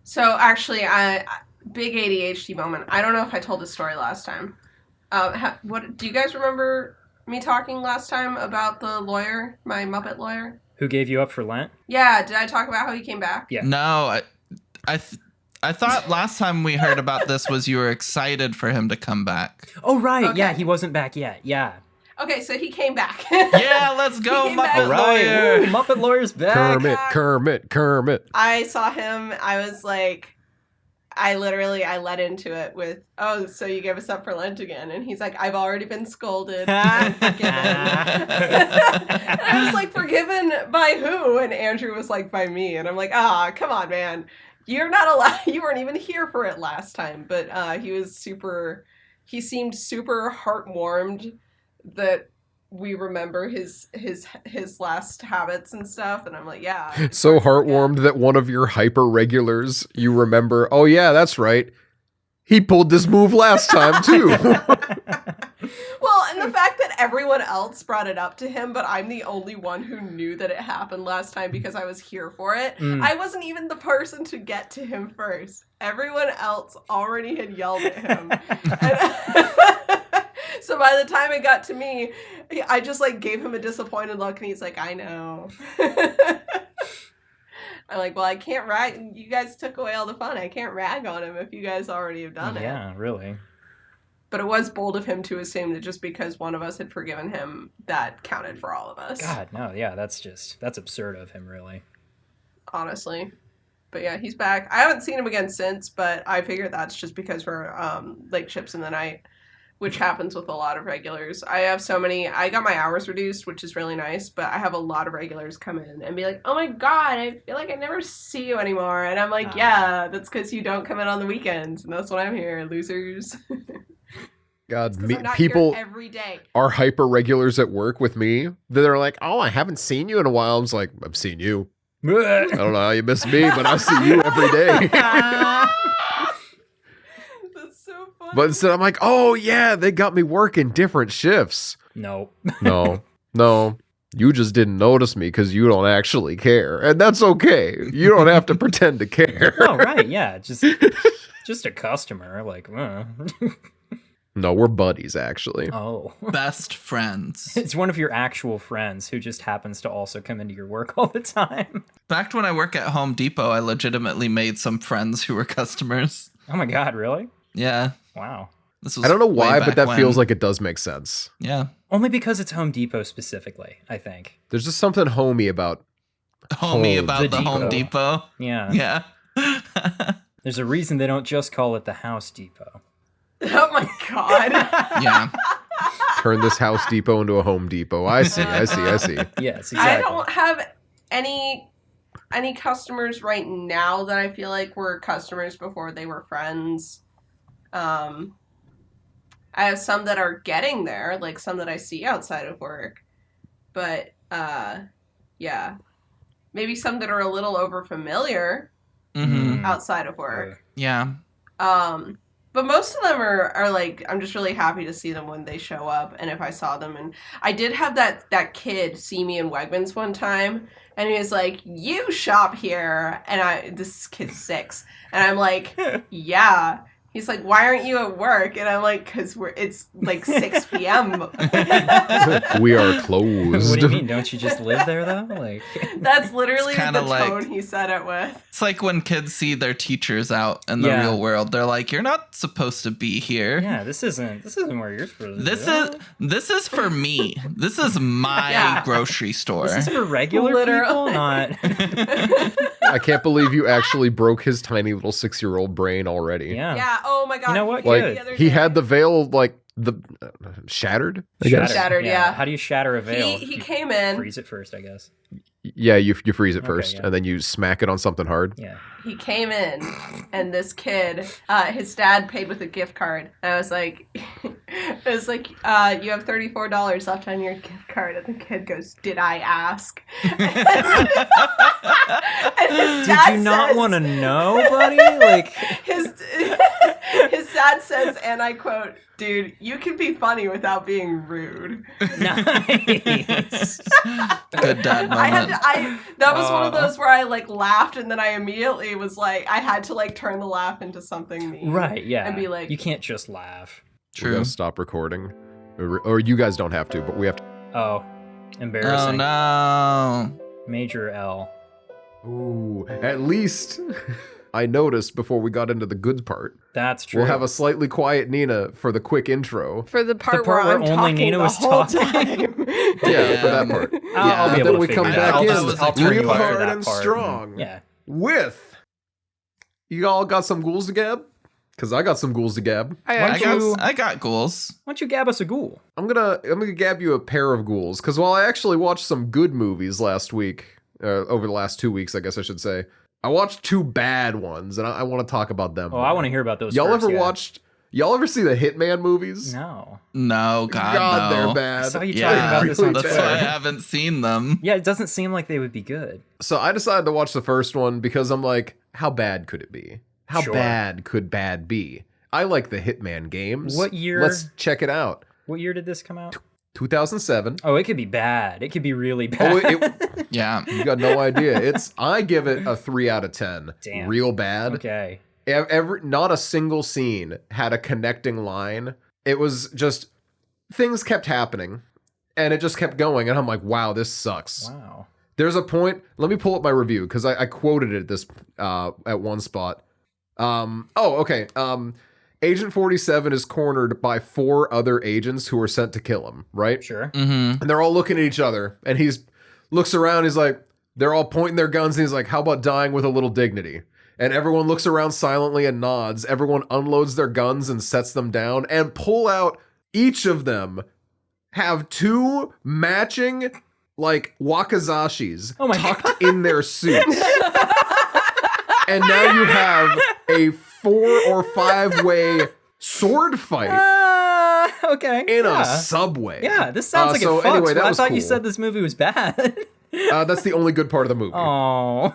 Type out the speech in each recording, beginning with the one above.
So actually, big ADHD moment. I don't know if I told this story last time. What do you guys remember me talking last time about the lawyer, my Muppet lawyer? Who gave you up for Lent? Yeah, did I talk about how he came back? Yeah. No, I thought last time we heard about this was you were excited for him to come back. Oh, right. Okay. Yeah, he wasn't back yet. Yeah. Okay, so he came back. Yeah, let's go, He came back. Muppet All right. Lawyer. Woo, Muppet Lawyer's back. Kermit. I saw him. I was like, I led into it with, oh, so you gave us up for Lent again. And he's like, I've already been scolded. I'm forgiven. And I was like, forgiven by who? And Andrew was like, by me. And I'm like, come on, man. You're not allowed. You weren't even here for it last time. But he seemed super heart-warmed that we remember his last habits and stuff, and I'm like, yeah. So heartwarmed that one of your hyper regulars you remember, oh yeah, that's right. He pulled this move last time too. Well, and the fact that everyone else brought it up to him, but I'm the only one who knew that it happened last time because I was here for it. I wasn't even the person to get to him first. Everyone else already had yelled at him. So by the time it got to me, I just like gave him a disappointed look, and he's like, I know. I'm like, well, I can't rag. You guys took away all the fun. I can't rag on him if you guys already have done it. Yeah, really. But it was bold of him to assume that just because one of us had forgiven him, that counted for all of us. God, no, yeah, that's absurd of him, really. Honestly. But yeah, he's back. I haven't seen him again since, but I figure that's just because we're late ships in the night, which happens with a lot of regulars. I got my hours reduced, which is really nice, but I have a lot of regulars come in and be like, oh my God, I feel like I never see you anymore. And I'm like, yeah, that's because you don't come in on the weekends, and that's why I'm here, losers. God, I'm not people here every day. are hyper regulars at work with me. They're like, oh, I haven't seen you in a while. I was like, I've seen you. I don't know how you miss me, but I see you every day. That's so funny. But instead, I'm like, oh yeah, they got me working different shifts. No. No. You just didn't notice me because you don't actually care. And that's okay. You don't have to pretend to care. Oh, right, yeah. Just a customer. Like, No, we're buddies, actually. oh. Best friends. It's one of your actual friends who just happens to also come into your work all the time. Back when I work at Home Depot, I legitimately made some friends who were customers. Oh my God, really? Yeah. Wow. This was I don't know way why, but back that when. feels like it does make sense. Yeah. Only because it's Home Depot specifically, I think. There's just something homey about Homey Home. about The the Home Depot. Depot. Yeah. Yeah. There's a reason they don't just call it the House Depot. Oh my God. Yeah. turn this House Depot into a Home Depot. I see. Yes, exactly. I don't have any customers right now that I feel like were customers before they were friends. I have some that are getting there, like some that I see outside of work. But yeah. Maybe some that are a little over familiar Mm-hmm. outside of work. Yeah. But most of them are like, I'm just really happy to see them when they show up, and if I saw them. And I did have that kid see me in Wegmans one time, and he was like, "You shop here?" And this kid's 6, and I'm like, "Yeah." He's like, "Why aren't you at work?" And I'm like, "'Cause it's like 6 p.m. We are closed. What do you mean? Don't you just live there though? Like That's literally It's the kinda like- tone he said it with. It's like when kids see their teachers out in the Yeah. real world. They're like, "You're not supposed to be here. yeah, this isn't where you're supposed to This is for me. This is my Yeah. grocery store." This is for regular people, Literally. not I can't believe you actually broke his tiny little 6-year-old brain already. yeah. Yeah. Oh my God. You know what? The Like other he day- had the veil like the shattered. I guess. Shattered, yeah. How do you shatter a veil? He You came in. freeze it first, I guess. Yeah, you freeze it Okay, first, yeah. and then you smack it on something hard. Yeah. He came in, and this kid, his dad paid with a gift card. And I was like, you have $34 left on your gift card. And the kid goes, "Did I ask?" And his Did dad you not says- want to know, buddy? Like his dad says, and I quote, "Dude, you can be funny without being rude." Nice. Good dad moment. That was one of those where I like laughed and then I immediately was like, I had to like turn the laugh into something mean. Right, yeah. And be like, you can't just laugh. We True. gotta stop recording. Or you guys don't have to, but we have to. Oh, Oh embarrassing. no. Major L. Ooh, at least I noticed before we got into the good part. That's true. We'll have a slightly quiet Nina for the quick intro. for the part, part where where I'm only talking Nina the was whole talking. time. Yeah, for that part. I'll be then able to we figure come it back out. in I'll turn real you up for hard that and part. strong. Yeah. With you all got some ghouls to gab? Because I got some ghouls to gab. I got ghouls. Why don't you gab us a ghoul? I'm gonna gab you a pair of ghouls. Because while I actually watched some good movies last week, over the last 2 weeks, I guess I should say, I watched 2 bad ones, and I want to talk about them. Oh, I want to hear about those. Y'all first, ever yeah. watched? Y'all ever see the Hitman movies? No. No, God, God, no. they're I bad. saw you talking Yeah, about this on really that's Twitter. why I haven't seen them. Yeah, it doesn't seem like they would be good. So I decided to watch the first one because I'm like, how bad could it be? How Sure. bad could bad be? I like the Hitman games. What year? Let's check it out. What year did this come out? 2007. Oh, it could be bad. It could be really bad. Oh, Yeah. you got no idea. I give it a 3 out of 10. Damn. Real bad. Okay. Not a single scene had a connecting line. It was just things kept happening and it just kept going. And I'm like, wow, this sucks. Wow. There's a point. Let me pull up my review because I quoted it at one spot. Okay. Agent 47 is cornered by 4 other agents who are sent to kill him, right? Sure. Mm-hmm. And they're all looking at each other, and looks around, he's like, they're all pointing their guns, and he's like, how about dying with a little dignity? And everyone looks around silently and nods. Everyone unloads their guns and sets them down, and pull out, each of them have 2 matching, like, wakazashis Oh my tucked in their suits. And now you have a 4 or 5 way sword fight Okay. in yeah. a subway. Yeah, this sounds like so it fucks. anyway, that I was thought you cool. said this movie was bad. That's the only good part of the movie. Oh.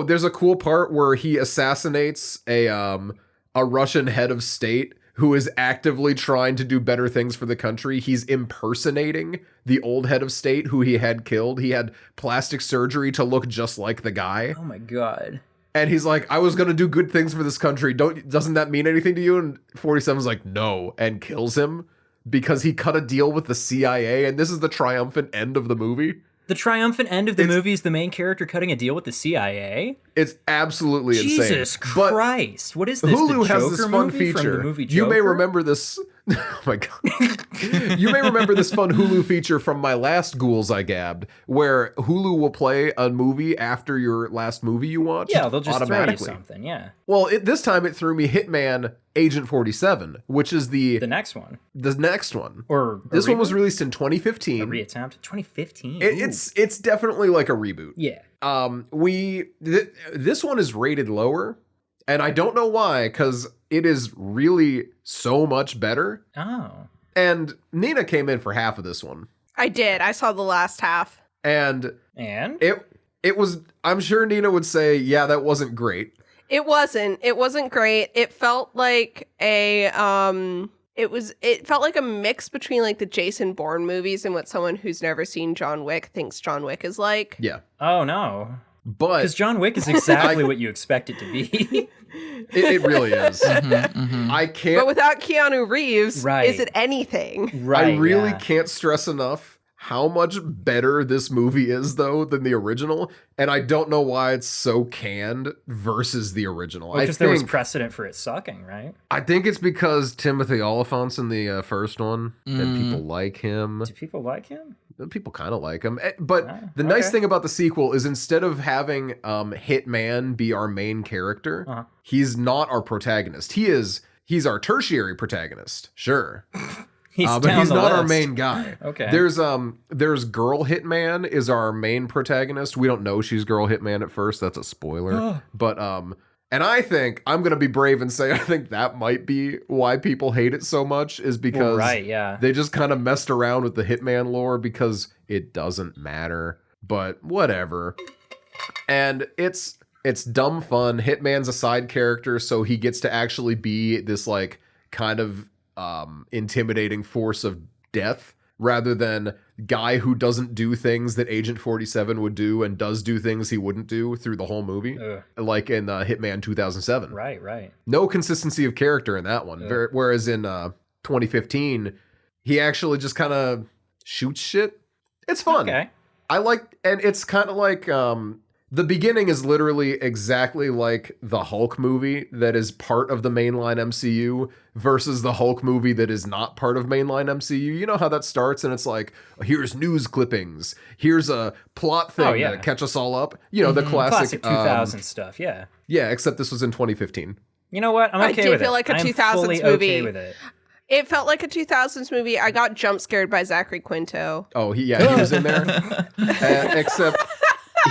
There's a cool part where he assassinates a Russian head of state who is actively trying to do better things for the country. He's impersonating the old head of state who he had killed. He had plastic surgery to look just like the guy. Oh my god. And he's like, I was going to do good things for this country. Doesn't that mean anything to you? And 47's like, no, and kills him because he cut a deal with the CIA. And this is the triumphant end of the movie. The triumphant end of the movie is the main character cutting a deal with the CIA? It's absolutely insane. Jesus But Christ. What is this? Hulu the has Joker this fun movie from feature. the movie You may Joker? remember this. Oh my god. You may remember this fun Hulu feature from my last Ghouls I Gabbed, where Hulu will play a movie after your last movie you watched. Yeah, they'll just throw you automatically. something, yeah. Well, this time it threw me Hitman Agent 47, which is the next one. next one. Or This one was reboot? released in A 2015. reattempt? 2015? It's definitely like a reboot. Yeah. This one is rated lower, and I don't know why, because it is really so much better. Oh. And Nina came in for half of this one, I did. I saw the last half. and And? it was. I'm sure Nina would say, yeah, that wasn't great. It wasn't great. It felt like it felt like a mix between like the Jason Bourne movies and what someone who's never seen John Wick thinks John Wick is like. Yeah, Oh, no. but Because John Wick is exactly what you expect it to be. it really is. Mm-hmm. I But can't. without Keanu Reeves, Right. is it anything? Right. I really yeah. can't stress enough how much better this movie is, though, than the original. And I don't know why it's so canned versus the original. Because there was precedent for it sucking, right? I think it's because Timothy Oliphant's in the first one, and people like him. Do people like him? People kind of like him. But Ah, the nice okay. thing about the sequel is instead of having Hitman be our main character, Uh-huh. he's not our protagonist. He's our tertiary protagonist, sure. He's But down he's the not our list. main guy. Okay. There's Girl Hitman is our main protagonist. We don't know she's Girl Hitman at first. That's a spoiler. But and I think I'm gonna be brave and say I think that might be why people hate it so much is because Well, right, yeah. they just kind of messed around with the Hitman lore because it doesn't matter. But whatever. And it's It's dumb fun. Hitman's a side character, so he gets to actually be this like kind of intimidating force of death rather than guy who doesn't do things that Agent 47 would do and does do things he wouldn't do through the whole movie. Ugh. Like in Hitman 2007. Right. No consistency of character in that one. Yeah. Whereas in 2015, he actually just kind of shoots shit. It's fun. Okay. I like, and it's kind of like the beginning is literally exactly like the Hulk movie that is part of the mainline MCU versus the Hulk movie that is not part of mainline MCU. You know how that starts, and it's like, here's news clippings, here's a plot thing to catch us all up. You know, the classic 2000 stuff. Yeah. Yeah, except this was in 2015. You know what? I'm okay did with feel it. like a I'm 2000s fully movie. okay with it. It felt like a 2000s movie. I got jump scared by Zachary Quinto. Oh, he was in there. Except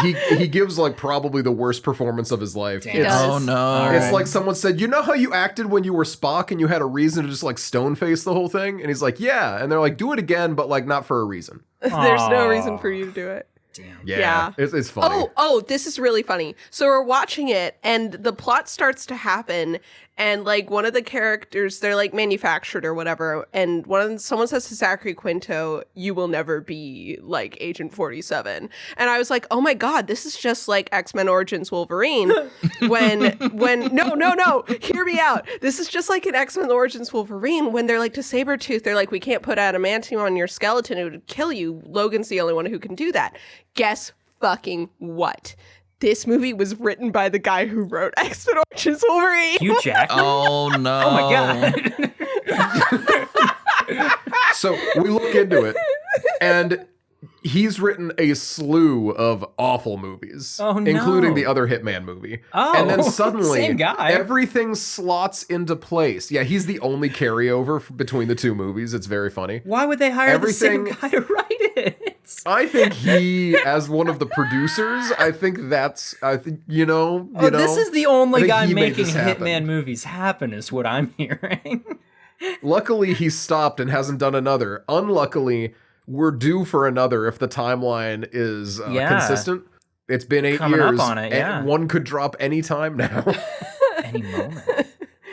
he gives like probably the worst performance of his life. Damn. It's, does. Oh no. All it's right. like someone said, you know how you acted when you were Spock and you had a reason to just like stone face the whole thing? And he's like, yeah. And they're like, do it again, but like not for a reason. There's no reason for you to do it. Damn. Yeah. It's funny. Oh, this is really funny. So we're watching it and the plot starts to happen and like one of the characters, they're like manufactured or whatever, and someone says to Zachary Quinto, you will never be like Agent 47. And I was like, oh my God, this is just like X-Men Origins Wolverine. when no, hear me out. This is just like an X-Men Origins Wolverine when they're like to Sabretooth, they're like, we can't put adamantium on your skeleton, it would kill you. Logan's the only one who can do that. Guess fucking what? This movie was written by the guy who wrote X-Men Origins Wolverine. Hugh Jackman? Oh no. Oh my God. So we look into it, and he's written a slew of awful movies, Oh, no. including the other Hitman movie. Oh, and then suddenly, same guy. everything slots into place. Yeah, he's the only carryover between the two movies. It's very funny. Why would they hire the same Everything- guy to write it? I think he, as one of the producers, I think you know. This is the I only think guy he made making this happen. Hitman movies happen, is what I'm hearing. Luckily, he stopped and hasn't done another. Unluckily, we're due for another if the timeline is consistent. It's been 8 Coming up years. on it, yeah. And one could drop any time now. Any moment.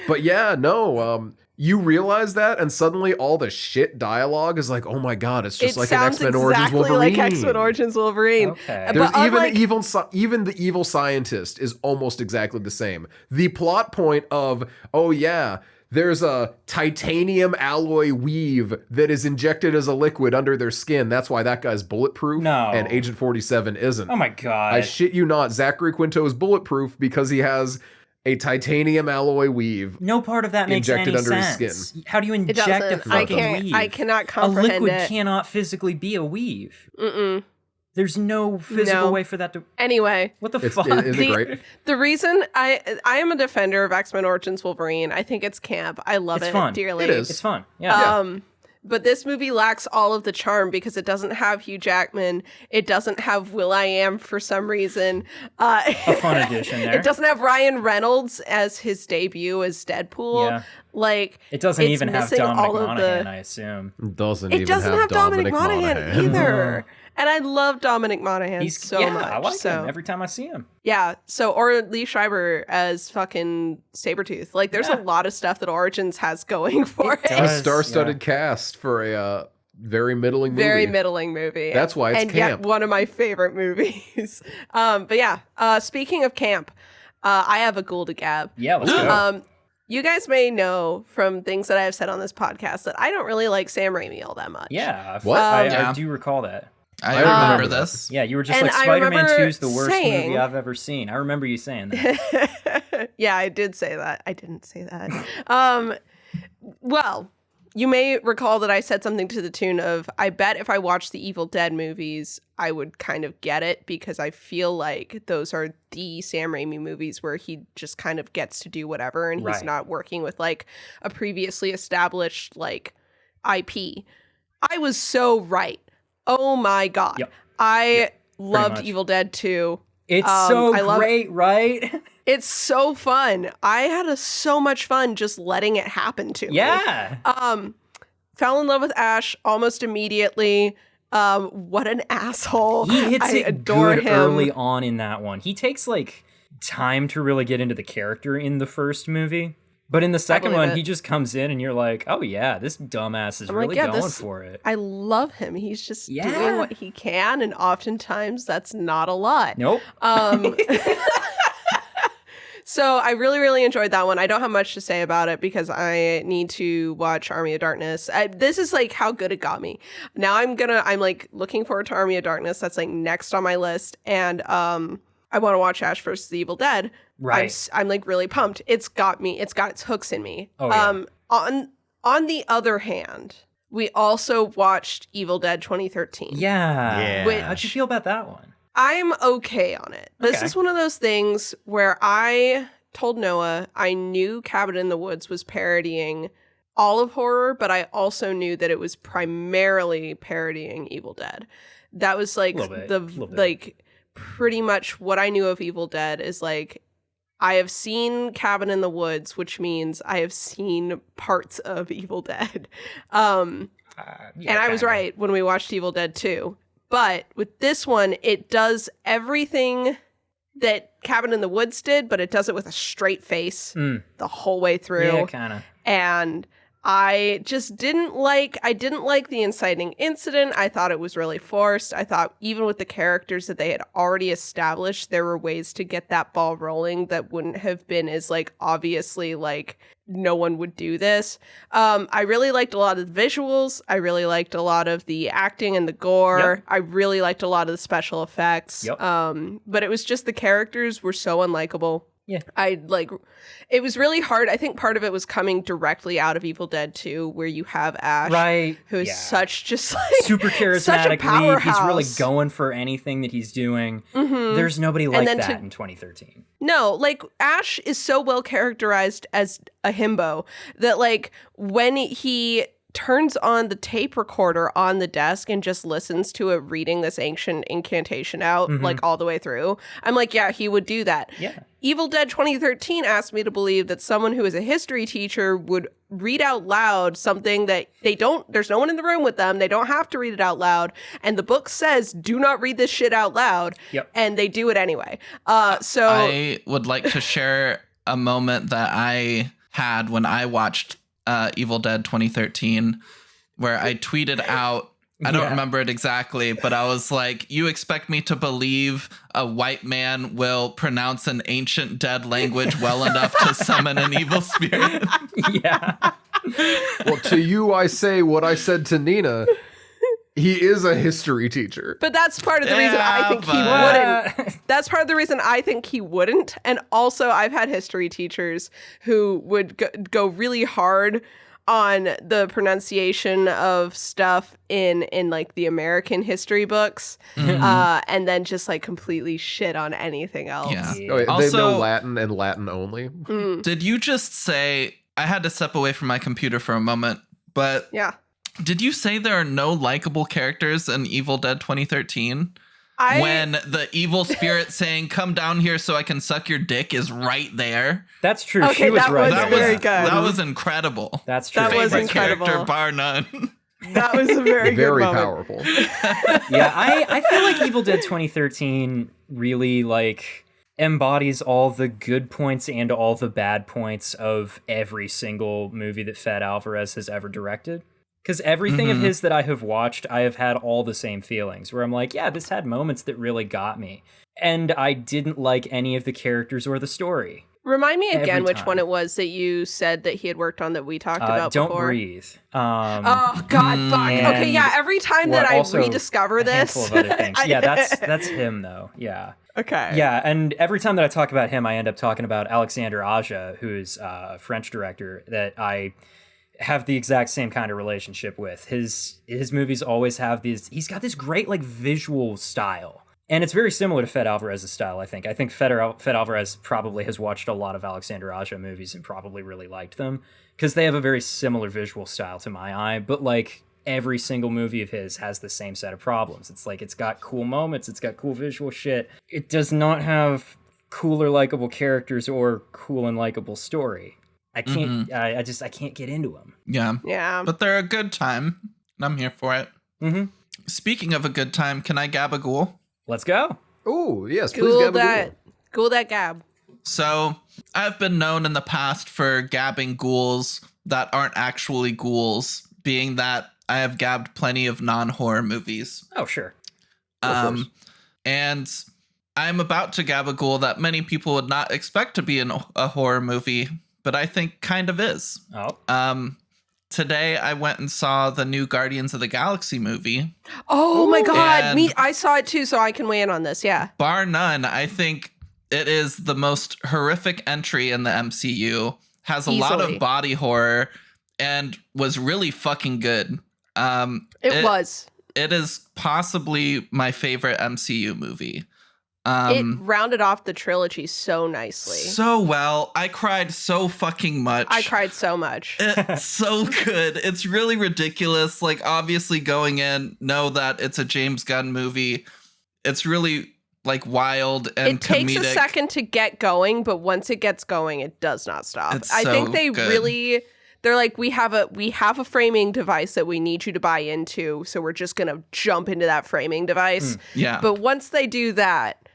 But yeah, no, you realize that, and suddenly all the shit dialogue is like, oh my God, it's just it like an sounds X-Men Origins exactly Wolverine. like X-Men Origins Wolverine. Okay. There's But even unlike- even the evil scientist is almost exactly the same. The plot point of, oh yeah, there's a titanium alloy weave that is injected as a liquid under their skin. That's why that guy's bulletproof. No. And Agent 47 isn't. Oh my God. I shit you not. Zachary Quinto is bulletproof because he has a titanium alloy weave. No part of that makes injected any under his sense. skin. How do you It inject a doesn't. I fucking can't. weave? I cannot A comprehend liquid it. cannot physically be a weave. Mm-mm. There's no physical No. way for that to. Anyway, What the It's, fuck? isn't it great? the reason I am a defender of X-Men Origins Wolverine. I think it's camp. I love It's it fun. dearly. It is. It's fun. Yeah. But this movie lacks all of the charm because it doesn't have Hugh Jackman. It doesn't have Will.i.am for some reason. A fun addition there. It doesn't have Ryan Reynolds as his debut as Deadpool. Yeah. Like It doesn't it's even have missing Dominic all of Monaghan, the- I assume. Doesn't It even doesn't have Dominic Monaghan Monaghan. either. And I love Dominic Monaghan so yeah, much. I like so him every time I see him. yeah, so or Lee Schreiber as fucking Sabretooth. Like there's Yeah. a lot of stuff that Origins has going for it. It A does. star-studded cast for a very middling movie. Very middling movie. That's why it's and camp. yet one of my favorite movies. But yeah, speaking of camp, I have a Ghoul to Gab. Yeah, let's go. You guys may know from things that I have said on this podcast that I don't really like Sam Raimi all that much. Yeah. What? I Yeah. do recall that. I I remember remember this. Yeah, you were just And like, I Spider-Man remember 2 is the worst saying- movie I've ever seen. I remember you saying that. Yeah, I did say that. I didn't say that. Well, you may recall that I said something to the tune of, I bet if I watched the Evil Dead movies, I would kind of get it because I feel like those are the Sam Raimi movies where he just kind of gets to do whatever and he's Right. not working with like a previously established like IP. I was so right. Oh my God. Yep. I loved much. Evil Dead 2. It's I so love- great, right? It's so fun. I had so much fun just letting it happen to me. Yeah. Fell in love with Ash almost immediately. What an asshole. He hits I it adore good him. early on in that one. He takes like time to really get into the character in the first movie. But in the second believe one, it. he just comes in and you're like, oh yeah, this dumbass is I'm like, really yeah, going this- for it. I love him. He's just Yeah. doing what he can, and oftentimes that's not a lot. Nope. So I really, really enjoyed that one. I don't have much to say about it because I need to watch Army of Darkness. This is like how good it got me. Now I'm like looking forward to Army of Darkness. That's like next on my list. And I want to watch Ash vs. the Evil Dead. Right. I'm like really pumped. It's got me. It's got its hooks in me. Oh, yeah. On the other hand, we also watched Evil Dead 2013. Yeah. Yeah. Which- How'd you feel about that one? I'm okay on it. This Okay. is one of those things where I told Noah I knew Cabin in the Woods was parodying all of horror, but I also knew that it was primarily parodying Evil Dead. That was like Little bit. like pretty much what I knew of Evil Dead is like I have seen Cabin in the Woods, which means I have seen parts of Evil Dead. Yeah, And I was kinda. right when we watched Evil Dead 2. But with this one, it does everything that Cabin in the Woods did, but it does it with a straight face the whole way through. Yeah, kind of. And I just didn't like the inciting incident. I thought it was really forced. I thought even with the characters that they had already established, there were ways to get that ball rolling that wouldn't have been as like obviously like no one would do this. I really liked a lot of the visuals. I really liked a lot of the acting and the gore. Yep. I really liked a lot of the special effects. Yep. But it was just the characters were so unlikable. Yeah. It was really hard. I think part of it was coming directly out of Evil Dead 2, where you have Ash, Right. who is yeah. such just like super such a charismatic lead. He's really powerhouse. going for anything that he's doing. Mhm. There's nobody like then that to- in 2013. No, like Ash is so well characterized as a himbo that like when he turns on the tape recorder on the desk and just listens to it reading this ancient incantation out like all the way through, I'm like, yeah, he would do that. Yeah. Evil Dead 2013 asked me to believe that someone who is a history teacher would read out loud something that there's no one in the room with them. They don't have to read it out loud. And the book says, do not read this shit out loud. Yep. And they do it anyway. So I would like to share a moment that I had when I watched Evil Dead 2013, where I tweeted out, I don't Yeah. remember it exactly, but I was like, you expect me to believe a white man will pronounce an ancient dead language well enough to summon an evil spirit? Yeah. Well, to you, I say what I said to Nina. He is a history teacher. but that's part of the reason I Yeah, think he but- wouldn't. That's part of the reason I think he wouldn't. And also, I've had history teachers who would go really hard on the pronunciation of stuff in like the American history books, and then just like completely shit on anything else. Yeah. Oh, wait, they Also- know Latin and Latin only. Mm, Did you just say, I had to step away from my computer for a moment, but yeah. did you say there are no likable characters in Evil Dead 2013? When the evil spirit saying, come down here so I can suck your dick is right there. That's true. Okay, she was that right. was That very was, good. that was incredible. That's true. That was Favorite incredible. character bar none. That was a very good Very moment. powerful. Yeah, I feel like Evil Dead 2013 really like embodies all the good points and all the bad points of every single movie that Fed Alvarez has ever directed. Because everything of his that I have watched, I have had all the same feelings, where I'm like, yeah, this had moments that really got me. And I didn't like any of the characters or the story. Remind me again Every which time. one it was that you said that he had worked on that we talked about Don't before. Breathe. Oh God, fuck. Okay, and yeah. Every time that what I also rediscover a this, handful of other things. Yeah, that's him though. Yeah. okay. Yeah, and every time that I talk about him, I end up talking about Alexander Aja, who's a French director that I have the exact same kind of relationship with. His movies always have these. He's got this great like visual style, and it's very similar to Fed Alvarez's style. I think Fed Alvarez probably has watched a lot of Alexander Aja movies and probably really liked them because they have a very similar visual style to my eye. But like every single movie of his has the same set of problems. It's like it's got cool moments, it's got cool visual shit. It does not have cool or likable characters or cool and likable story. I can't. I can't get into them. Yeah. Yeah. But they're a good time. And I'm here for it. Mm-hmm. Speaking of a good time, can I gab a ghoul? Let's go. Oh, yes, please Cool Gabagool. that. Ghoul that gab. So I've been known in the past for gabbing ghouls that aren't actually ghouls, being that I have gabbed plenty of non-horror movies. Oh, sure. And I'm about to gab a ghoul that many people would not expect to be in a horror movie, but I think kind of is. Oh. Today I went and saw the new Guardians of the Galaxy movie. Oh my God. And I saw it too, so I can weigh in on this. Yeah. Bar none, I think it is the most horrific entry in the MCU. Has a lot Easily. of body horror and was really fucking good. It was. It is possibly my favorite MCU movie. It rounded off the trilogy so nicely. So well. I cried so fucking much. I cried so much. It's so good. It's really ridiculous. Like, obviously going in, know that it's a James Gunn movie. It's really like wild and it takes comedic. a second to get going, but once it gets going, it does not stop. It's I think so they good. really, they're like, we have a framing device that we need you to buy into, so we're just gonna jump into that framing device. Yeah. But once they do that,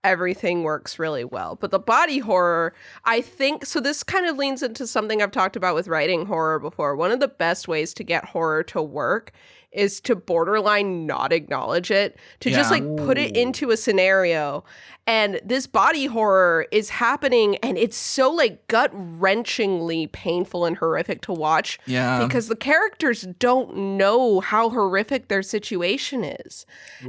everything works really well. But the body horror, I think, so this kind of leans into something I've talked about with writing horror before. One of the best ways to get horror to work is to borderline not acknowledge it, to just Yeah. like put it into a scenario. And this body horror is happening, and it's so like gut-wrenchingly painful and horrific to watch. Yeah. Because the characters don't know how horrific their situation is.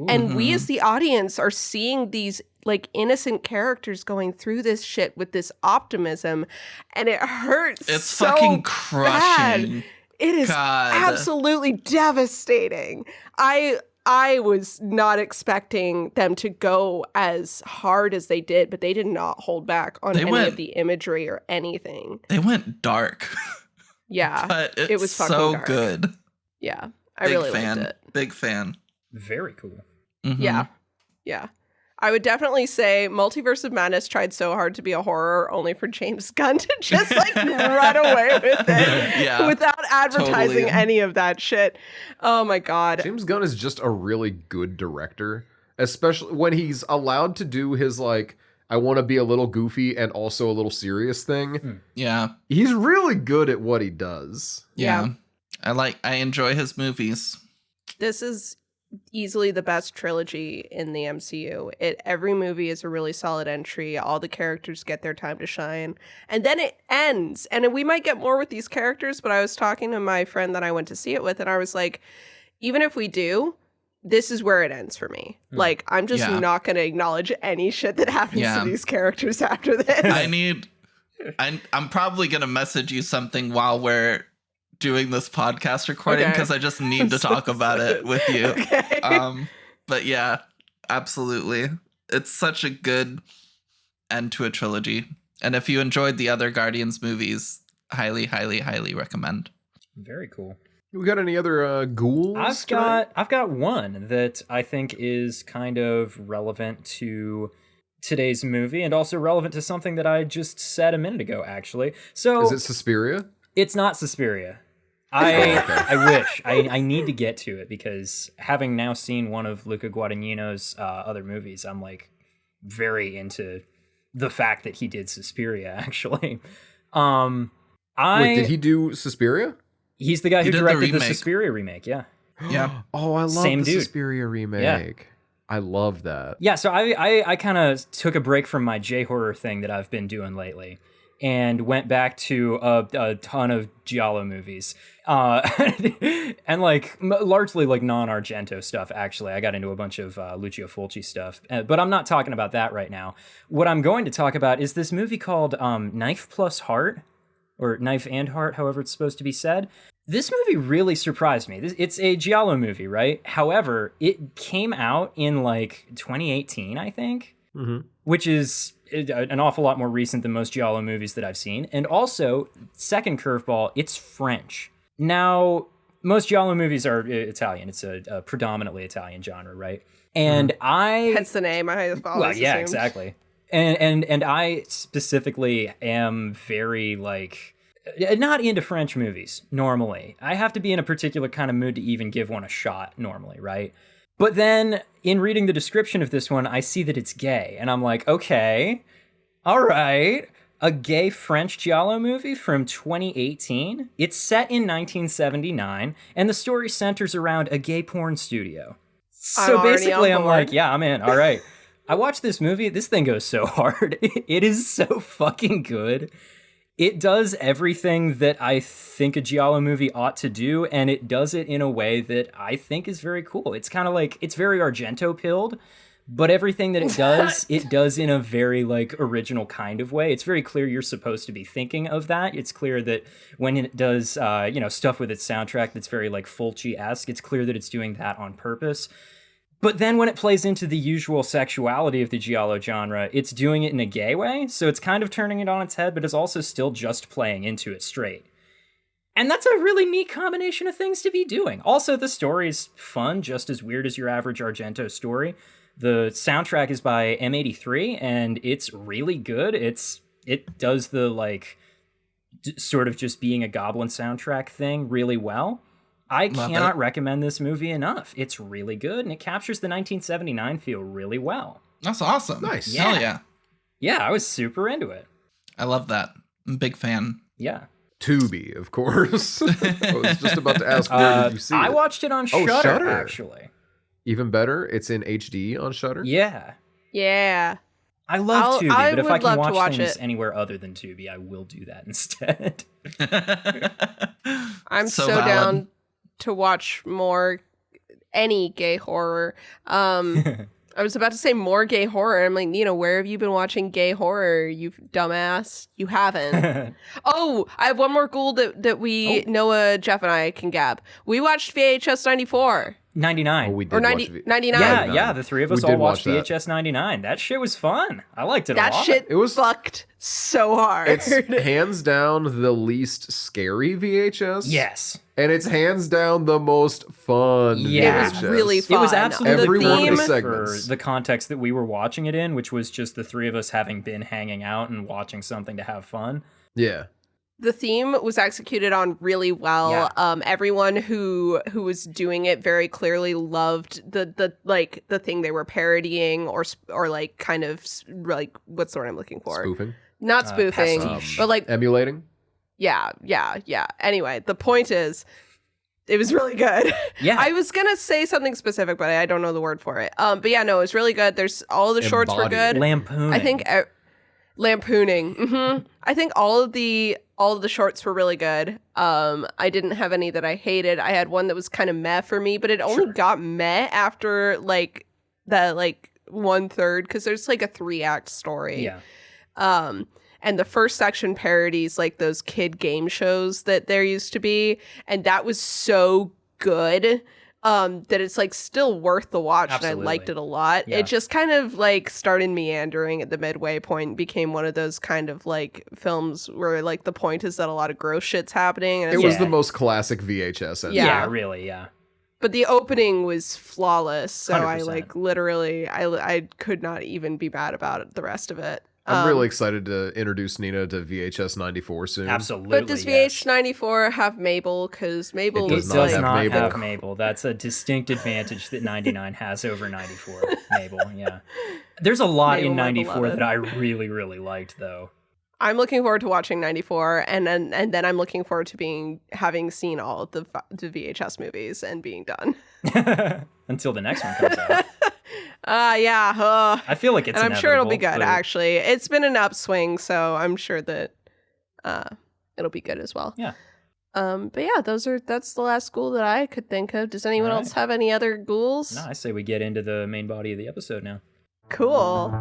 And we as the audience are seeing these like innocent characters going through this shit with this optimism, and it hurts. It's so fucking bad. crushing. It is God. absolutely devastating. I was not expecting them to go as hard as they did, but they did not hold back on any of the imagery or anything. They went dark. Yeah. But it's it was fucking so dark. good. Yeah. I Big really fan. liked it. Big fan. Very cool. Mhm. Yeah. Yeah. I would definitely say Multiverse of Madness tried so hard to be a horror only for James Gunn to just like run away with it Yeah, without advertising totally. any of that shit. Oh my God. James Gunn is just a really good director, especially when he's allowed to do his like, I want to be a little goofy and also a little serious thing. Yeah. He's really good at what he does. Yeah. I enjoy his movies. This is easily the best trilogy in the MCU. Every movie is a really solid entry. All the characters get their time to shine. And then it ends. And we might get more with these characters, but I was talking to my friend that I went to see it with, and I was like, even if we do, this is where it ends for me. Like, I'm just Yeah. not going to acknowledge any shit that happens Yeah. to these characters after this. I'm probably going to message you something while we're doing this podcast recording, Okay. because I just need to talk about it with you. Okay. But yeah, absolutely. It's such a good end to a trilogy. And if you enjoyed the other Guardians movies, highly, highly, highly recommend. Very cool. We got any other ghouls? I've got one that I think is kind of relevant to today's movie and also relevant to something that I just said a minute ago, actually. So Is it Suspiria? it's not Suspiria. I wish. I need to get to it because having now seen one of Luca Guadagnino's other movies, I'm like very into the fact that he did Suspiria, actually. Wait, did he do Suspiria? He's the guy He who did the directed the remake. Suspiria remake, yeah. Yeah. Oh, I love Same the dude. Suspiria remake. I love that. Yeah, so I kind of took a break from my J-horror thing that I've been doing lately and went back to a ton of Giallo movies. And like largely like non-Argento stuff, actually. I got into a bunch of Lucio Fulci stuff, but I'm not talking about that right now. What I'm going to talk about is this movie called Knife Plus Heart, or Knife and Heart, however it's supposed to be said. This movie really surprised me. It's a Giallo movie, right? However, it came out in like 2018, I think, which is an awful lot more recent than most Giallo movies that I've seen. And also, second curveball, it's French. Now, most Giallo movies are Italian. It's a predominantly Italian genre, right? And Hence the name. I always well, yeah, assumed. exactly. And I specifically am very like not into French movies normally. I have to be in a particular kind of mood to even give one a shot normally, right? But then in reading the description of this one, I see that it's gay, and I'm like, okay, All right. A gay French giallo movie from 2018. It's set in 1979, and the story centers around a gay porn studio. So basically, I'm like, yeah, I'm in. All right. I watched this movie. This thing goes so hard. It is so fucking good. It does everything that I think a giallo movie ought to do, and it does it in a way that I think is very cool. It's kind of like, it's very Argento-pilled, but everything that it does in a very like original kind of way. It's very clear you're supposed to be thinking of that. It's clear that when it does, stuff with its soundtrack that's very like Fulci-esque, it's clear that it's doing that on purpose. But then when it plays into the usual sexuality of the giallo genre, it's doing it in a gay way. So it's kind of turning it on its head, but it's also still just playing into it straight. And that's a really neat combination of things to be doing. Also, the story is fun, just as weird as your average Argento story. The soundtrack is by M83, and it's really good. It does the like sort of just being a goblin soundtrack thing really well. I cannot recommend this movie enough. It's really good, and it captures the 1979 feel really well. That's awesome. Nice. Yeah. Hell yeah. Yeah, I was super into it. I love that. I'm a big fan. Yeah. Tubi, of course. I was just about to ask, where did you see it? I watched it on Shudder, Shudder. actually. Even better, it's in HD on Shudder. Yeah. Yeah. I love Tubi, but if I can watch things it anywhere other than Tubi, I will do that instead. I'm so down to watch any gay horror. I was about to say more gay horror. I'm like, Nina, where have you been watching gay horror, you dumbass? You haven't. Oh, I have one more ghoul that Noah, Jeff, and I can gab. We watched VHS 94. 99. Oh, we did Or watch 99. Yeah, the three of us all watched VHS 99. That shit was fun. I liked it a lot. That shit fucked so hard. It's hands down the least scary VHS. Yes. And it's hands down the most fun Yeah. VHS. It was really fun. It was absolutely Every one of the perfect for segments. the context that we were watching it in, which was just the three of us having been hanging out and watching something to have fun. Yeah. The theme was executed on really well. Yeah. Everyone who was doing it very clearly loved the thing they were parodying or like kind of like, what's the word I'm looking for? Spoofing. Not spoofing, pastiche. but like Emulating. yeah. Anyway, the point is, it was really good. Yeah. I was gonna say something specific, but I don't know the word for it. But yeah, no, it was really good. There's all the shorts were good. Lampooning. I think lampooning. Mm-hmm. I think all of the shorts were really good. I didn't have any that I hated. I had one that was kind of meh for me, but it only got meh after like the like 1/3 because there's like a 3-act story. Yeah. And the first section parodies like those kid game shows that there used to be, and that was so good that it's like still worth the watch. Absolutely. And I liked it a lot. Yeah. It just kind of like started meandering at the midway point and became one of those kind of like films where like the point is that a lot of gross shit's happening. And It it's was Yeah. the most classic VHS ending. Yeah. Yeah, really, yeah. But the opening was flawless, so I 100%. like literally I could not even be mad about it, the rest of it. I'm really excited to introduce Nina to VHS 94 soon. Absolutely. But does yes. VH94 have Mabel? Because Mabel It was It not does like not Mabel. have Mabel. That's a distinct advantage that 99 has over 94. Mabel, yeah. There's a lot Mabel, in my 94 beloved. that I really, really liked, though. I'm looking forward to watching 94, and then I'm looking forward to having seen all of the VHS movies and being done. Until the next one comes out. Yeah. I feel like it's And I'm sure it'll be inevitable, good. but- Actually, it's been an upswing, so I'm sure that it'll be good as well. Yeah. But yeah, that's the last ghoul that I could think of. Does anyone All else have any other ghouls? No, I say we get into the main body of the episode now. Cool.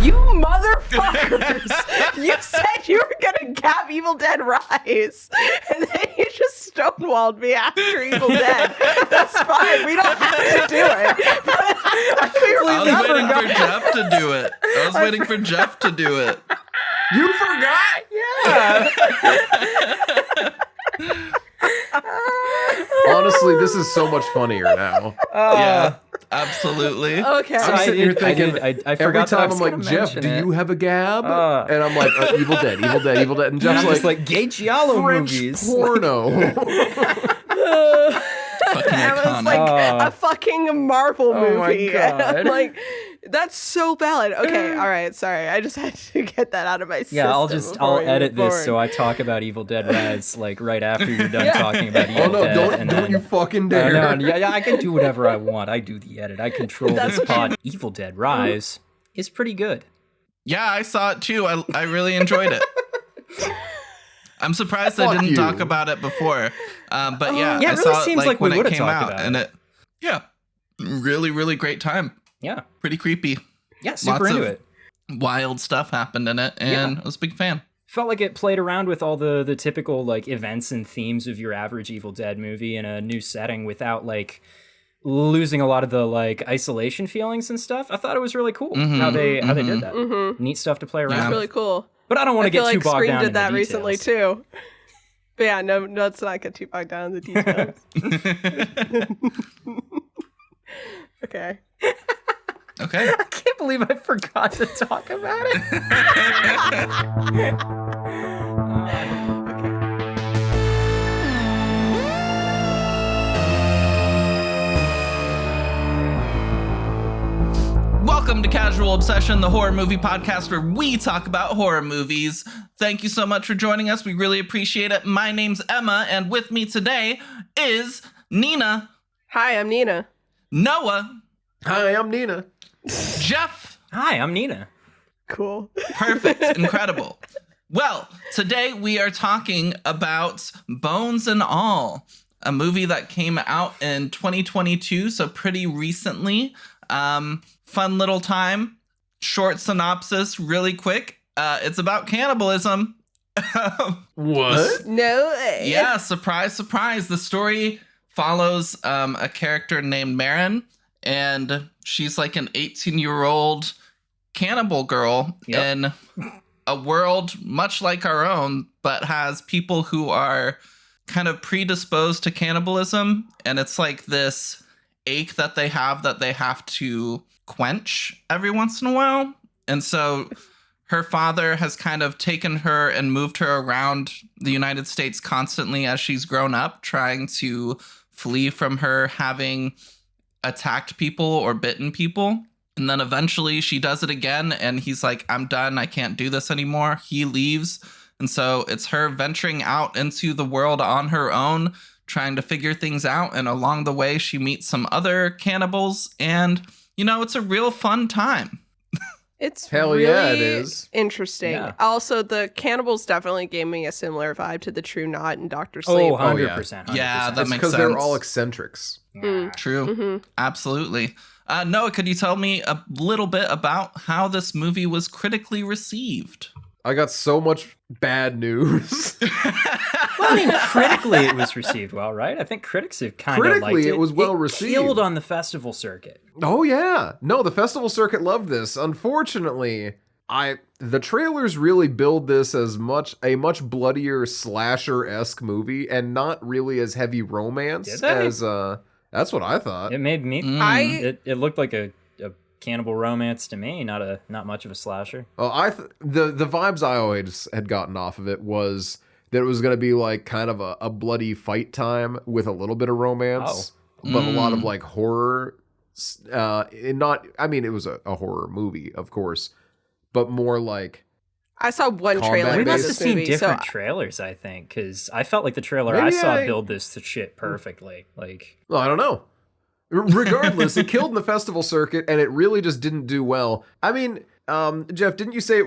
You motherfuckers! You said you were gonna gap Evil Dead Rise, and then you just stonewalled me after Evil Dead. That's fine. We don't have to do it. But I I was waiting forgot. for Jeff to do it. I was waiting for Jeff to do it. You forgot? Honestly, this is so much funnier now. Yeah, absolutely. Okay. I'm sitting here thinking, I every forgot that I time was I'm like, gonna Jeff, mention do it. you have a gab? Uh. And I'm like, Evil Dead, Evil Dead, Evil Dead. And And I'm Jeff's just like, gay giallo French movies. porno. Fucking That was iconic. like a fucking Marvel movie. Oh my God. I'm like, That's so valid. Okay, all right, sorry. I just had to get that out of my system. Yeah, I'll before we edit move this so forward. I talk about Evil Dead Rise like right after you're done talking about Evil Oh no, Dead. don't and don't then, you fucking dare. yeah, I can do whatever I want. I do the edit. I control That's this what you- pod. Evil Dead Rise is pretty good. Yeah, I saw it too. I really enjoyed it. I'm surprised I Fuck didn't you. talk about it before. But yeah, Yeah, I it really saw it seems like like we when it would've came talked out, about and it. really, really great time. Yeah. Pretty creepy. Yeah, super Lots into of it. Wild stuff happened in it, and I was a big fan. Felt like it played around with all the typical like events and themes of your average Evil Dead movie in a new setting without like losing a lot of the like isolation feelings and stuff. I thought it was really cool how they did that. Mm-hmm. Neat stuff to play around It's with. really cool. But I don't want I to get feel too like bogged Scream down did in the that recently details. too. But yeah, no, let's not get too bogged down in the details. Okay. Okay. I can't believe I forgot to talk about it. Welcome to Casual Obsession, the horror movie podcast where we talk about horror movies. Thank you so much for joining us. We really appreciate it. My name's Emma, and with me today is Nina, Hi, I'm Nina. Noah, Hi, I'm Nina. Jeff. Hi, I'm Nina. Cool. Perfect. Incredible. Well, today we are talking about Bones and All, a movie that came out in 2022, so pretty recently. Fun little time. Short synopsis, really quick. It's about cannibalism. What? No way. Yeah, surprise, surprise. The story follows a character named Marin, and she's like an 18-year-old cannibal girl in a world much like our own, but has people who are kind of predisposed to cannibalism. And it's like this ache that they have to quench every once in a while. And so her father has kind of taken her and moved her around the United States constantly as she's grown up, trying to flee from her having attacked people or bitten people. And then eventually she does it again, and he's like, I'm done. I can't do this anymore. He leaves. And so it's her venturing out into the world on her own, trying to figure things out. And along the way, she meets some other cannibals, and, you know, it's a real fun time. It's Hell really yeah, it is. interesting. Yeah. Also, the cannibals definitely gave me a similar vibe to the True Knot and Dr. Sleep. Oh, 100%. Yeah, that It's makes because sense. they're all eccentrics. True. Mm-hmm. Absolutely. Noah, could you tell me a little bit about how this movie was critically received? I got so much bad news. Well, I mean, critically it was received well, right? I think critics have kind of liked it. Critically, it was well received. Killed on the festival circuit. Oh yeah. No, the festival circuit loved this. Unfortunately, the trailers really build this as a much bloodier slasher-esque movie and not really as heavy romance Did they? as that's what I thought. It made me. It looked like a cannibal romance to me, not much of a slasher. Well, the vibes I always had gotten off of it was that it was going to be like kind of a bloody fight time with a little bit of romance, but a lot of like horror. It was a horror movie, of course, but more like I saw one Combat trailer We for must have this seen movie, different so trailers, I think, because I felt like the trailer Maybe I saw I- build this shit perfectly. Like, well, I don't know. Regardless, it killed in the festival circuit, and it really just didn't do well. I mean, Jeff, didn't you say it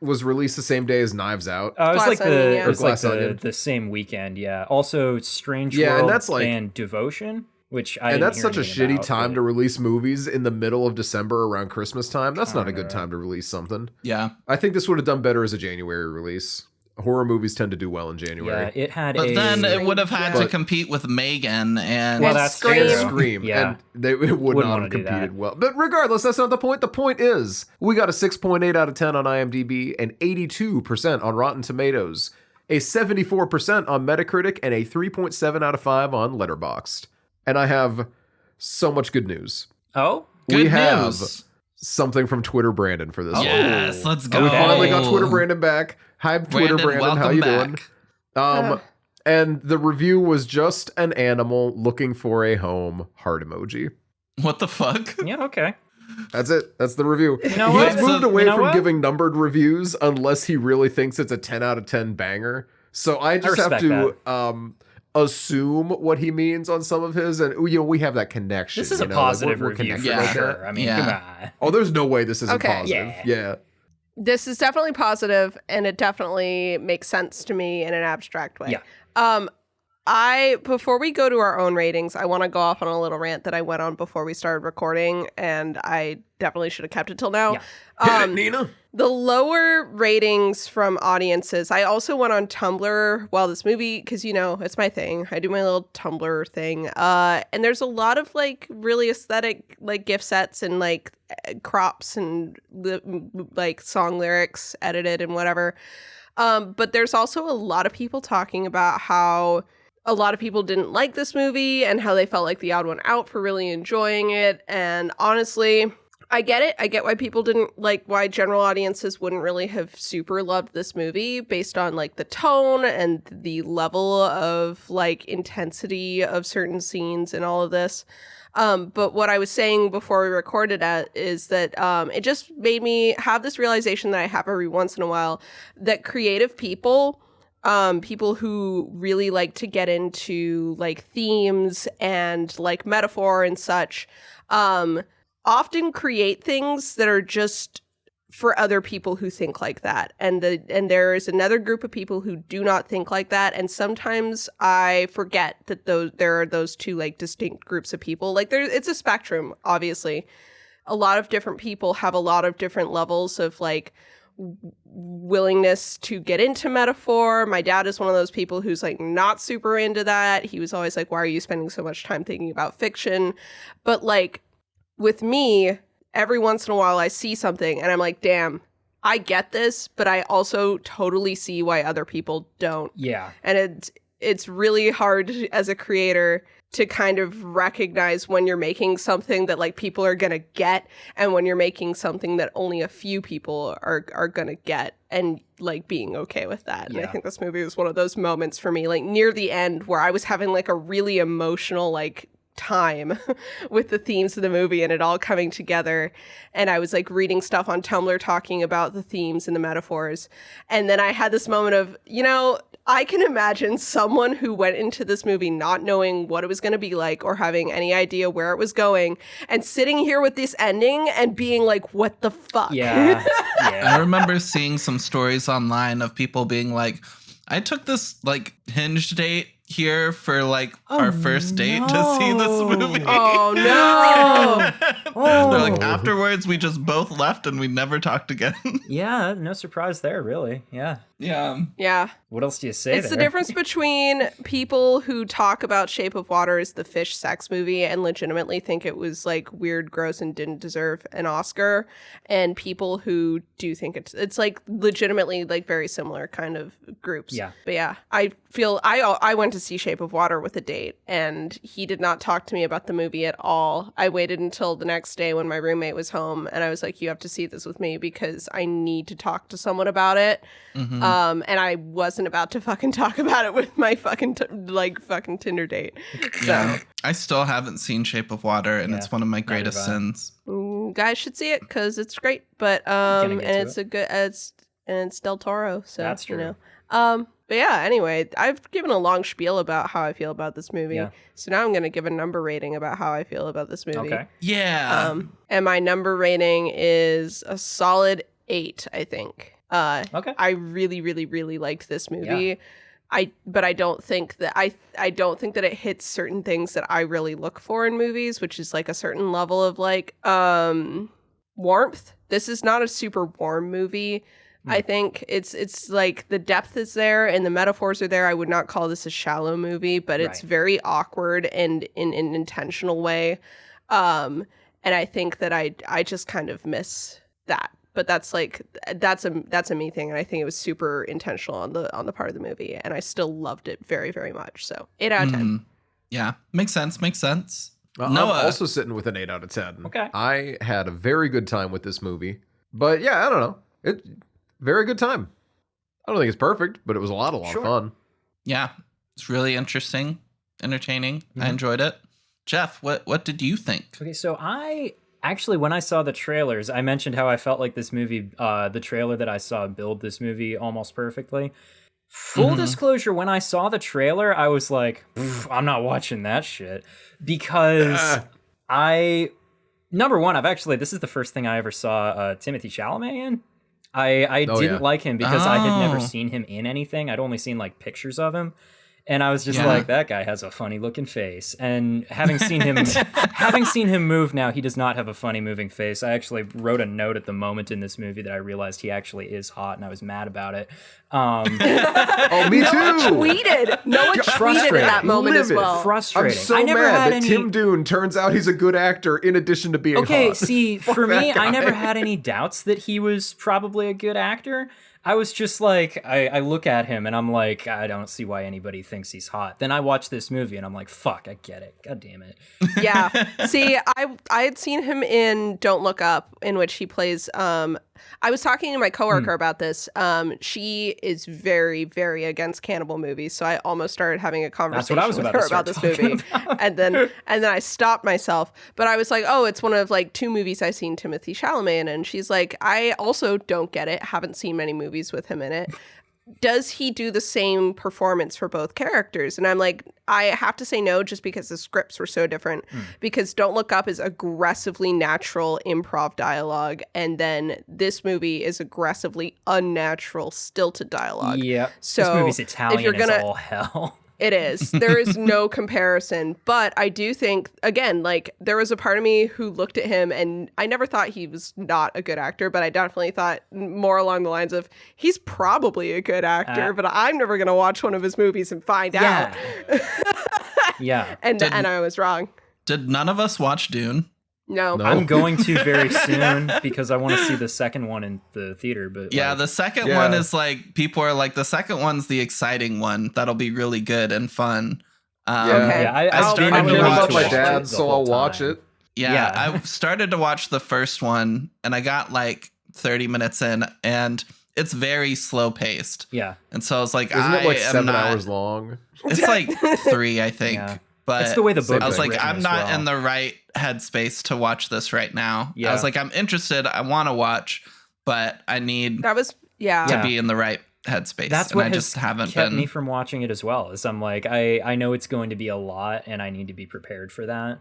was released the same day as Knives Out? it was Glass like Onion, yeah. it was like Glass Onion. the same weekend, yeah. Also, Strange Yeah, and World that's like- and Devotion, which I And didn't that's hear such a anything shitty about, time but- to release movies in the middle of December around Christmas time. That's not a good Kinda. time to release something. Yeah. I think this would have done better as a January release. Horror movies tend to do well in January. Yeah, it had But a. then it would have had to But- compete with Megan and Well, And that's Scream. And true. Scream. Yeah. And it would Wouldn't not wanna have do that. competed well. But regardless, that's not the point. The point is, we got a 6.8 out of 10 on IMDb and 82% on Rotten Tomatoes, a 74% on Metacritic, and a 3.7 out of 5 on Letterboxd. And I have so much good news. Oh, good we have news. something from Twitter Brandon for this one. Yes, let's go. We finally got Oh. Twitter Brandon back. Hi, Twitter Brandon. welcome How you back. doing? And the review was just an animal looking for a home. Heart emoji. What the fuck? yeah, okay. That's it. That's the review. You know He's what? moved away You know from what? giving numbered reviews unless he really thinks it's a 10 out of 10 banger. So I just have respect to assume what he means on some of his, and we have that connection. This is a like, positive we're review connected for like that. sure. I mean, Yeah. come on. Oh, there's no way this isn't Okay. positive. Yeah. This is definitely positive, and it definitely makes sense to me in an abstract way. Yeah. Before we go to our own ratings, I want to go off on a little rant that I went on before we started recording, and I definitely should have kept it till now. Yeah. Hit it, Nina. The lower ratings from audiences. I also went on Tumblr while this movie, because it's my thing. I do my little Tumblr thing. And there's a lot of like really aesthetic like GIF sets and like crops and like song lyrics edited and whatever. But there's also a lot of people talking about how a lot of people didn't like this movie and how they felt like the odd one out for really enjoying it. And honestly, I get it. I get why people didn't like, why general audiences wouldn't really have super loved this movie based on like the tone and the level of like intensity of certain scenes and all of this. But what I was saying before we recorded is that it just made me have this realization that I have every once in a while, that creative people, people who really like to get into like themes and like metaphor and such, often create things that are just for other people who think like that. And there is another group of people who do not think like that. And sometimes I forget that there are those two like distinct groups of people. Like it's a spectrum, obviously. A lot of different people have a lot of different levels of like willingness to get into metaphor. My dad is one of those people who's like not super into that. He was always like, why are you spending so much time thinking about fiction? But like with me, every once in a while I see something and I'm like, damn, I get this, but I also totally see why other people don't. Yeah. And it's really hard as a creator to kind of recognize when you're making something that like people are going to get and when you're making something that only a few people are going to get, and like being okay with that. And I Yeah. think this movie was one of those moments for me, like near the end where I was having like a really emotional like time with the themes of the movie and it all coming together, and I was like reading stuff on Tumblr talking about the themes and the metaphors, and then I had this moment of, I can imagine someone who went into this movie not knowing what it was going to be like or having any idea where it was going and sitting here with this ending and being like, what the fuck? Yeah. I Yeah. remember seeing some stories online of people being like, I took this like Hinge date here for like our first date to see this movie. Oh, no. They're like, Oh. afterwards we just both left and we never talked again. Yeah. No surprise there, really. Yeah. Yeah. Yeah. What else do you say It's the there? difference between people who talk about Shape of Water as the fish sex movie and legitimately think it was like weird, gross, and didn't deserve an Oscar, and people who do think it's like legitimately like very similar kind of groups. Yeah. But yeah, I feel I went to see Shape of Water with a date, and he did not talk to me about the movie at all. I waited until the next day when my roommate was home, and I was like, you have to see this with me because I need to talk to someone about it. Mhm. And I wasn't about to fucking talk about it with my fucking fucking Tinder date. So Yeah. I still haven't seen Shape of Water, and Yeah, it's one of my neither greatest have I. sins. guys should see it because it's great. But Gonna and get to it's a good it's Del Toro, so That's true. But yeah, anyway, I've given a long spiel about how I feel about this movie. Yeah. So now I'm gonna give a number rating about how I feel about this movie. Okay. Yeah. And my number rating is a solid 8, I think. Okay. I really, really, really liked this movie. But I don't think that I don't think that it hits certain things that I really look for in movies, which is like a certain level of like warmth. This is not a super warm movie. I think it's like the depth is there and the metaphors are there. I would not call this a shallow movie, but it's Right. very awkward and in an intentional way. And I think that I just kind of miss that. But that's a me thing, and I think it was super intentional on the part of the movie, and I still loved it very, very much. So 8 out of 10. Mhm. Yeah. Makes sense. Makes sense. I'm Noah. also sitting with an 8 out of 10. Okay. I had a very good time with this movie. But yeah, I don't know. Very good time. I don't think it's perfect, but it was a lot of Sure. fun. Yeah. It's really interesting, entertaining. I Mhm. enjoyed it. Jeff, what did you think? Okay, so I Actually, when I saw the trailers, I mentioned how I felt like this movie, the trailer that I saw build this movie almost perfectly. Full disclosure, when I saw the trailer, I was like, I'm not watching that shit. Because number one, this is the first thing I ever saw Timothée Chalamet in. I didn't like him because I had never seen him in anything. I'd only seen like pictures of him. And I was just like, that guy has a funny looking face. And having seen him move now, he does not have a funny moving face. I actually wrote a note at the moment in this movie that I realized he actually is hot, and I was mad about it. Oh, me too. No one tweeted at that moment as well. Frustrating. I'm so mad that Tim Dune turns out he's a good actor in addition to being hot. See, for me, I never had any doubts that he was probably a good actor. I was just like, I look at him and I'm like, I don't see why anybody thinks he's hot. Then I watch this movie and I'm like, fuck, I get it. God damn it. Yeah. See, I had seen him in Don't Look Up, in which he plays I was talking to my coworker about this. She is very, very against cannibal movies, so I almost started having a conversation with her about this movie, and then I stopped myself. But I was like, oh, it's one of like 2 movies I've seen Timothée Chalamet in, and she's like, I also don't get it. Haven't seen many movies with him in it. Does he do the same performance for both characters? And I'm like, I have to say no, just because the scripts were so different. Because Don't Look Up is aggressively natural improv dialogue, and then this movie is aggressively unnatural stilted dialogue. Yeah, so this movie's Italian as all hell. It is. There is no comparison. But I do think, again, like, there was a part of me who looked at him, and I never thought he was not a good actor, but I definitely thought more along the lines of, he's probably a good actor, but I'm never going to watch one of his movies and find out. Yeah. And I was wrong. Did none of us watch Dune? No. I'm going to very soon because I want to see the second one in the theater. But yeah, the second one is like, people are like, the second one's the exciting one. That'll be really good and fun. I started to watch my watch dad, so I'll watch it. Yeah, I started to watch the first one, and I got like 30 minutes in, and it's very slow paced. Yeah. And so I was like, Isn't it like 7 hours long? It's like 3, I think. Yeah. But it's the way the book I was like, written I'm as not well. in the right headspace to watch this right now. Yeah. I was like, I'm interested. I want to watch, but I need to be in the right headspace. That's and what I has just haven't kept been. me from watching it as well. Is I'm like, I know it's going to be a lot, and I need to be prepared for that.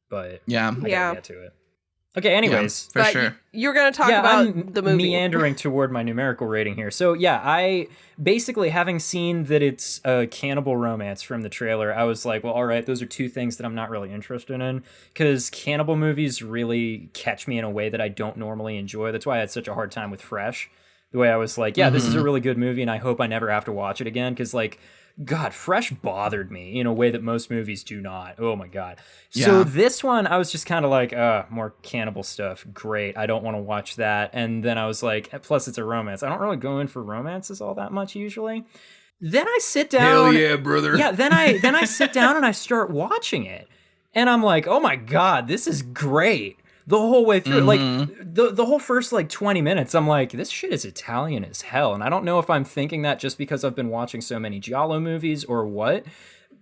But I gotta get to it. Okay, anyways. Yeah, for sure. You're going to talk about the movie. Meandering toward my numerical rating here. So yeah, I basically, having seen that it's a cannibal romance from the trailer, I was like, well, all right, those are 2 things that I'm not really interested in, because cannibal movies really catch me in a way that I don't normally enjoy. That's why I had such a hard time with Fresh. The way I was like, yeah, this is a really good movie, and I hope I never have to watch it again, because like, God, Fresh bothered me in a way that most movies do not. Oh my God. So this one, I was just kind of like, more cannibal stuff. Great. I don't want to watch that. And then I was like, plus it's a romance. I don't really go in for romances all that much usually. Then I sit down. Hell yeah, brother. Yeah, then I sit down and I start watching it. And I'm like, oh my God, this is great. The whole way through, like the whole first like 20 minutes, I'm like, this shit is Italian as hell. And I don't know if I'm thinking that just because I've been watching so many Giallo movies or what.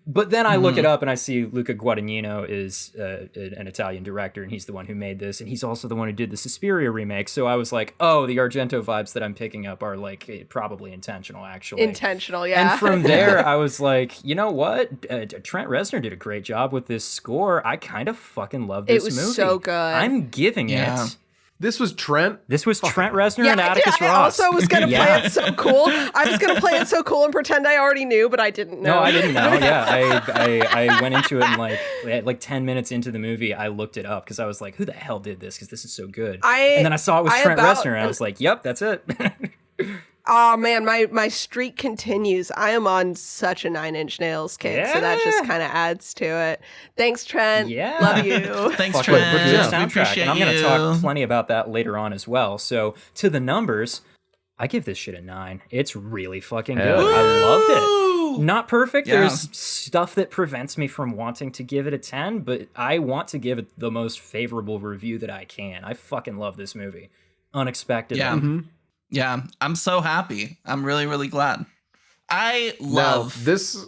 But then I look it up and I see Luca Guadagnino is an Italian director, and he's the one who made this, and he's also the one who did the Suspiria remake. So I was like, oh, the Argento vibes that I'm picking up are like probably intentional, actually. Intentional, yeah. And from there, I was like, you know what? Trent Reznor did a great job with this score. I kind of fucking love this movie. It was so good. I'm giving it. This was Trent. This was Trent Reznor and Atticus I Ross. also was going to play it so cool. I was going to play it so cool and pretend I already knew, but I didn't know. No, I didn't know. Yeah, I went into it and like 10 minutes into the movie, I looked it up because I was like, who the hell did this? Because this is so good. And then I saw it was Trent Reznor, and I was like, yep, that's it. Oh man, my streak continues. I am on such a 9 Inch Nails kick, so that just kind of adds to it. Thanks, Trent. Yeah, love you. Thanks, Fuck, Trent. good We soundtrack, appreciate and I'm going to you. talk plenty about that later on as well. So to the numbers, I give this shit a 9. It's really fucking good. Hell yeah. I loved it. Not perfect. Yeah. There's stuff that prevents me from wanting to give it a 10, but I want to give it the most favorable review that I can. I fucking love this movie. Unexpected. Yeah. Yeah, I'm so happy. I'm really, really glad. I love this.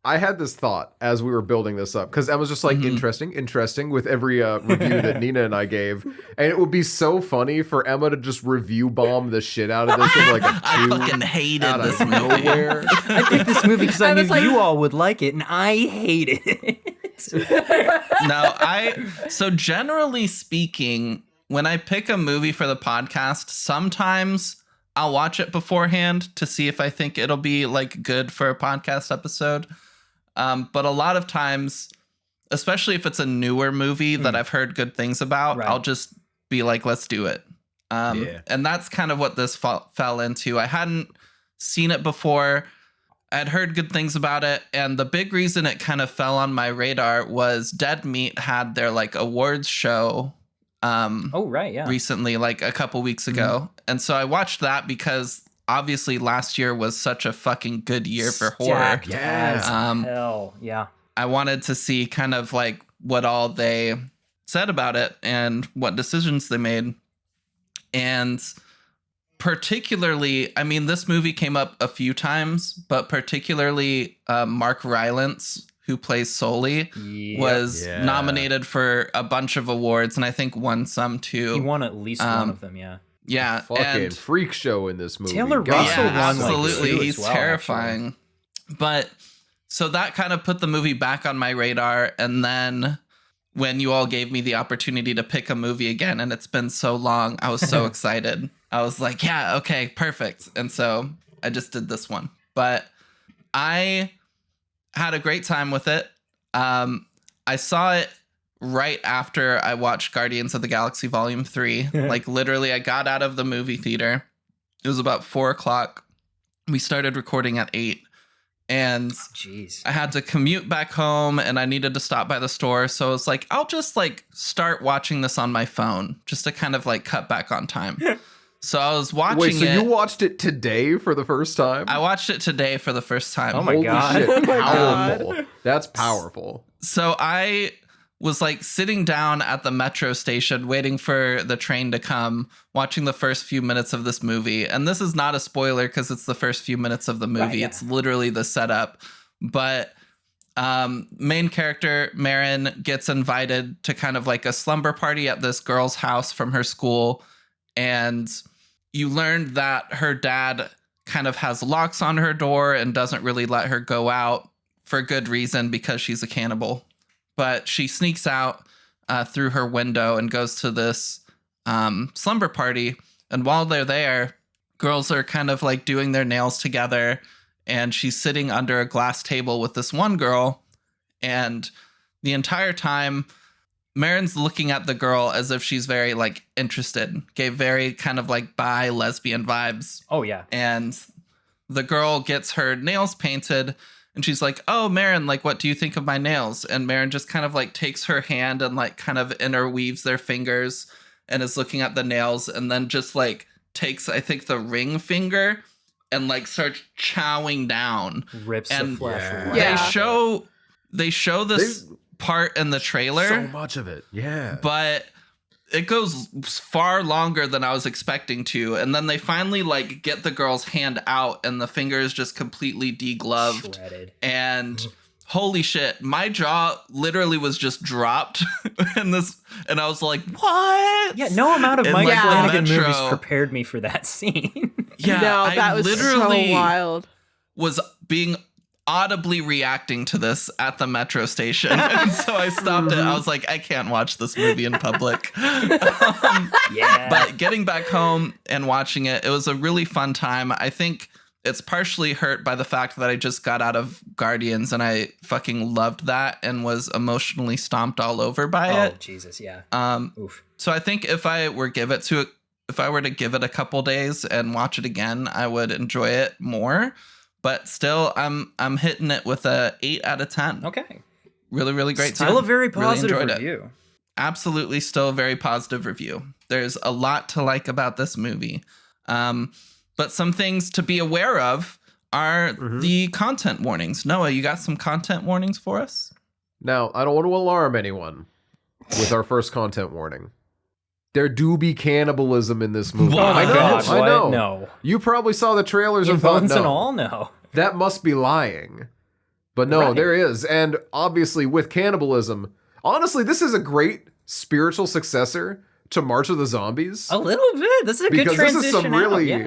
I had this thought as we were building this up because I was just like, interesting with every review that Nina and I gave. And it would be so funny for Emma to just review bomb the shit out of this with like a 2 I fucking hated out this of movie. nowhere. I picked this movie because I I knew was like- you all would like it, and I hated it. No, so generally speaking, when I pick a movie for the podcast, sometimes I'll watch it beforehand to see if I think it'll be like good for a podcast episode. But a lot of times, especially if it's a newer movie that I've heard good things about, Right. I'll just be like, let's do it. Yeah. And that's kind of what this fell into. I hadn't seen it before. I'd heard good things about it. And the big reason it kind of fell on my radar was Dead Meat had their like awards show Oh, right, yeah. recently, like a couple weeks ago. And so I watched that because obviously last year was such a fucking good year for horror. Stacked Yes. as hell, yeah. I wanted to see kind of like what all they said about it and what decisions they made. And particularly, I mean, this movie came up a few times, but particularly Mark Rylance, who plays Sully, was Yeah. nominated for a bunch of awards, and I think won some too. He won at least one of them, yeah. Yeah, Fucking and freak show in this movie. Taylor God. Russell yeah, won, like, absolutely. two as He's well, terrifying. But so that kind of put the movie back on my radar. And then when you all gave me the opportunity to pick a movie again, and it's been so long, I was so excited. I was like, yeah, okay, perfect. And so I just did this one. But I had a great time with it. I saw it right after I watched Guardians of the Galaxy Volume 3. Like literally, I got out of the movie theater. It was about 4:00. We started recording at 8. And Jeez. I had to commute back home and I needed to stop by the store. So I was like, I'll just like start watching this on my phone just to kind of like cut back on time. So I was watching Wait, so it. you watched it today for the first time? I watched it today for the first time. Oh my Holy God. shit, Oh my powerful. God. That's powerful. So I was like sitting down at the metro station waiting for the train to come, watching the first few minutes of this movie. And this is not a spoiler because it's the first few minutes of the movie. Right, yeah. It's literally the setup. But main character Marin gets invited to kind of like a slumber party at this girl's house from her school. And you learned that her dad kind of has locks on her door and doesn't really let her go out for good reason because she's a cannibal. But she sneaks out through her window and goes to this slumber party. And while they're there, girls are kind of like doing their nails together. And she's sitting under a glass table with this one girl. And the entire time, Marin's looking at the girl as if she's very like interested. Gave very kind of like bi lesbian vibes. Oh, yeah. And the girl gets her nails painted. And she's like, oh, Marin, like, what do you think of my nails? And Marin just kind of like takes her hand and like kind of interweaves their fingers and is looking at the nails and then just like takes, I think, the ring finger and like starts chowing down. Rips the And- flesh Yeah. away. Yeah. They show this part in the trailer. So much of it. Yeah. But it goes far longer than I was expecting to. And then they finally like get the girl's hand out and the finger is just completely degloved. Shredded. And holy shit, my jaw literally was just dropped in this. And I was like, what? Yeah, no amount of In, Mike like, the Flanagan metro. movies prepared me for that scene. Yeah, no, I that was literally so wild. was being audibly reacting to this at the metro station. And so I stopped it. I was like, I can't watch this movie in public. Yeah. But getting back home and watching it, it was a really fun time. I think it's partially hurt by the fact that I just got out of Guardians and I fucking loved that and was emotionally stomped all over by oh, it. Jesus, yeah. Oof. So I think if I were to give it a couple days and watch it again, I would enjoy it more. But still, I'm hitting it with a 8 out of 10. Okay. Really, really great time. Still a very Really positive enjoyed it. review. Absolutely still a very positive review. There's a lot to like about this movie. But some things to be aware of are the content warnings. Noah, you got some content warnings for us? Now, I don't want to alarm anyone with our first content warning. There do be cannibalism in this movie. What? Oh my I know, God, I what? know. No. You probably saw the trailers In and thought, bones no, and all? No. that must be lying. But no, Right. there is. And obviously with cannibalism, honestly, this is a great spiritual successor to March of the Zombies. A little bit. This is a good Because transition. this is some really, out.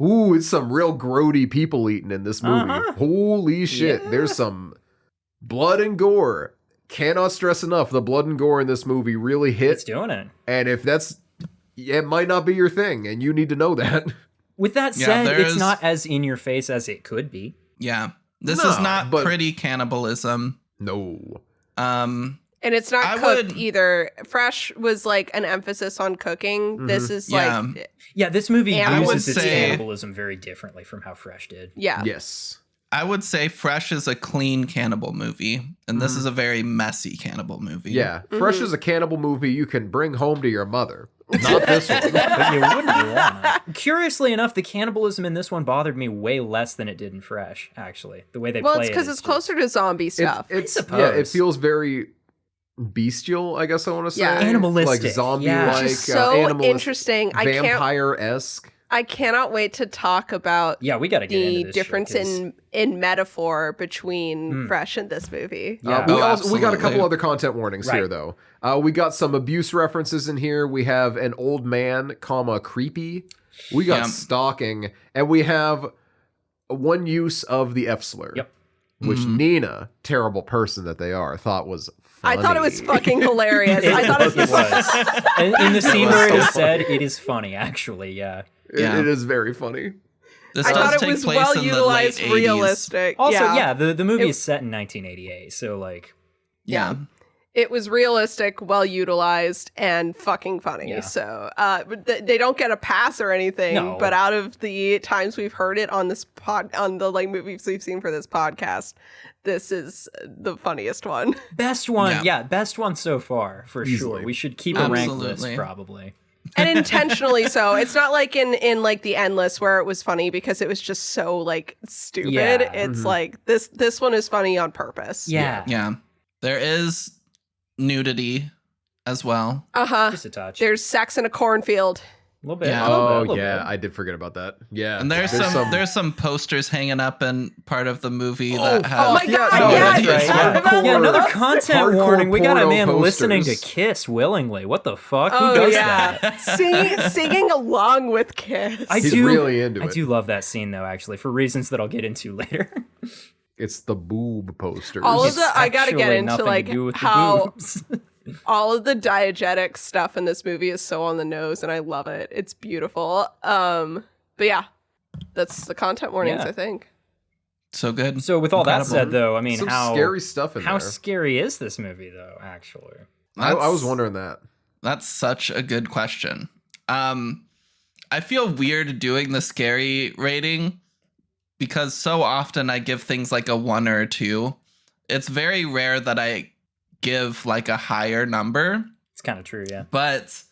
Yeah. ooh, it's some real grody people eating in this movie. Uh-huh. Holy shit. Yeah. There's some blood and gore. Cannot stress enough. The blood and gore in this movie really It's hit. doing it. And if that's, it might not be your thing, and you need to know that. With that Yeah, said, it's there's- not as in your face as it could be. Yeah. This No, is not but- pretty cannibalism. No. Um, And it's not I cooked would- either. Fresh was like an emphasis on cooking. This is Yeah. like, Yeah, this movie And I would uses its say- cannibalism very differently from how Fresh did. yeah. Yes. I would say Fresh is a clean cannibal movie, and this is a very messy cannibal movie. Yeah. Fresh is a cannibal movie you can bring home to your mother. Not this one. But you wouldn't want it. Curiously enough, the cannibalism in this one bothered me way less than it did in Fresh, actually. The way they Well, play it's because it it's is closer to zombie stuff. It's suppose. yeah, it feels very bestial, I guess I want to say. Yeah. Animalistic, Like zombie yeah. like Which is so animalistic, interesting. vampire-esque. I cannot wait to talk about Yeah, we got to get into the this difference shit, 'cause- in metaphor between Fresh and this movie. Yeah. We Oh, got a absolutely. couple other content warnings Right. here, though. We got some abuse references in here. We have an old man, comma, creepy. We got Yeah. stalking, and we have one use of the F slur. Yep. Which Nina, terrible person that they are, thought was I funny. thought it was fucking hilarious. I thought it was was. And in the scene was where it so is funny. said, it is funny, actually, yeah. Yeah. It is very funny. This I does thought it take was place well in the utilized, late 80s. realistic. Also, yeah, the movie It- is set in 1988, so, like, Yeah. it was realistic, well utilized, and fucking funny. Yeah. So but they don't get a pass or anything. No. But out of the times we've heard it on this on the like movies we've seen for this podcast, this is the funniest one. best one, Yeah. yeah, best one so far, for sure. Easily. We should keep a rank Absolutely. list, probably. And intentionally so. It's not like in like the Endless where it was funny because it was just so like stupid. Yeah. It's like this one is funny on purpose. Yeah, Yeah. There is nudity as well. Uh-huh. just a touch. There's sex in a cornfield. a little bit. Yeah. a little bit, a Oh little yeah, bit. I did forget about that. Yeah, And there's some posters hanging up in part of the movie that have Oh my god, no, yeah, that's you right. talked Yeah. about Yeah, another those? content Hardcore warning. We got a porno man listening to posters. Kiss willingly. What the fuck? Who Oh does yeah, that? singing along with Kiss. I He's do really into I it. do love that scene though, actually, for reasons that I'll get into later. It's the boob posters. All of It's the I gotta get actually into nothing like to do with the how boobs. all of the diegetic stuff in this movie is so on the nose, and I love it. It's beautiful. But yeah, that's the content warnings. Yeah. I think. so good. So with all that Incredible. said, though, I mean, Some how scary stuff in how there. scary is this movie, though? Actually, I was That's- wondering that. That's such a good question. I feel weird doing the scary rating because so often I give things like a 1 or a 2. It's very rare that I give like a higher number, it's kind of true. Yeah. but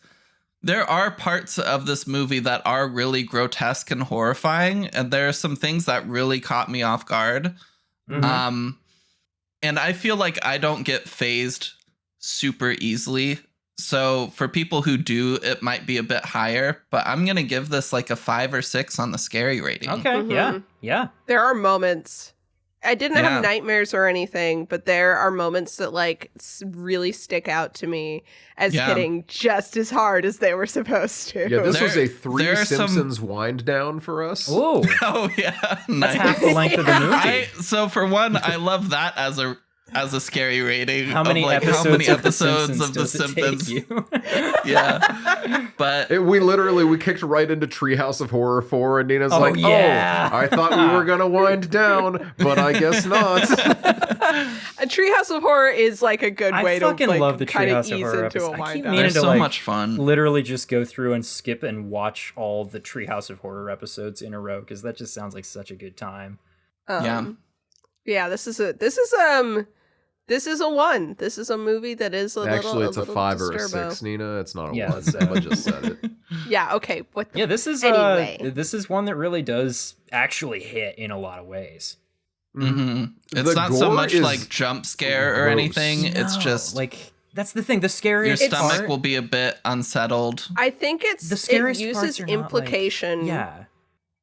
there are parts of this movie that are really grotesque and horrifying, and there are some things that really caught me off guard. Mhm. And I feel like I don't get phased super easily. So for people who do, it might be a bit higher, but I'm going to give this like a 5 or 6 on the scary rating. Okay. Yeah. Mhm. Yeah. There are moments. I didn't Yeah. have nightmares or anything, but there are moments that like really stick out to me as Yeah. hitting just as hard as they were supposed to. Yeah, this There- was a Three there are some- Simpsons wind down for us. Whoa. Oh yeah. That's Nice. half the length of the movie. So for one, I love that as a scary rating. How many of like episodes, how many of The episodes Simpsons of The does it Simpsons? take you? Yeah. But We kicked right into Treehouse of Horror 4, and Nina's Oh, like, yeah. "Oh, I thought we were gonna wind down, but I guess not." A Treehouse of Horror is like a good I way to fucking like love the kind of Treehouse of ease Horror into episodes. a I wind keep down. meaning they're to, so like, much fun. Literally just go through and skip and watch all the Treehouse of Horror episodes in a row because that just sounds like such a good time. Yeah, this is a 1. This is a movie that is Actually, it's a little 5 or a disturbo. 6, Nina. It's not a Yeah, 1. it's, I just said it. Yeah, okay. What the Yeah, this is Anyway. this is one that really does actually hit in a lot of ways. hmm It's The not so gore much is like jump scare or gross. anything. It's No, just like that's the thing. The your scariest stomach part, will be a bit unsettled. I think the it scariest uses parts are not, like- implication. yeah,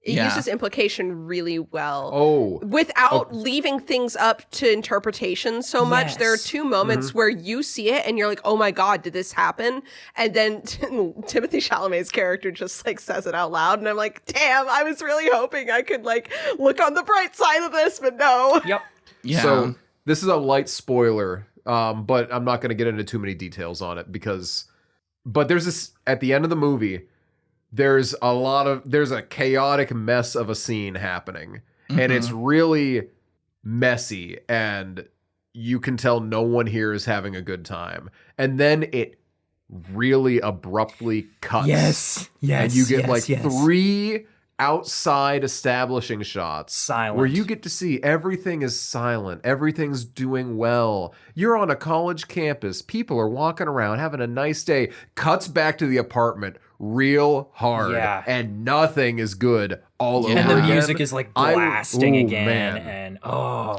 It Yeah. uses implication really well. Oh, Without leaving things up to interpretation so much. There are Yes. 2 moments where you see it and you're like, oh my God, did this happen? And then Timothy Chalamet's character just like says it out loud. And I'm like, damn, I was really hoping I could like look on the bright side of this, but no. Yep. Yeah. So this is a light spoiler, but I'm not going to get into too many details on it but there's this at the end of the movie. There's a chaotic mess of a scene happening, and it's really messy, and you can tell no one here is having a good time. And then it really abruptly cuts. Yes. And you get yes. 3 outside establishing shots Silent. where you get to see everything is silent, everything's doing well, you're on a college campus, people are walking around having a nice day, cuts back to the apartment real hard, Yeah. and nothing is good all Yeah. over And the again. music is like blasting ooh, again, man. and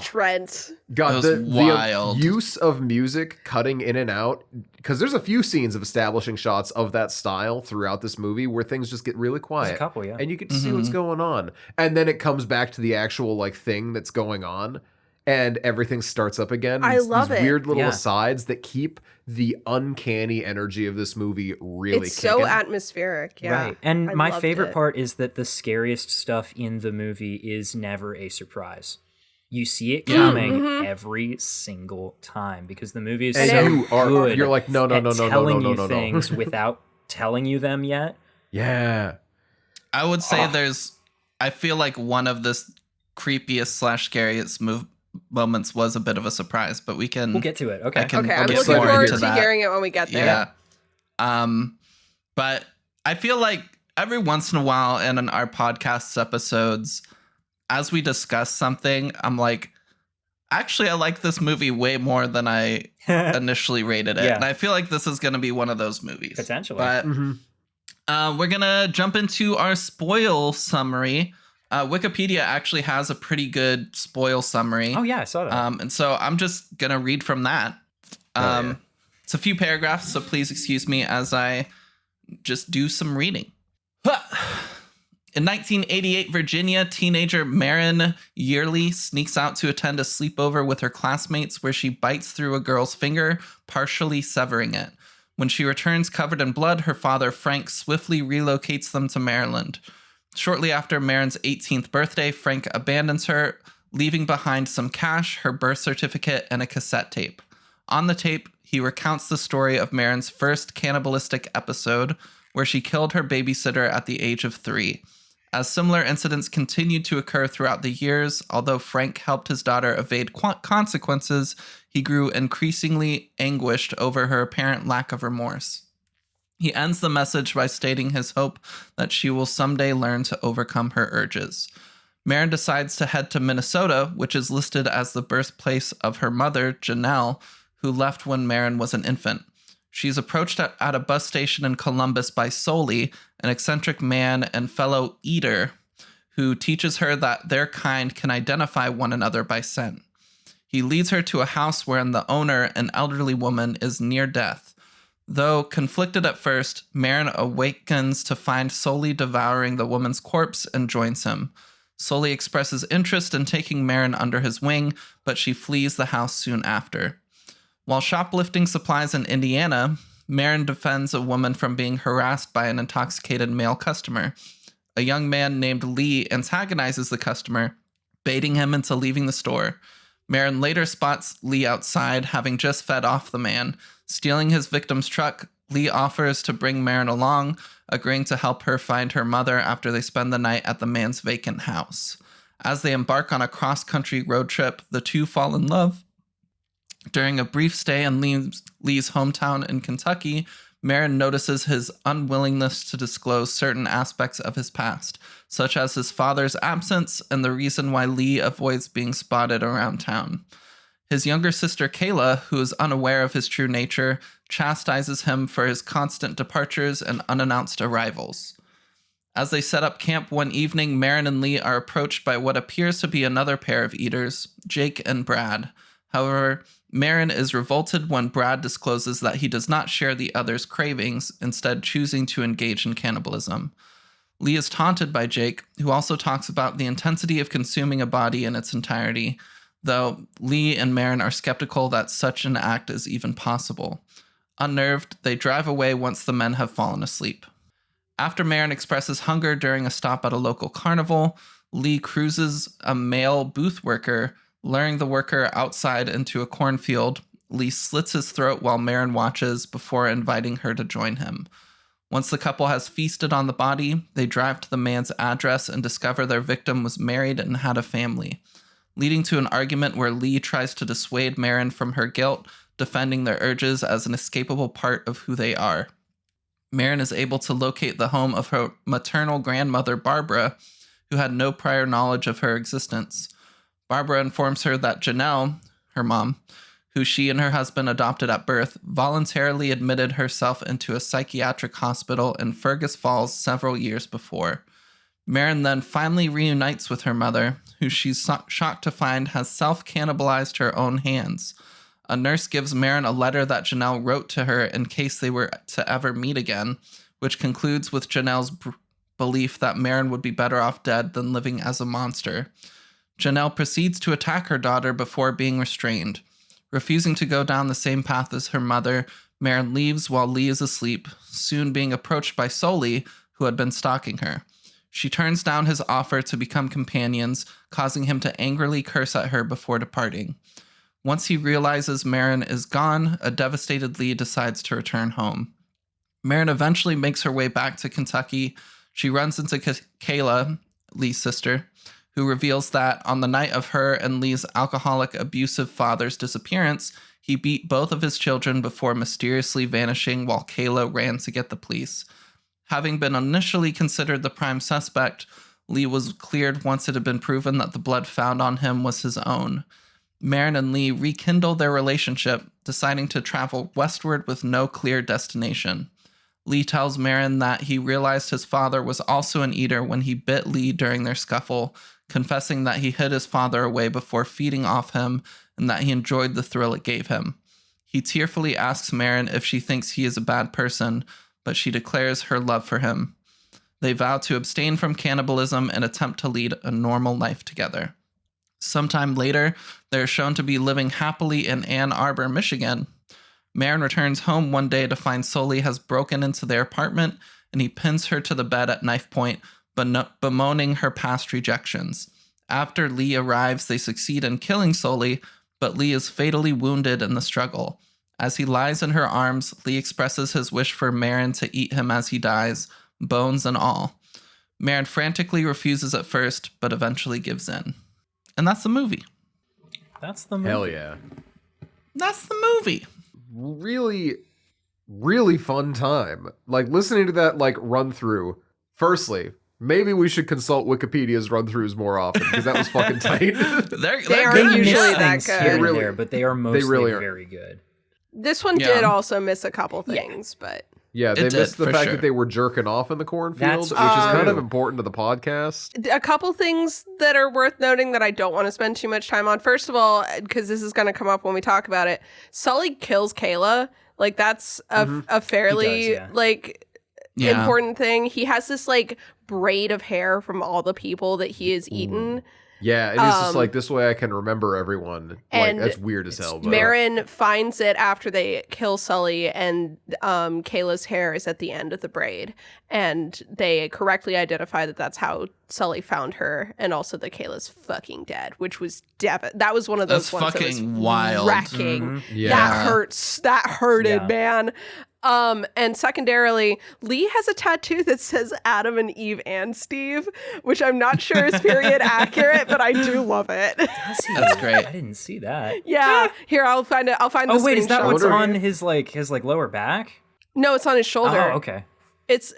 Trent. God, That was wild. the use of music cutting in and out, because there's a few scenes of establishing shots of that style throughout this movie where things just get really there's quiet. a couple, yeah. And you get to see what's going on. And then it comes back to the actual like thing that's going on, and everything starts up again. I love these it. weird little Yeah. asides that keep the uncanny energy of this movie really It's so kicking. atmospheric. Yeah. Right. And I my loved favorite it. part is that the scariest stuff in the movie is never a surprise. You see it coming every single time because the movie is And so you are good you're like, no, at telling you no. things without telling you them yet. Yeah. I would say I feel like one of the creepiest / scariest moments was a bit of a surprise, but we can. We'll get to it. Okay. I can Okay, I'm get looking more forward into to that. hearing it when we get there. Yeah. But I feel like every once in a while in our podcast episodes, as we discuss something, I'm like, actually, I like this movie way more than I initially rated it. Yeah. And I feel like this is going to be one of those movies. Potentially. But we're going to jump into our spoil summary. Wikipedia actually has a pretty good spoil summary. Oh yeah, I saw that. And so I'm just going to read from that. yeah. It's a few paragraphs, so please excuse me as I just do some reading. In 1988, Virginia, teenager Marin Yearly sneaks out to attend a sleepover with her classmates where she bites through a girl's finger, partially severing it. When she returns covered in blood, her father, Frank, swiftly relocates them to Maryland. Shortly after Marin's 18th birthday, Frank abandons her, leaving behind some cash, her birth certificate, and a cassette tape. On the tape, he recounts the story of Marin's first cannibalistic episode, where she killed her babysitter at the age of 3. As similar incidents continued to occur throughout the years, although Frank helped his daughter evade consequences, he grew increasingly anguished over her apparent lack of remorse. He ends the message by stating his hope that she will someday learn to overcome her urges. Marin decides to head to Minnesota, which is listed as the birthplace of her mother, Janelle, who left when Marin was an infant. She's approached at a bus station in Columbus by Soli, an eccentric man and fellow eater, who teaches her that their kind can identify one another by scent. He leads her to a house wherein the owner, an elderly woman, is near death. Though conflicted at first, Marin awakens to find Soli devouring the woman's corpse and joins him. Soli expresses interest in taking Marin under his wing, but she flees the house soon after. While shoplifting supplies in Indiana, Marin defends a woman from being harassed by an intoxicated male customer. A young man named Lee antagonizes the customer, baiting him into leaving the store. Marin later spots Lee outside, having just fed off the man. Stealing his victim's truck, Lee offers to bring Marin along, agreeing to help her find her mother after they spend the night at the man's vacant house. As they embark on a cross-country road trip, the two fall in love. During a brief stay in Lee's hometown in Kentucky, Marin notices his unwillingness to disclose certain aspects of his past, such as his father's absence and the reason why Lee avoids being spotted around town. His younger sister Kayla, who is unaware of his true nature, chastises him for his constant departures and unannounced arrivals. As they set up camp one evening, Marin and Lee are approached by what appears to be another pair of eaters, Jake and Brad. However, Marin is revolted when Brad discloses that he does not share the other's cravings, instead choosing to engage in cannibalism. Lee is taunted by Jake, who also talks about the intensity of consuming a body in its entirety, though Lee and Marin are skeptical that such an act is even possible. Unnerved, they drive away once the men have fallen asleep. After Marin expresses hunger during a stop at a local carnival, Lee cruises a male booth worker, luring the worker outside into a cornfield. Lee slits his throat while Marin watches before inviting her to join him. Once the couple has feasted on the body, they drive to the man's address and discover their victim was married and had a family, leading to an argument where Lee tries to dissuade Marin from her guilt, defending their urges as an escapable part of who they are. Marin is able to locate the home of her maternal grandmother, Barbara, who had no prior knowledge of her existence. Barbara informs her that Janelle, her mom, who she and her husband adopted at birth, voluntarily admitted herself into a psychiatric hospital in Fergus Falls several years before. Marin then finally reunites with her mother, who she's shocked to find has self-cannibalized her own hands. A nurse gives Marin a letter that Janelle wrote to her in case they were to ever meet again, which concludes with Janelle's belief that Marin would be better off dead than living as a monster. Janelle proceeds to attack her daughter before being restrained. Refusing to go down the same path as her mother, Marin leaves while Lee is asleep, soon being approached by Sully, who had been stalking her. She turns down his offer to become companions, causing him to angrily curse at her before departing. Once he realizes Marin is gone, a devastated Lee decides to return home. Marin eventually makes her way back to Kentucky. She runs into Kayla, Lee's sister, who reveals that on the night of her and Lee's alcoholic, abusive father's disappearance, he beat both of his children before mysteriously vanishing while Kayla ran to get the police. Having been initially considered the prime suspect, Lee was cleared once it had been proven that the blood found on him was his own. Marin and Lee rekindle their relationship, deciding to travel westward with no clear destination. Lee tells Marin that he realized his father was also an eater when he bit Lee during their scuffle, confessing that he hid his father away before feeding off him and that he enjoyed the thrill it gave him. He tearfully asks Marin if she thinks he is a bad person, but she declares her love for him. They vow to abstain from cannibalism and attempt to lead a normal life together. Sometime later, they are shown to be living happily in Ann Arbor, Michigan. Marin returns home one day to find Sully has broken into their apartment, and he pins her to the bed at knife point, bemoaning her past rejections. After Lee arrives, they succeed in killing Sully, but Lee is fatally wounded in the struggle. As he lies in her arms, Lee expresses his wish for Marin to eat him as he dies, bones and all. Marin frantically refuses at first, but eventually gives in. And that's the movie. That's the movie. Hell yeah. That's the movie. Really, really fun time. Like, listening to that, like, run through. Firstly, maybe we should consult Wikipedia's run throughs more often, because that was fucking tight. They aren't good. usually that Things good. here and Really- there, but they are mostly really are. very good. This one Yeah. did also miss a couple things, but Yeah, they It did, missed the for fact sure. that they were jerking off in the cornfield, That's which is kind of true. important to the podcast. a couple things that are worth noting that I don't want to spend too much time on. First of all, because this is going to come up when we talk about it, Sully kills Kayla. Like, that's a fairly He does, yeah. like Yeah. important thing. He has this like braid of hair from all the people that he has eaten. Yeah, and he's just like, this way I can remember everyone. Like, and that's weird as hell. But Marin finds it after they kill Sully, and Kayla's hair is at the end of the braid, and they correctly identify that that's how Sully found her, and also that Kayla's fucking dead, which was that was one of those That's ones that fucking was wild. wrecking. Mhm. yeah. That hurts. That hurted, Yeah. man. And secondarily, Lee has a tattoo that says Adam and Eve and Steve, which I'm not sure is period accurate, but I do love it. That's great. I didn't see that. Yeah, here I'll find it. I'll find. Oh the wait, is that screenshot what's for you. on his lower back? No, it's on his shoulder. Oh, okay. It's.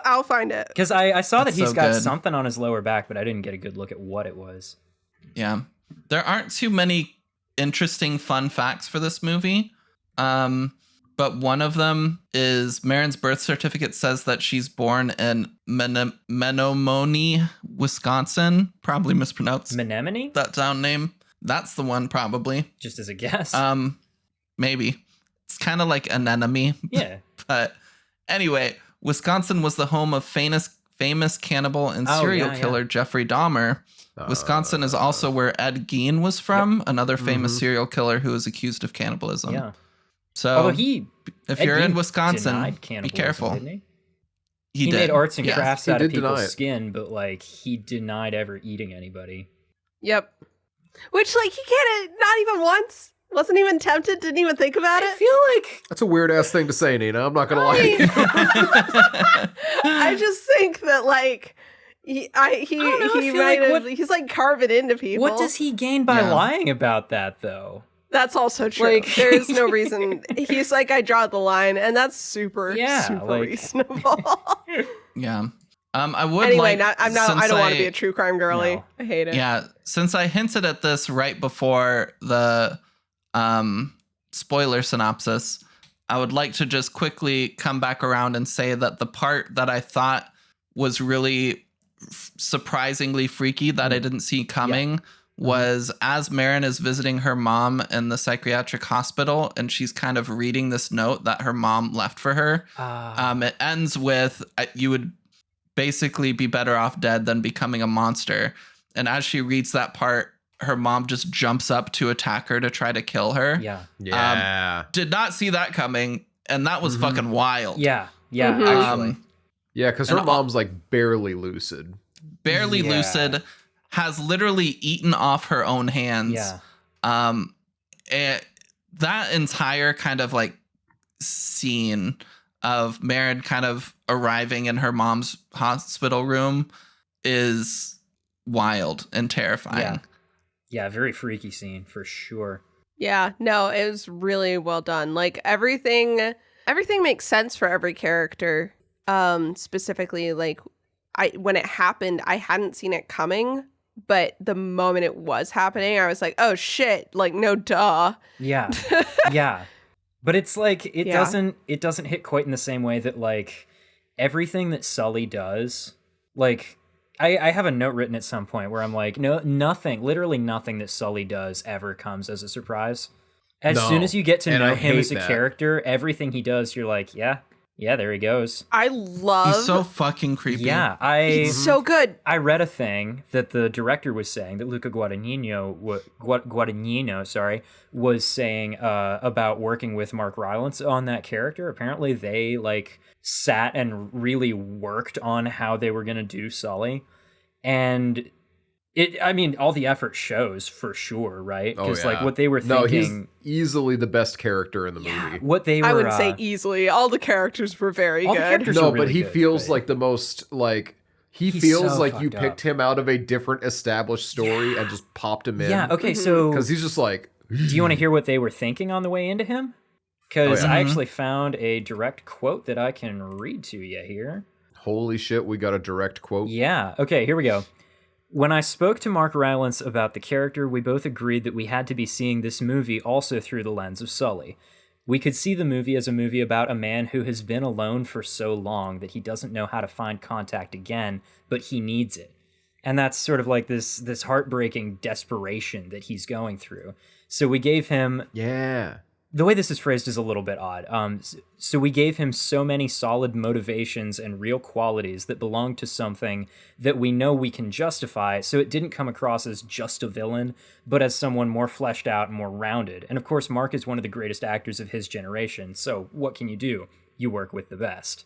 I'll find it. Because I saw that That's he's so got good. something on his lower back, but I didn't get a good look at what it was. Yeah. There aren't too many interesting fun facts for this movie. But one of them is Marin's birth certificate says that she's born in Menomonee, Wisconsin. Probably mispronounced Menominee? that town name. That's the one, probably. Just as a guess. Maybe. It's kind of like Anemone. yeah. But anyway, Wisconsin was the home of famous cannibal and Oh, serial yeah, killer Jeffrey Dahmer. Wisconsin is also where Ed Gein was from, another famous serial killer who was accused of cannibalism. Yeah. So Although if you're in Wisconsin, denied be cannibalism, careful. Didn't he? He Made did. arts and Yes. crafts He out of did deny people's it. skin, but like he denied ever eating anybody. Yep. Which, like, he can't, not even once. Wasn't even tempted, didn't even think about I it. feel like That's a weird ass thing to say, Nina. I'm not gonna lie. I just think that, like, he don't know, I he feel might like have, he's like carving into people. what does he gain by Yeah. lying about that though? That's also true. Like- There's no reason. He's like, I draw the line, and that's super, Yeah, super like- reasonable. Yeah. I would Anyway, like. I since don't want to be a true crime girly. No. I hate it. Yeah, since I hinted at this right before the spoiler synopsis, I would like to just quickly come back around and say that the part that I thought was really surprisingly freaky that I didn't see coming was as Marin is visiting her mom in the psychiatric hospital, and she's kind of reading this note that her mom left for her. It ends with you would basically be better off dead than becoming a monster. And as she reads that part, her mom just jumps up to attack her to try to kill her. Yeah. Yeah. Did not see that coming, and that was fucking wild. Yeah. Yeah. Mhm. Actually. Yeah, because her mom's like barely lucid. Barely Yeah. lucid, has literally eaten off her own hands. Yeah. That entire kind of like scene of Marin kind of arriving in her mom's hospital room is wild and terrifying. Yeah. Yeah. Very freaky scene for sure. Yeah, no, it was really well done. Like everything makes sense for every character. Specifically, like when it happened, I hadn't seen it coming, but the moment it was happening, I was like, oh shit, like no duh. Yeah. Yeah. But it's like it Yeah. doesn't hit quite in the same way that like everything that Sully does, like I have a note written at some point where I'm like, literally nothing that Sully does ever comes as a surprise. As No. soon as you get to And know I him hate as a that. character, everything he does, you're like, yeah, there he goes. I love He's so fucking creepy. Yeah, it's so good. I read a thing that the director was saying that Luca Guadagnino was saying about working with Mark Rylance on that character. Apparently, they like sat and really worked on how they were gonna do Sully, and all the effort shows for sure, right? Because like what they were No, he's thinking, easily the best character in the movie. what they were, I wouldn't say easily. All the characters were very all the good. characters No, are but really he good, feels but- like the most like he He's feels so like you fucked picked up. him out of a different established story and just popped him in. yeah. Okay, so Because he's just like, do you want to hear what they were thinking on the way into him? Because Oh, yeah. I actually found a direct quote that I can read to you here. holy shit, we got a direct quote. Yeah, okay, here we go. When I spoke to Mark Rylance about the character, we both agreed that we had to be seeing this movie also through the lens of Sully. We could see the movie as a movie about a man who has been alone for so long that he doesn't know how to find contact again, but he needs it. And that's sort of like this heartbreaking desperation that he's going through. So we gave him Yeah. the way this is phrased is a little bit odd. So we gave him so many solid motivations and real qualities that belong to something that we know we can justify, so it didn't come across as just a villain, but as someone more fleshed out and more rounded. And of course, Mark is one of the greatest actors of his generation, so what can you do? You work with the best.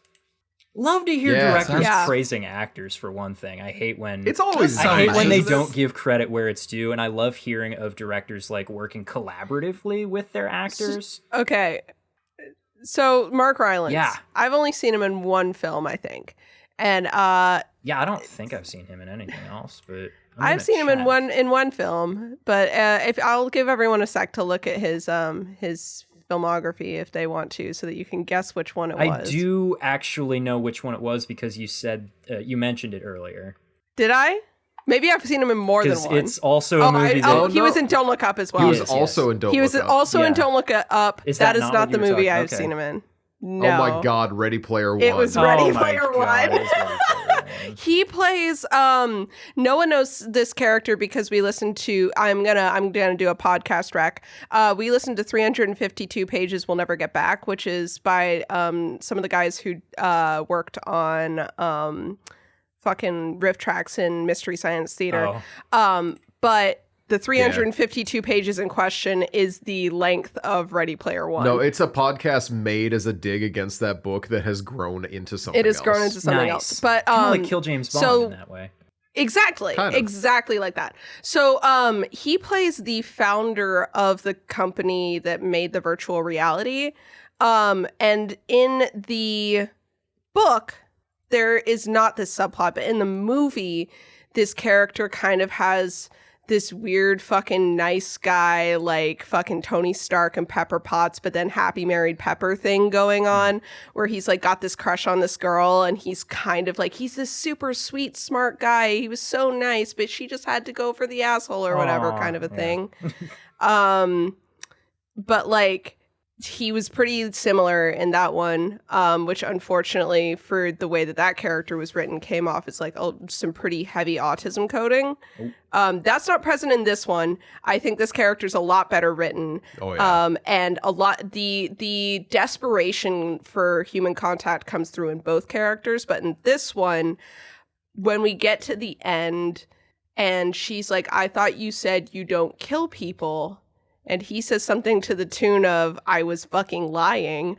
Love to hear Yeah, directors yeah. praising actors, for one thing. I hate when... It's always So I hate when they nice. don't give credit where it's due, and I love hearing of directors like working collaboratively with their actors. Okay. So Mark Rylance. Yeah. I've only seen him in one film, I think. And Yeah, I don't think I've seen him in anything else, but I'm I've gonna seen him in check. one film, but if I'll give everyone a sec to look at his filmography if they want to, so that you can guess which one it I was. do actually know which one it was because you said you mentioned it earlier. Did I? Maybe I've seen him in more than Because one. it's also a movie that he was in Don't Look Up as well. He was Yes, also yes. in Don't He was Look Up. also in Yeah. Don't Look Up. Is that that is not not what the you were movie talking- I've okay. seen him in. No. Oh my god, Ready Player One. It was Oh Ready my Player God, One. it is Ready Player One. He plays Noah knows this character because we listened to I'm gonna do a podcast rec. We listened to 352 Pages We'll Never Get Back, which is by some of the guys who worked on fucking riff tracks in Mystery Science Theater. Oh. But the 352 pages in question is the length of Ready Player One. No, it's a podcast made as a dig against that book that has grown into something it has else. grown into something Nice. else. But Kind of like Kill James Bond in that way. Exactly. Kind of. Exactly like that. So he plays the founder of the company that made the virtual reality. And in the book, there is not this subplot, but in the movie, this character kind of has this weird fucking nice guy, like fucking Tony Stark and Pepper Potts, but then Happy Married Pepper thing going on, where he's like got this crush on this girl, and he's kind of like, he's this super sweet, smart guy. He was so nice, but she just had to go for the asshole or whatever, kind of a thing. But like, he was pretty similar in that one, which unfortunately for the way that that character was written came off as like some pretty heavy autism coding. That's not present in this one. I think this character's a lot better written. Oh, yeah. And a lot, the desperation for human contact comes through in both characters, but in this one, when we get to the end and she's like, I thought you said you don't kill people. And he says something to the tune of, I was fucking lying.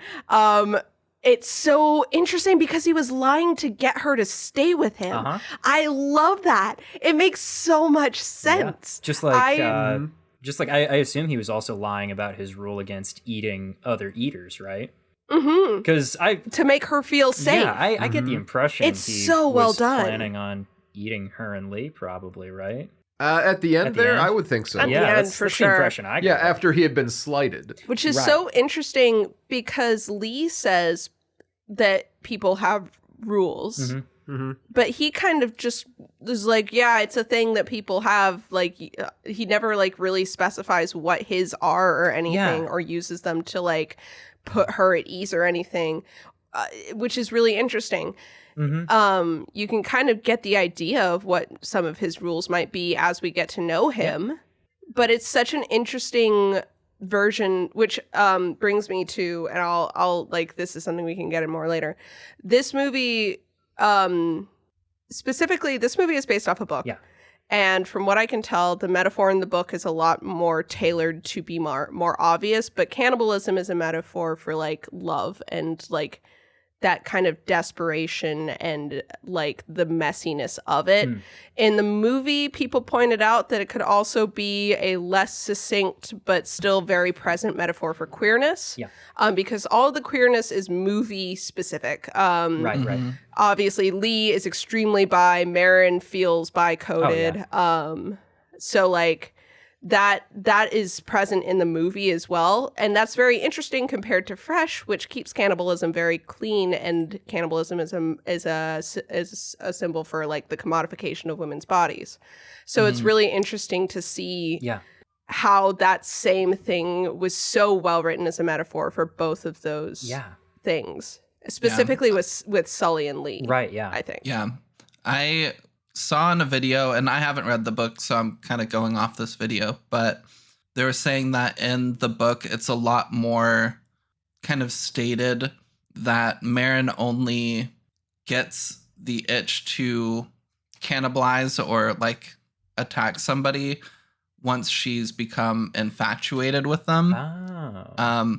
It's so interesting because he was lying to get her to stay with him. Uh-huh. I love that. It makes so much sense. Yeah. Just like I assume he was also lying about his rule against eating other eaters, right? Mm-hmm. Because To make her feel safe. Yeah, I get the impression It's he so well was done. planning on eating her and Lee, probably, right? At the end At the there, end? I would think so. At the Yeah, end, that's for the sure. impression I Yeah, got. after he had been slighted. Which is Right. so interesting because Lee says that people have rules. Mhm. But he kind of just was like, yeah, it's a thing that people have. Like, he never like really specifies what his are or anything, Yeah. or uses them to like put her at ease or anything, which is really interesting. Mhm. You can kind of get the idea of what some of his rules might be as we get to know him, but it's such an interesting version, which brings me to, and I'll like, this is something we can get in more later. This movie, specifically, this movie is based off a book. Yeah. And from what I can tell, the metaphor in the book is a lot more tailored to be more obvious, but cannibalism is a metaphor for like love and like that kind of desperation and like the messiness of it. In the movie, people pointed out that it could also be a less succinct but still very present metaphor for queerness. Yeah. Because all of the queerness is movie specific. Right. Obviously, Lee is extremely bi. Marin feels bi-coded. So like that is present in the movie as well, and that's very interesting compared to Fresh, which keeps cannibalism very clean, and cannibalism is a symbol for like the commodification of women's bodies. So it's really interesting to see how that same thing was so well written as a metaphor for both of those things, specifically with Sully and Lee. Right. Yeah. I think. Yeah. I saw in a video, and I haven't read the book, so I'm kind of going off this video, but they were saying that in the book, it's a lot more kind of stated that Marin only gets the itch to cannibalize or like attack somebody once she's become infatuated with them. Oh.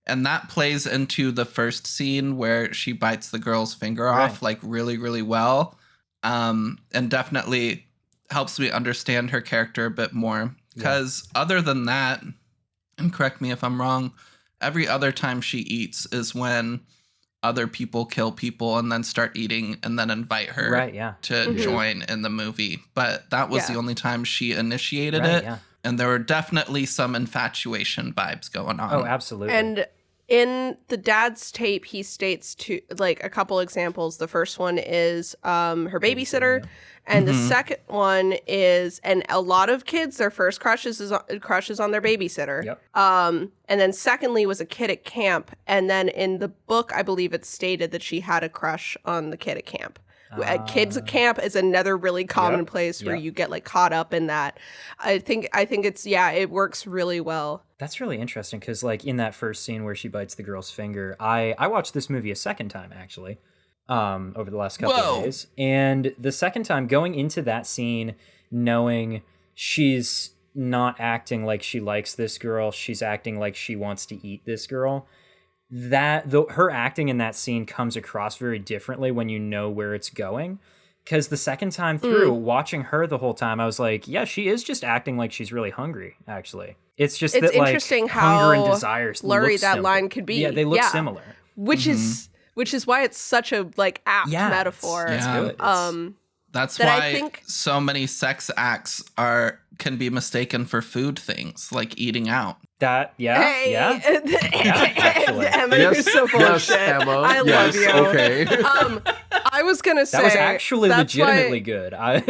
And that plays into the first scene where she bites the girl's finger off like really, really well. And definitely helps me understand her character a bit more. Because other than that, and correct me if I'm wrong, every other time she eats is when other people kill people and then start eating and then invite her to join in the movie. But that was the only time she initiated it. Yeah. And there were definitely some infatuation vibes going on. Oh, absolutely. And in the dad's tape, he states to like a couple examples. The first one is her babysitter, and the second one is, and a lot of kids, their first crushes on their babysitter. Yep. And then secondly was a kid at camp, and then in the book, I believe it's stated that she had a crush on the kid at camp. Kids at camp is another really common place where you get like caught up in that. I think it's it works really well. That's really interesting because, like, in that first scene where she bites the girl's finger, I watched this movie a second time, actually. over the last couple of days. And the second time, going into that scene, knowing she's not acting like she likes this girl, she's acting like she wants to eat this girl. Her acting in that scene comes across very differently when you know where it's going. Because the second time through, watching her the whole time, I was like, yeah, she is just acting like she's really hungry, actually. It's just that, interesting like, how hunger and desires blurry look that similar. line could be. Yeah, they look similar. Which is why it's such a like apt metaphor. It's good. That's that why I think- so many sex acts can be mistaken for food things, like eating out. That, Hey. actually. Emma, you're so full of shit. Emma. I love you. Okay. I was gonna say That was actually that's legitimately good. I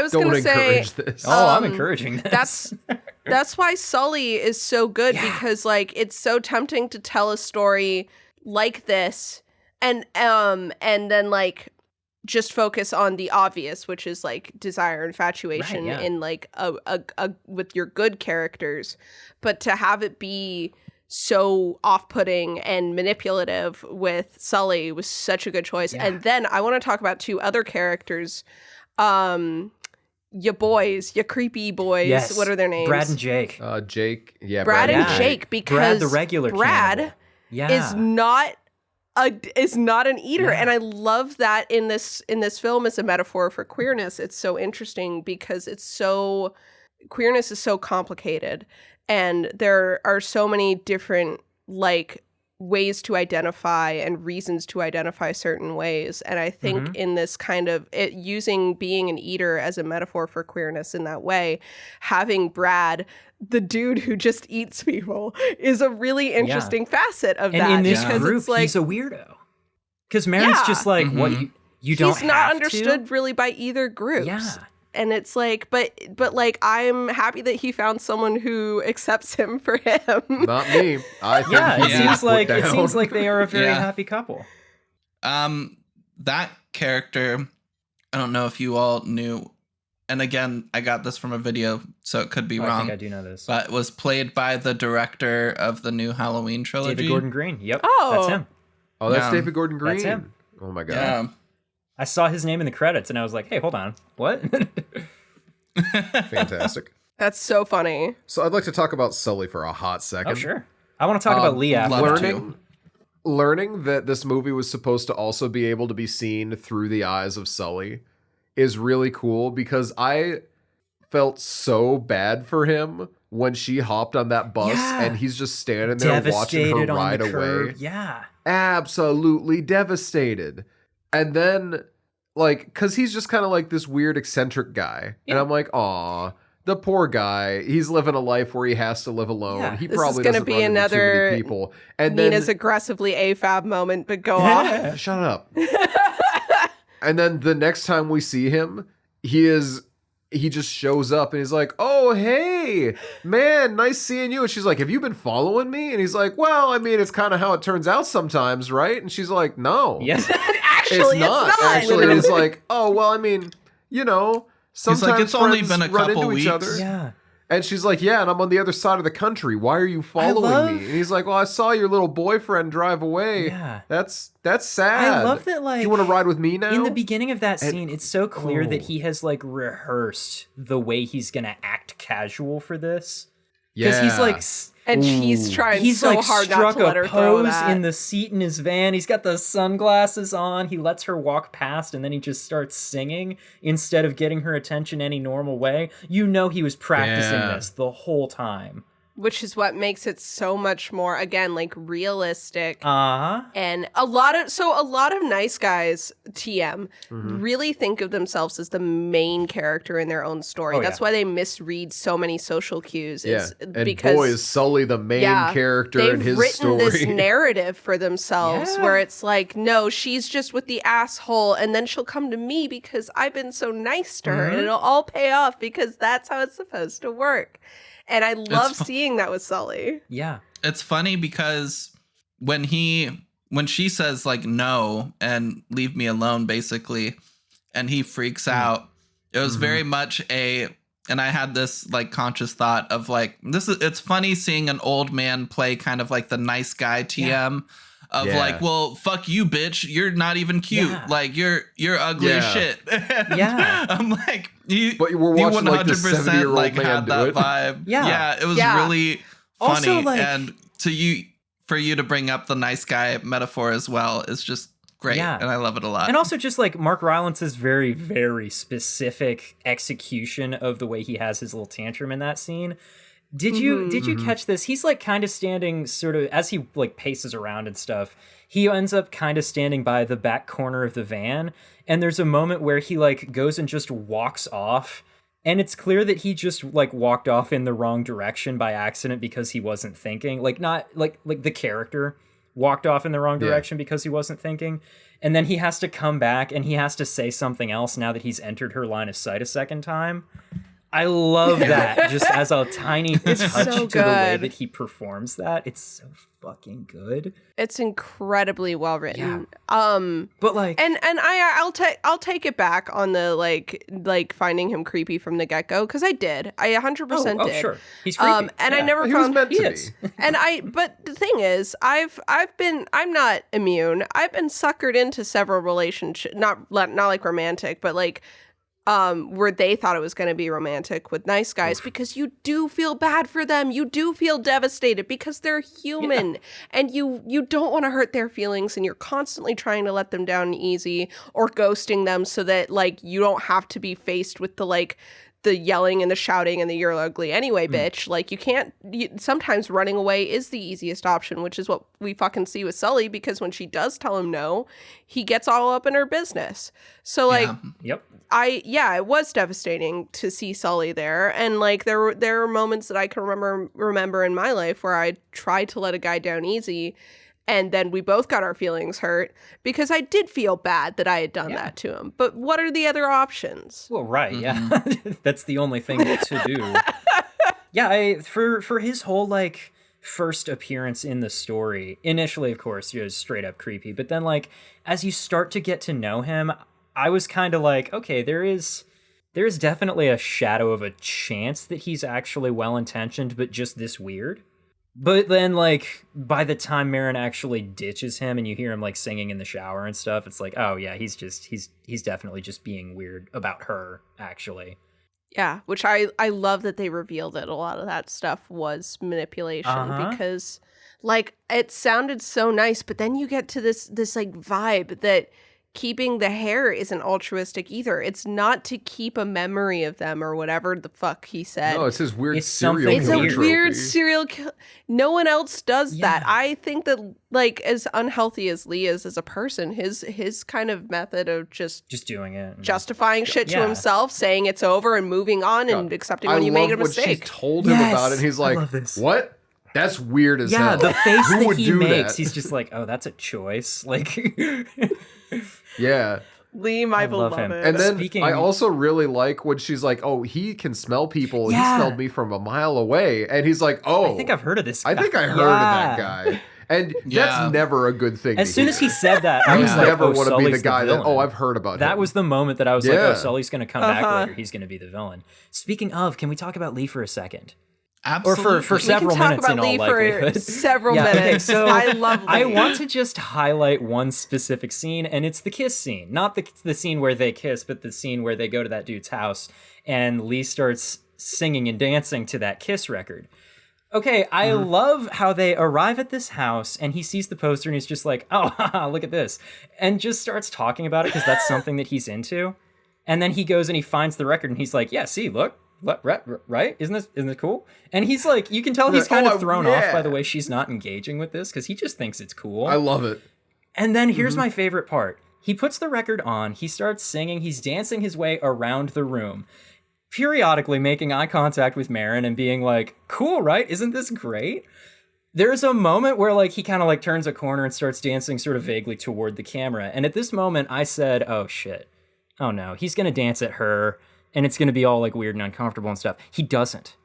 was Don't gonna say encourage this. I'm encouraging this. that's why Sully is so good because like it's so tempting to tell a story like this and then like just focus on the obvious, which is like desire, infatuation in like a with your good characters, but to have it be so off-putting and manipulative with Sully was such a good choice. And then I want to talk about two other characters, your boys, your creepy boys. Yes. What are their names? Brad and Jake. Jake. Yeah, Brad and Yeah. Jake, because Brad, the regular Brad cannibal. is not an eater, and I love that in this film as a metaphor for queerness. It's so interesting because queerness is so complicated, and there are so many different like ways to identify and reasons to identify certain ways. And I think in this kind of using being an eater as a metaphor for queerness in that way, having Brad, the dude who just eats people, is a really interesting facet of that. And in this because group, it's like, he's a weirdo. Because Marin's just like, what, you don't have he's not to? understood really by either group. Yeah. And it's like, but like, I'm happy that he found someone who accepts him for him. Not me. I think Yeah, he it seems put like down. they are a very Yeah. happy couple. That character, I don't know if you all knew, and again, I got this from a video, so it could be I wrong. think I do know this. But was played by the director of the new Halloween trilogy. David Gordon Green. Yep. Oh. That's him. Oh, that's Yeah. David Gordon Green. That's him. Oh my god. Yeah. I saw his name in the credits and I was like, hey, hold on. What? Fantastic. That's so funny. So I'd like to talk about Sully for a hot second. Oh, sure. I want to talk about Lee after. love that. Learning that this movie was supposed to also be able to be seen through the eyes of Sully is really cool because I felt so bad for him when she hopped on that bus Yeah. and he's just standing there watching her Devastated on ride the away. curb. Yeah. Absolutely devastated. And then, like, because he's just kind of like this weird eccentric guy. And I'm like, aw, the poor guy. He's living a life where he has to live alone. Yeah. He This is probably gonna doesn't be run into too another many people. And Nina's then, aggressively AFAB moment, but go off. shut up. And then the next time we see him, he just shows up and he's like, oh, hey, man, nice seeing you. And she's like, have you been following me? And he's like, well, I mean, it's kind of how it turns out sometimes, right? And she's like, no. Yes. Actually, it's not. Actually, it's like, oh, well, I mean, you know, sometimes like, it's only friends been a run couple into each weeks. other. Yeah. And she's like, yeah, and I'm on the other side of the country. Why are you following love- me? And he's like, well, I saw your little boyfriend drive away. Yeah. That's sad. I love that, like, do you want to ride with me now? in the beginning of that And- scene, it's so clear that Oh. he has like rehearsed the way he's gonna act casual for this. yeah. Because he's like And she's trying he's so like hard not struck to let a her throw pose that. in the seat in his van. He's got the sunglasses on. He lets her walk past and then he just starts singing instead of getting her attention any normal way. You know he was practicing Yeah. this the whole time. Which is what makes it so much more, again, like realistic. Uh-huh. And a lot of nice guys, TM, really think of themselves as the main character in their own story. Oh, That's yeah. why they misread so many social cues. yeah. Is And because boy, is Sully the main character they've in his written story. this narrative for themselves Yeah. where it's like, no, she's just with the asshole, and then she'll come to me because I've been so nice to her, and it'll all pay off because that's how it's supposed to work. And I love seeing that with Sully. Yeah. It's funny because when she says like no and leave me alone basically, and he freaks out, it was very much and I had this like conscious thought of like, it's funny seeing an old man play kind of like the nice guy TM of Yeah. like, well, fuck you, bitch. You're not even cute. Yeah. Like you're ugly as Yeah. shit. Yeah. I'm like, you, But we're you watching like this 70-year-old like man had do that it. vibe. Yeah. It was Yeah. really Also, funny. like- And for you to bring up the nice guy metaphor as well is just great. Yeah. And I love it a lot. And also just like Mark Rylance's very, very specific execution of the way he has his little tantrum in that scene. Did you catch this? He's like kind of standing sort of as he like paces around and stuff. He ends up kind of standing by the back corner of the van, and there's a moment where he like goes and just walks off, and it's clear that he just like walked off in the wrong direction by accident because he wasn't thinking. Like not like the character walked off in the wrong direction because he wasn't thinking. And then he has to come back and he has to say something else now that he's entered her line of sight a second time. I love that just as a tiny touch so to the way good. that he performs that. It's so fucking good. It's incredibly well written. But like And I'll take it back on the like finding him creepy from the get-go, because I did. I 100% oh, did. sure. He's creepy. And I Yeah. never He was found meant He to is. be. but the thing is, I'm not immune. I've been suckered into several relationships, not like romantic, but like where they thought it was going to be romantic with nice guys, because you do feel bad for them. You do feel devastated because they're human, and you don't want to hurt their feelings, and you're constantly trying to let them down easy or ghosting them so that like you don't have to be faced with the yelling and the shouting and the "you're ugly anyway, bitch." Like you can't. Sometimes running away is the easiest option, which is what we fucking see with Sully, because when she does tell him no, he gets all up in her business. So like. Yep. It was devastating to see Sully there, and like there were moments that I can remember in my life where I tried to let a guy down easy, and then we both got our feelings hurt because I did feel bad that I had done that to him. But what are the other options? Well, right, yeah. That's the only thing to do. Yeah, for his whole like first appearance in the story, initially of course, he was straight up creepy, but then like as you start to get to know him, I was kind of like, okay, there is definitely a shadow of a chance that he's actually well-intentioned, but just this weird. But then, like, by the time Marin actually ditches him and you hear him, like, singing in the shower and stuff, it's like, oh, yeah, he's definitely just being weird about her, actually. Yeah, which I love that they revealed that a lot of that stuff was manipulation, because, like, it sounded so nice, but then you get to this like, vibe that keeping the hair isn't altruistic either. It's not to keep a memory of them or whatever the fuck he said. No, it's his weird It's serial something It's a killer weird. weird trophy. serial kill. No one else does that. Yeah. I think that, like, as unhealthy as Lee is as a person, his kind of method of just doing it. justifying shit to Yeah. himself, saying it's over and moving on and accepting when you make a what she mistake. told him Yes, about it. He's I like, love this. "What? That's weird as Yeah, hell." the face Who that would he do makes, that? he's just like, oh, that's a choice. Like, Yeah. Lee, my I love beloved. him. And then Speaking- I also really like when she's like, "Oh, he can smell people. Yeah. He smelled me from a mile away." And he's like, "Oh, I think I've heard of this guy. I think I heard of that guy." And Yeah. that's never a good thing. As to soon hear. as he said that, I you was like, never oh, want to be Sully's the guy that, villain. "Oh, I've heard about him." That was the moment that I was like, Yeah. oh, Sully's going to come back Uh-huh. later. He's going to be the villain. Speaking of, can we talk about Lee for a second? Absolutely. Or for we can several talk minutes about in all Lee for likelihood. several Yeah, okay, minutes. so I love Lee. I want to just highlight one specific scene, and it's the kiss scene. Not the scene where they kiss, but the scene where they go to that dude's house, and Lee starts singing and dancing to that Kiss record. Okay, I love how they arrive at this house, and he sees the poster, and he's just like, oh, haha, look at this, and just starts talking about it, because that's something that he's into. And then he goes and he finds the record, and he's like, yeah, see, look, right? Isn't it cool? And he's like, you can tell he's kind of thrown off by the way she's not engaging with this, because he just thinks it's cool. I love it. And then here's my favorite part. He puts the record on, he starts singing, he's dancing his way around the room, periodically making eye contact with Marin and being like, cool, right? Isn't this great? There's a moment where like he kind of like turns a corner and starts dancing sort of vaguely toward the camera. And at this moment I said, oh shit. Oh no, he's going to dance at her and it's going to be all like weird and uncomfortable and stuff. He doesn't.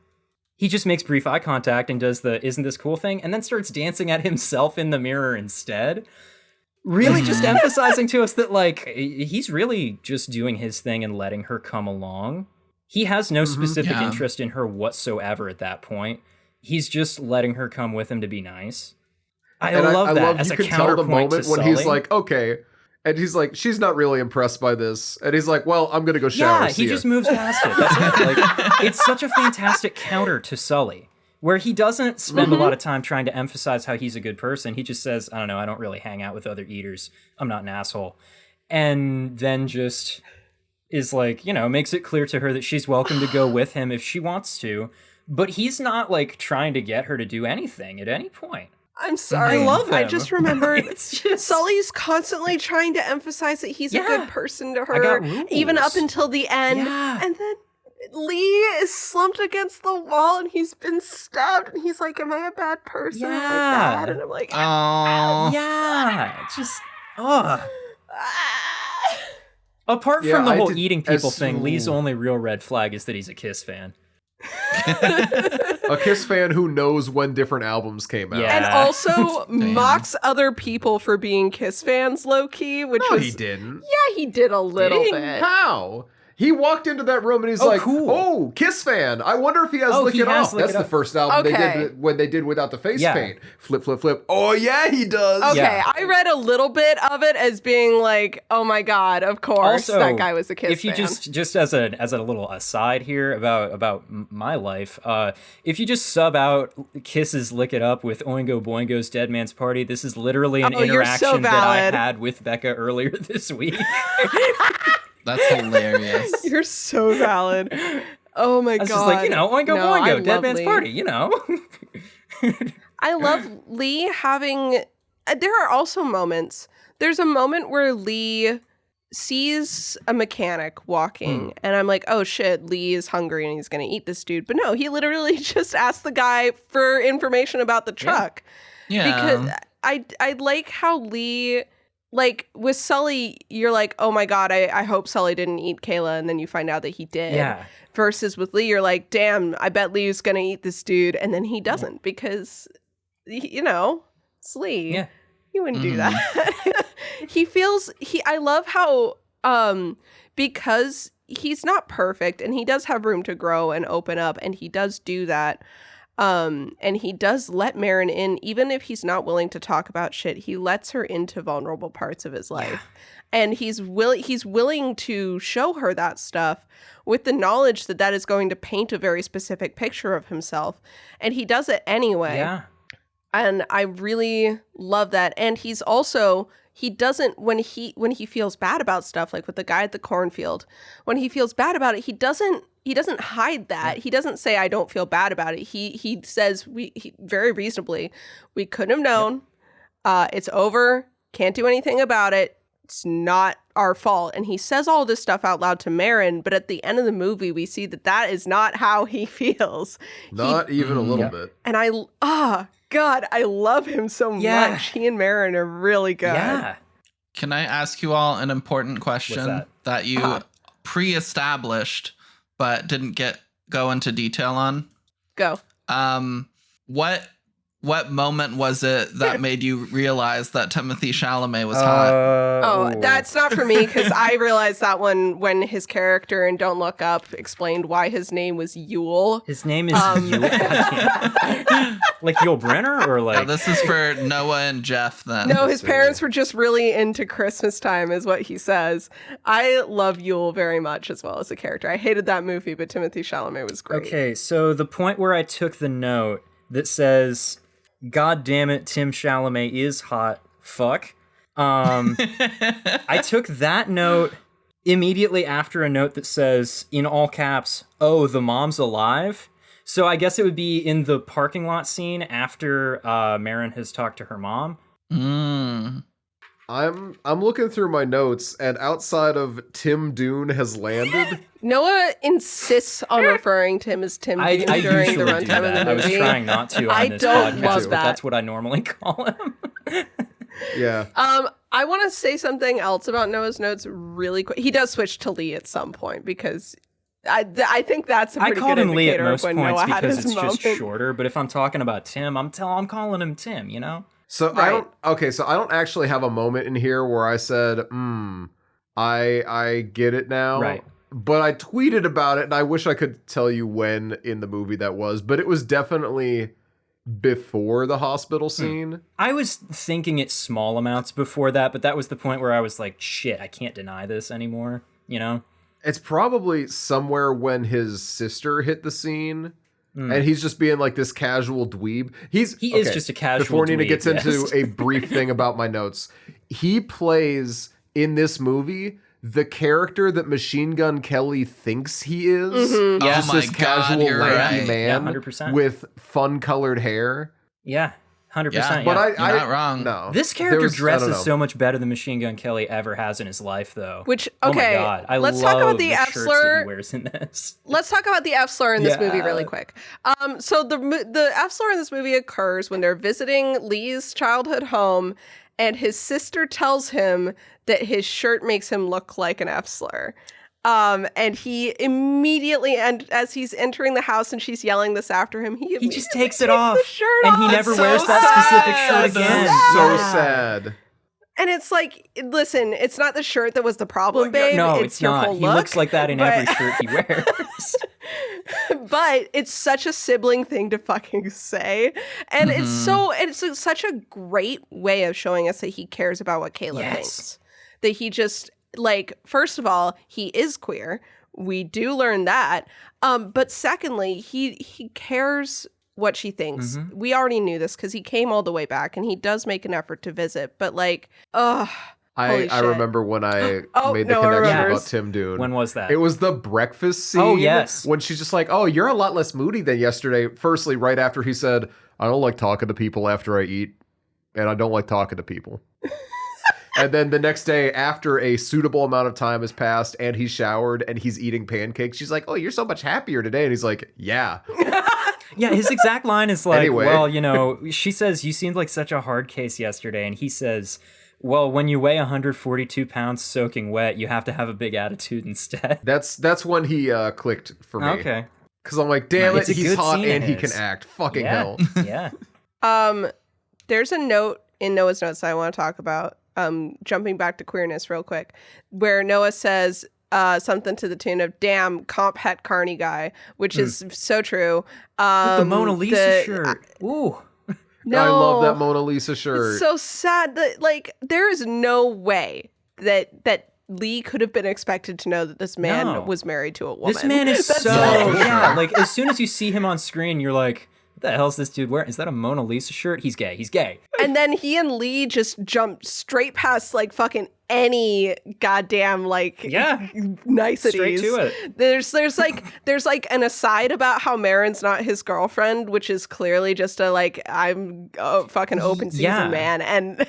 He just makes brief eye contact and does the isn't this cool thing and then starts dancing at himself in the mirror instead. Really just emphasizing to us that like he's really just doing his thing and letting her come along. He has no specific Yeah. interest in her whatsoever at that point. He's just letting her come with him to be nice. I And love that as you a can tell the counterpoint moment to when he's Sully. like, okay. And he's like, she's not really impressed by this. And he's like, well, I'm going to go shower. Yeah, See he ya. just moves past it. That's it. Like, it's such a fantastic counter to Sully, where he doesn't spend a lot of time trying to emphasize how he's a good person. He just says, I don't know, I don't really hang out with other eaters. I'm not an asshole. And then just is like, you know, makes it clear to her that she's welcome to go with him if she wants to. But he's not like trying to get her to do anything at any point. I'm sorry. I love I him. just remembered It's just Sully's constantly trying to emphasize that he's a Yeah. good person to I her, got rules. even up until the end. Yeah. And then Lee is slumped against the wall and he's been stabbed. And he's like, am I a bad person? Am I Yeah. bad? And I'm like, Oh. Yeah, just ugh. ah. Apart Yeah, from the I whole did- eating people as- thing, Lee's ooh. only real red flag is that he's a Kiss fan. A Kiss fan who knows when different albums came out. Yeah. And also Damn. mocks other people for being Kiss fans, low key, which No, was he didn't. yeah, he did a little Did he? bit. How? He walked into that room and he's Oh, like, cool. "Oh, Kiss fan. I wonder if he has Oh, Lick he It has Off." Lick That's It the Off. first album they Okay. did when they did without the face Yeah. paint. Flip, flip, flip. Oh yeah, he does. Okay, Yeah. I read a little bit of it as being like, oh my god, of course, Also, that guy was a Kiss if you fan. just as a little aside here about my life, if you just sub out Kiss's "Lick It Up" with Oingo Boingo's "Dead Man's Party," this is literally an Oh, you're so interaction that I valid. had with Becca earlier this week. That's hilarious. You're so valid. Oh my I god. was just like, you know, Oingo No, I Boingo, Dead love Man's Lee. Party, you know. I love Lee having. There are also moments. There's a moment where Lee sees a mechanic walking, and I'm like, oh shit, Lee is hungry and he's gonna eat this dude. But no, he literally just asked the guy for information about the truck. Yeah. Because I like how Lee, like with Sully, you're like, oh my god, I hope Sully didn't eat Kayla, and then you find out that he did. Yeah. Versus with Lee, you're like, damn, I bet Lee's gonna eat this dude, and then he doesn't because, you know, it's Lee. Yeah. He wouldn't do that. I love how because he's not perfect and he does have room to grow and open up, and he does do that. And he does let Marin in, even if he's not willing to talk about shit. He lets her into vulnerable parts of his life, and he's willing to show her that stuff with the knowledge that that is going to paint a very specific picture of himself, and he does it anyway. Yeah. And I really love that. And he's also, he doesn't, when he feels bad about stuff, like with the guy at the cornfield, when he feels bad about it, he doesn't hide that. He doesn't say, I don't feel bad about it. He says, very reasonably, we couldn't have known. It's over. Can't do anything about it. It's not our fault. And he says all this stuff out loud to Marin, but at the end of the movie, we see that that is not how he feels. Not even a little Yeah. bit. And God, I love him so Yeah. much. He and Marin are really good. Yeah. Can I ask you all an important question that? you Uh-huh. pre-established but didn't go into detail on? Go. What moment was it that made you realize that Timothy Chalamet was hot? Oh, that's not for me because I realized that one when his character in Don't Look Up explained why his name was Yule. His name is Yul. Like Yul Brenner or Yeah, like this is for Noah and Jeff then. No, his parents were just really into Christmas time, is what he says. I love Yule very much as well as a character. I hated that movie, but Timothy Chalamet was great. Okay, so the point where I took the note that says, God damn it, Tim Chalamet is hot. Fuck. I took that note immediately after a note that says, in all caps, oh, the mom's alive. So I guess it would be in the parking lot scene after Marin has talked to her mom. Mm. I'm looking through my notes, and outside of Tim Dune has landed. Noah insists on referring to him as Tim I Dune during usually the do runtime of that. the I was movie. trying not to on I this don't podcast, love but that. that's what I normally call him. Yeah. I want to say something else about Noah's notes really quick. He does switch to Lee at some point because I think that's a I pretty called good him Lee at indicator of most when points Noah had because his it's moment. just shorter. But if I'm talking about Tim, I'm calling him Tim. You know. So Right. I don't actually have a moment in here where I said, I get it now. Right. But I tweeted about it, and I wish I could tell you when in the movie that was, but it was definitely before the hospital scene. I was thinking it small amounts before that, but that was the point where I was like, shit, I can't deny this anymore, you know? It's probably somewhere when his sister hit the scene. And he's just being like this casual dweeb. He is just a casual Before Nina dweeb, gets into yes. a brief thing about my notes, he plays in this movie the character that Machine Gun Kelly thinks he is. Mhm. Yeah. Just Oh my this God, casual you're lanky right. man Yeah, 100%. with fun colored hair. Yeah, 100%. Yeah, Yeah. But You're not wrong. No. This There character was- I don't dresses know. so much better than Machine Gun Kelly ever has in his life, though. Which, Oh my okay, God. I let's love talk about the shirts F that slur. he wears in this. Let's talk about the F slur in this movie Yeah. really quick. So the F slur in this movie occurs when they're visiting Lee's childhood home, and his sister tells him that his shirt makes him look like an F slur. And he immediately, and as he's entering the house and she's yelling this after him, he just takes it the off, shirt and he off. never so wears that sad. specific shirt again. So Yeah. sad. And it's like, listen, it's not the shirt that was the problem, babe. No, it's your not. whole He look. looks like that in but- every shirt he wears. But it's such a sibling thing to fucking say. And it's such a great way of showing us that he cares about what Caleb Yes. thinks. That he just, like, first of all, he is queer. We do learn that. But secondly, he cares what she thinks. Mm-hmm. We already knew this because he came all the way back and he does make an effort to visit. But like, Holy I shit. remember when I Oh, made the Noah connection remembers. about Tim Dune. When was that? It was the breakfast scene. Oh, yes. When she's just like, oh, you're a lot less moody than yesterday. Firstly, right after he said, I don't like talking to people after I eat, and I don't like talking to people. And then the next day, after a suitable amount of time has passed and he's showered and he's eating pancakes, she's like, oh, you're so much happier today. And he's like, yeah. Yeah, his exact line is like, Anyway. well, you know, she says, you seemed like such a hard case yesterday. And he says, well, when you weigh 142 pounds soaking wet, you have to have a big attitude instead. That's when he clicked for me. Okay. Because I'm like, damn It's it, a he's good hot scene and of he can his. act. Fucking Yeah. hell. Yeah. There's a note in Noah's notes that I want to talk about. Jumping back to queerness real quick, where Noah says something to the tune of "Damn, comp het carny guy," which is so true. The Mona Lisa shirt. Ooh. No, I love that Mona Lisa shirt. It's so sad that like there is no way that Lee could have been expected to know that this man No. was married to a woman. This man is That's so like- yeah. Like as soon as you see him on screen, you're like, what the hell's this dude wearing? Is that a Mona Lisa shirt? He's gay. He's gay. And then he and Lee just jumped straight past like fucking any goddamn like Yeah. niceties. Straight to it. There's like an aside about how Marin's not his girlfriend, which is clearly just a like I'm a fucking open season Yeah. man, and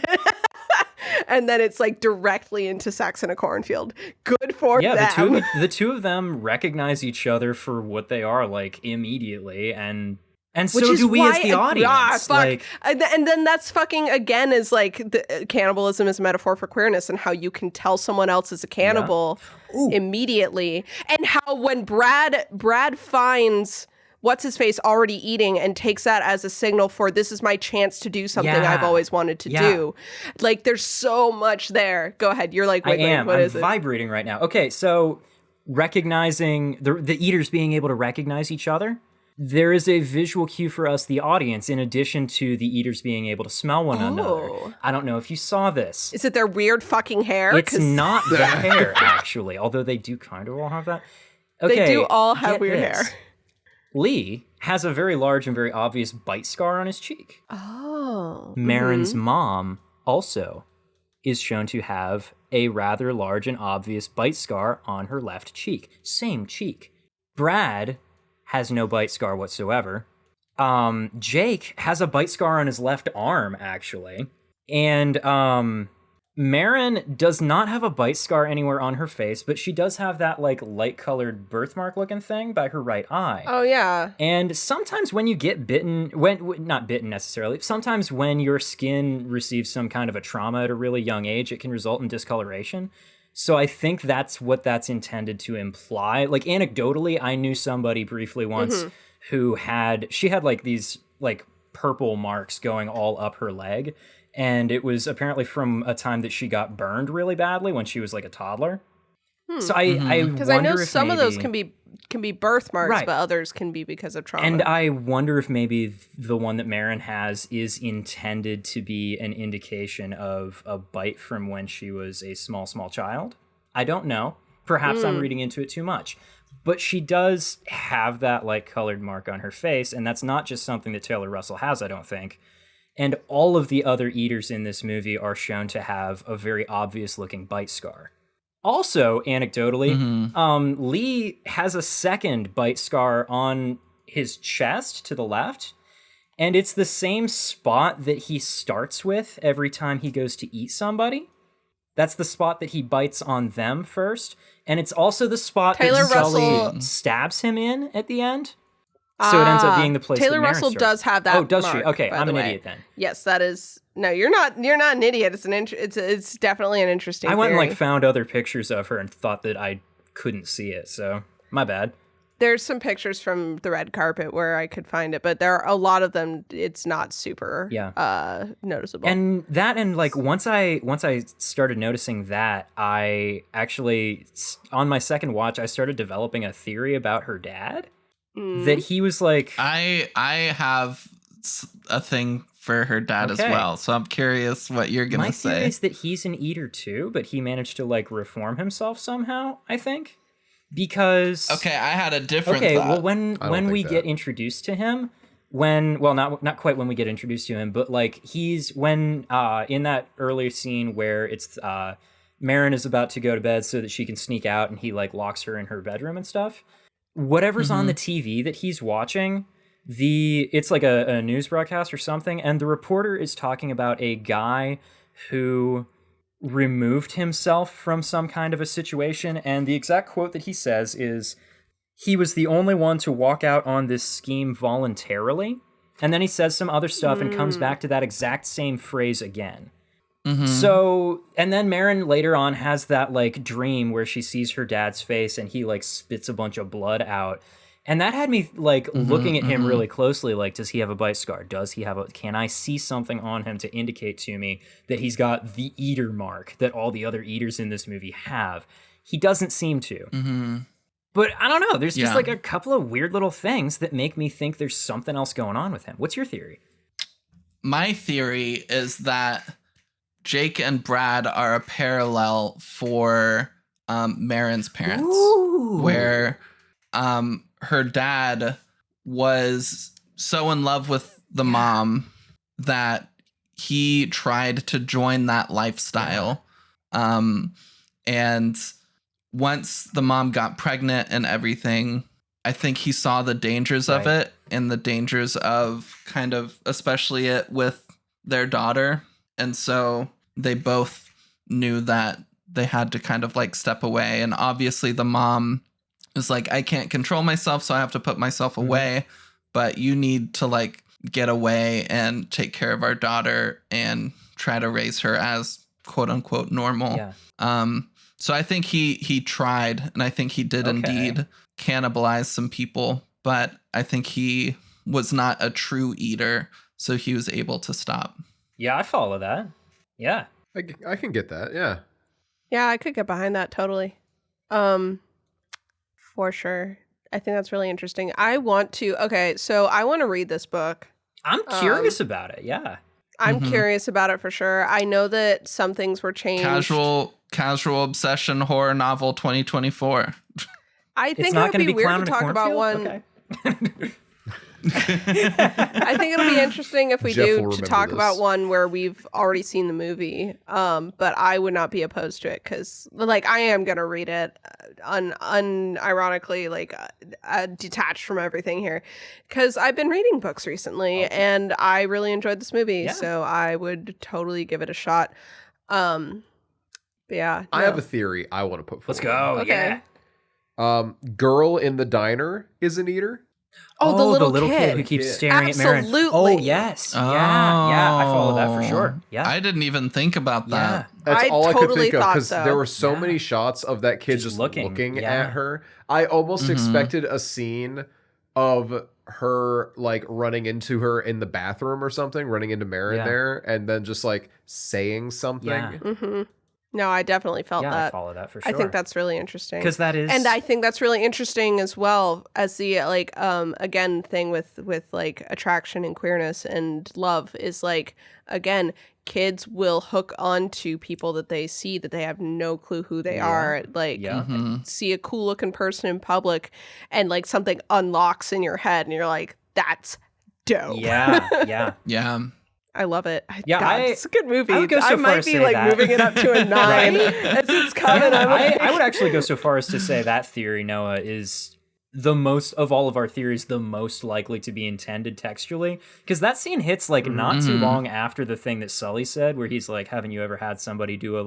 and then it's like directly into sex in a cornfield. Good for Yeah, them. the two of them recognize each other for what they are, like immediately, and so Which is do we as why the audience. fuck. Like, And then that's fucking again is like the, cannibalism is a metaphor for queerness and how you can tell someone else is a cannibal immediately, and how when Brad finds what's his face already eating and takes that as a signal for this is my chance to do something Yeah. I've always wanted to Yeah. do. Like there's so much there. Go ahead. You're like, wait, I am. what I'm is it? vibrating right now. Okay, so recognizing the eaters being able to recognize each other. There is a visual cue for us, the audience, in addition to the eaters being able to smell one another. Oh. I don't know if you saw this. Is it their weird fucking hair? It's 'Cause not the hair, actually, although they do kind of all have that. Okay, They do all have get weird this. hair. Lee has a very large and very obvious bite scar on his cheek. Oh. Marin's mom also is shown to have a rather large and obvious bite scar on her left cheek. Same cheek. Brad has no bite scar whatsoever. Jake has a bite scar on his left arm, actually. And Marin does not have a bite scar anywhere on her face, but she does have that like light-colored birthmark looking thing by her right eye. Oh yeah. And sometimes when you get bitten, not bitten necessarily, sometimes when your skin receives some kind of a trauma at a really young age, it can result in discoloration. So I think that's what that's intended to imply. Like anecdotally, I knew somebody briefly once who had like these like purple marks going all up her leg. And it was apparently from a time that she got burned really badly when she was like a toddler. So I Because I know wonder if some of those maybe- can be can be birthmarks, Right. but others can be because of trauma. And I wonder if maybe the one that Marin has is intended to be an indication of a bite from when she was a small child. I don't know. Perhaps I'm reading into it too much. But she does have that like colored mark on her face, and that's not just something that Taylor Russell has, I don't think. And all of the other eaters in this movie are shown to have a very obvious looking bite scar. Also, anecdotally, Lee has a second bite scar on his chest to the left, and it's the same spot that he starts with every time he goes to eat somebody. That's the spot that he bites on them first, and it's also the spot Taylor that Sully Russell- stabs him in at the end. So it ends up being the place Taylor that Marin Russell starts. does have that. Oh, does she? mark, Okay, by I'm the an way. idiot then. Yes, that is. No, you're not. You're not an idiot. It's definitely an interesting. I went and theory. like found other pictures of her and thought that I couldn't see it, so my bad. There's some pictures from the red carpet where I could find it, but there are a lot of them. It's not super noticeable. And like once I started noticing that, I actually on my second watch I started developing a theory about her dad that he was like I have a thing for her dad as Okay. well, so I'm curious what you're gonna my theory say. is that he's an eater too, but he managed to like reform himself somehow, I think. Because Okay, I had a different okay, thought. well I when don't we think get that. introduced to him, not quite when we get introduced to him, but like he's when in that earlier scene where it's Marin is about to go to bed so that she can sneak out and he like locks her in her bedroom and stuff. Whatever's on the TV that he's watching, it's like a news broadcast or something, and the reporter is talking about a guy who removed himself from some kind of a situation, and the exact quote that he says is, "He was the only one to walk out on this scheme voluntarily." And then he says some other stuff and comes back to that exact same phrase again. So, and then Marin later on has that like dream where she sees her dad's face and he like spits a bunch of blood out. And that had me like looking at him really closely. Like, does he have a bite scar? Can I see something on him to indicate to me that he's got the eater mark that all the other eaters in this movie have? He doesn't seem to. But I don't know. There's just Yeah. like a couple of weird little things that make me think there's something else going on with him. What's your theory? My theory is that Jake and Brad are a parallel for Marin's parents, where her dad was so in love with the mom that he tried to join that lifestyle. And once the mom got pregnant and everything, I think he saw the dangers of Right. it and the dangers of kind of, especially it with their daughter. And so they both knew that they had to kind of like step away. And obviously the mom was like, I can't control myself, so I have to put myself away. But you need to like get away and take care of our daughter and try to raise her as quote unquote normal. Yeah. So I think he tried, and I think he did Okay. indeed cannibalize some people, but I think he was not a true eater, so he was able to stop. Yeah, I follow that. Yeah. I can get that. Yeah. Yeah, I could get behind that totally. For sure. I think that's really interesting. I want to read this book. I'm curious about it. Yeah. I'm curious about it for sure. I know that some things were changed. Casual obsession horror novel 2024. I It's think it not would going to be be weird Clown to in a talk about Cornfield? one. Okay. I think it'll be interesting if we Jeff will do to remember talk this. about one where we've already seen the movie. But I would not be opposed to it because, like, I am gonna read it, unironically, like, detached from everything here, because I've been reading books recently and I really enjoyed this movie, Yeah. so I would totally give it a shot. But yeah, I no. have a theory I want to put forward. Let's go. Okay. Yeah. Girl in the diner is an eater. Oh, the little kid who kid. keeps Kid. staring at Marin. Absolutely. Oh, yes. Yeah. I follow that for sure. Yeah. I didn't even think about yeah. that. That's I all I could totally think of thought because so. there were so Yeah. many shots of that kid Just just looking. looking Yeah. at her. I almost expected a scene of her like running into her in the bathroom or something, running into Marin Yeah. there, and then just like saying something. Yeah. Mm-hmm. No, I definitely felt Yeah, I that. follow that for sure. I think that's really interesting. because that is And I think that's really interesting as well as the like again thing with like attraction and queerness and love is like again kids will hook on to people that they see that they have no clue who they Yeah. are, like Yeah. Mhm. see a cool looking person in public and like something unlocks in your head and you're like that's dope. yeah, yeah. Yeah. I love it. Yeah, God, I- it's a good movie. I would go so far might as be say like that. moving it up to a 9 Right? as it's coming. I'm I like, would actually go so far as to say that theory, Noah, is the most of all of our theories, the most likely to be intended textually. Because that scene hits like not too Mhm. long after the thing that Sully said, where he's like, haven't you ever had somebody do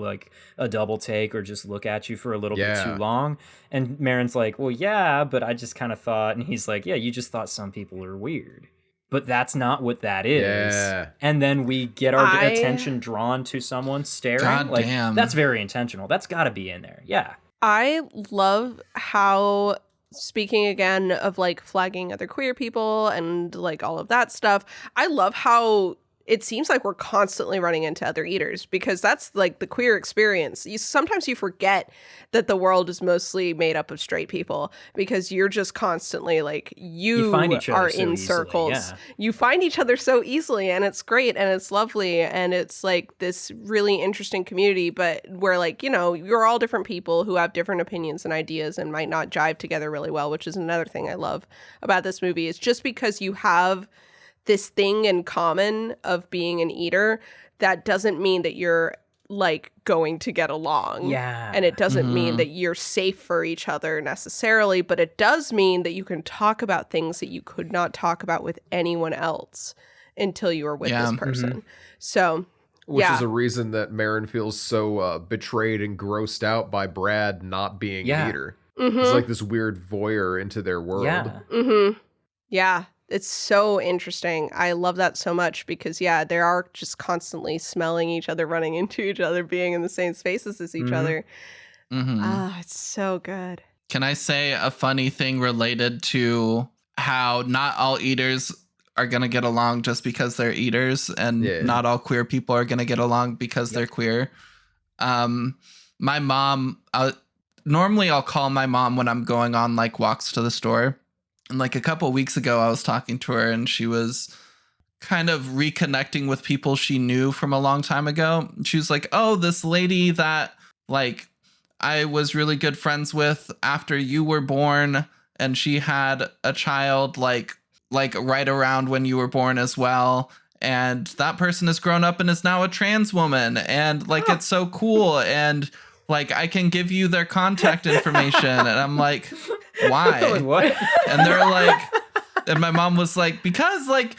a double take or just look at you for a little bit Yeah. too long? And Marin's like, well, yeah, but I just kind of thought, and he's like, yeah, you just thought some people are weird. But that's not what that is. Yeah. And then we get our I- attention drawn to someone staring. God like damn. that's very intentional. That's got to be in there. Yeah. I love how, speaking again of like flagging other queer people and like all of that stuff, I love how it seems like we're constantly running into other eaters because that's like the queer experience. Sometimes you forget that the world is mostly made up of straight people because you're just constantly like you find each other are so in easily, circles. yeah. You find each other so easily and it's great and it's lovely and it's like this really interesting community, but where like, you know, you're all different people who have different opinions and ideas and might not jive together really well, which is another thing I love about this movie. Is just because you have this thing in common of being an eater, that doesn't mean that you're like going to get along. Yeah. And it doesn't mean Mhm. that you're safe for each other necessarily, but it does mean that you can talk about things that you could not talk about with anyone else until you were with Yeah. this person. So, Which yeah. is a reason that Marin feels so betrayed and grossed out by Brad not being Yeah. an eater. Mhm. He's like this weird voyeur into their world. Yeah. Mm-hmm. Yeah, it's so interesting. I love that so much because, yeah, they are just constantly smelling each other, running into each other, being in the same spaces as each Mhm. other. Mhm. Ah, it's so good. Can I say a funny thing related to how not all eaters are going to get along just because they're eaters and Yeah. not all queer people are going to get along because they're queer? My mom, normally I'll call my mom when I'm going on like walks to the store. And like a couple weeks ago, I was talking to her and she was kind of reconnecting with people she knew from a long time ago. She was like, oh, this lady that like I was really good friends with after you were born, and she had a child like right around when you were born as well. And that person has grown up and is now a trans woman. And like, it's so cool. And like, I can give you their contact information. And I'm like, why? What? And they're like, and my mom was like, because like,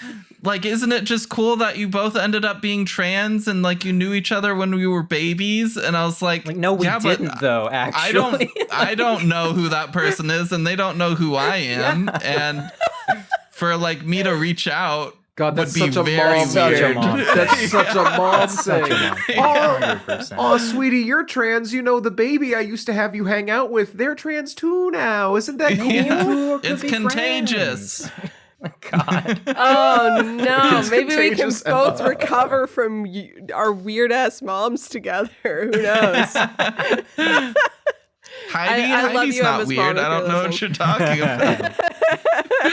isn't it just cool that you both ended up being trans and like you knew each other when we were babies? And I was like, Like, no, we yeah, but didn't though, actually. I don't know who that person is and they don't know who I am. And for like me to reach out God, would that's be such a very mom Such a weird. mom thing. That's such a mom Such thing. a mom. Yeah. 100%. Oh, sweetie, you're trans. You know, the baby I used to have you hang out with, they're trans too now. Isn't that cool? Yeah. Could It's be contagious. God. Oh no! It's Maybe we can contagious and both love. recover from our weird ass moms together. Who knows? Heidi, I love Heidi's you, not Emma's weird. mom, if I don't you're know what listening. you're talking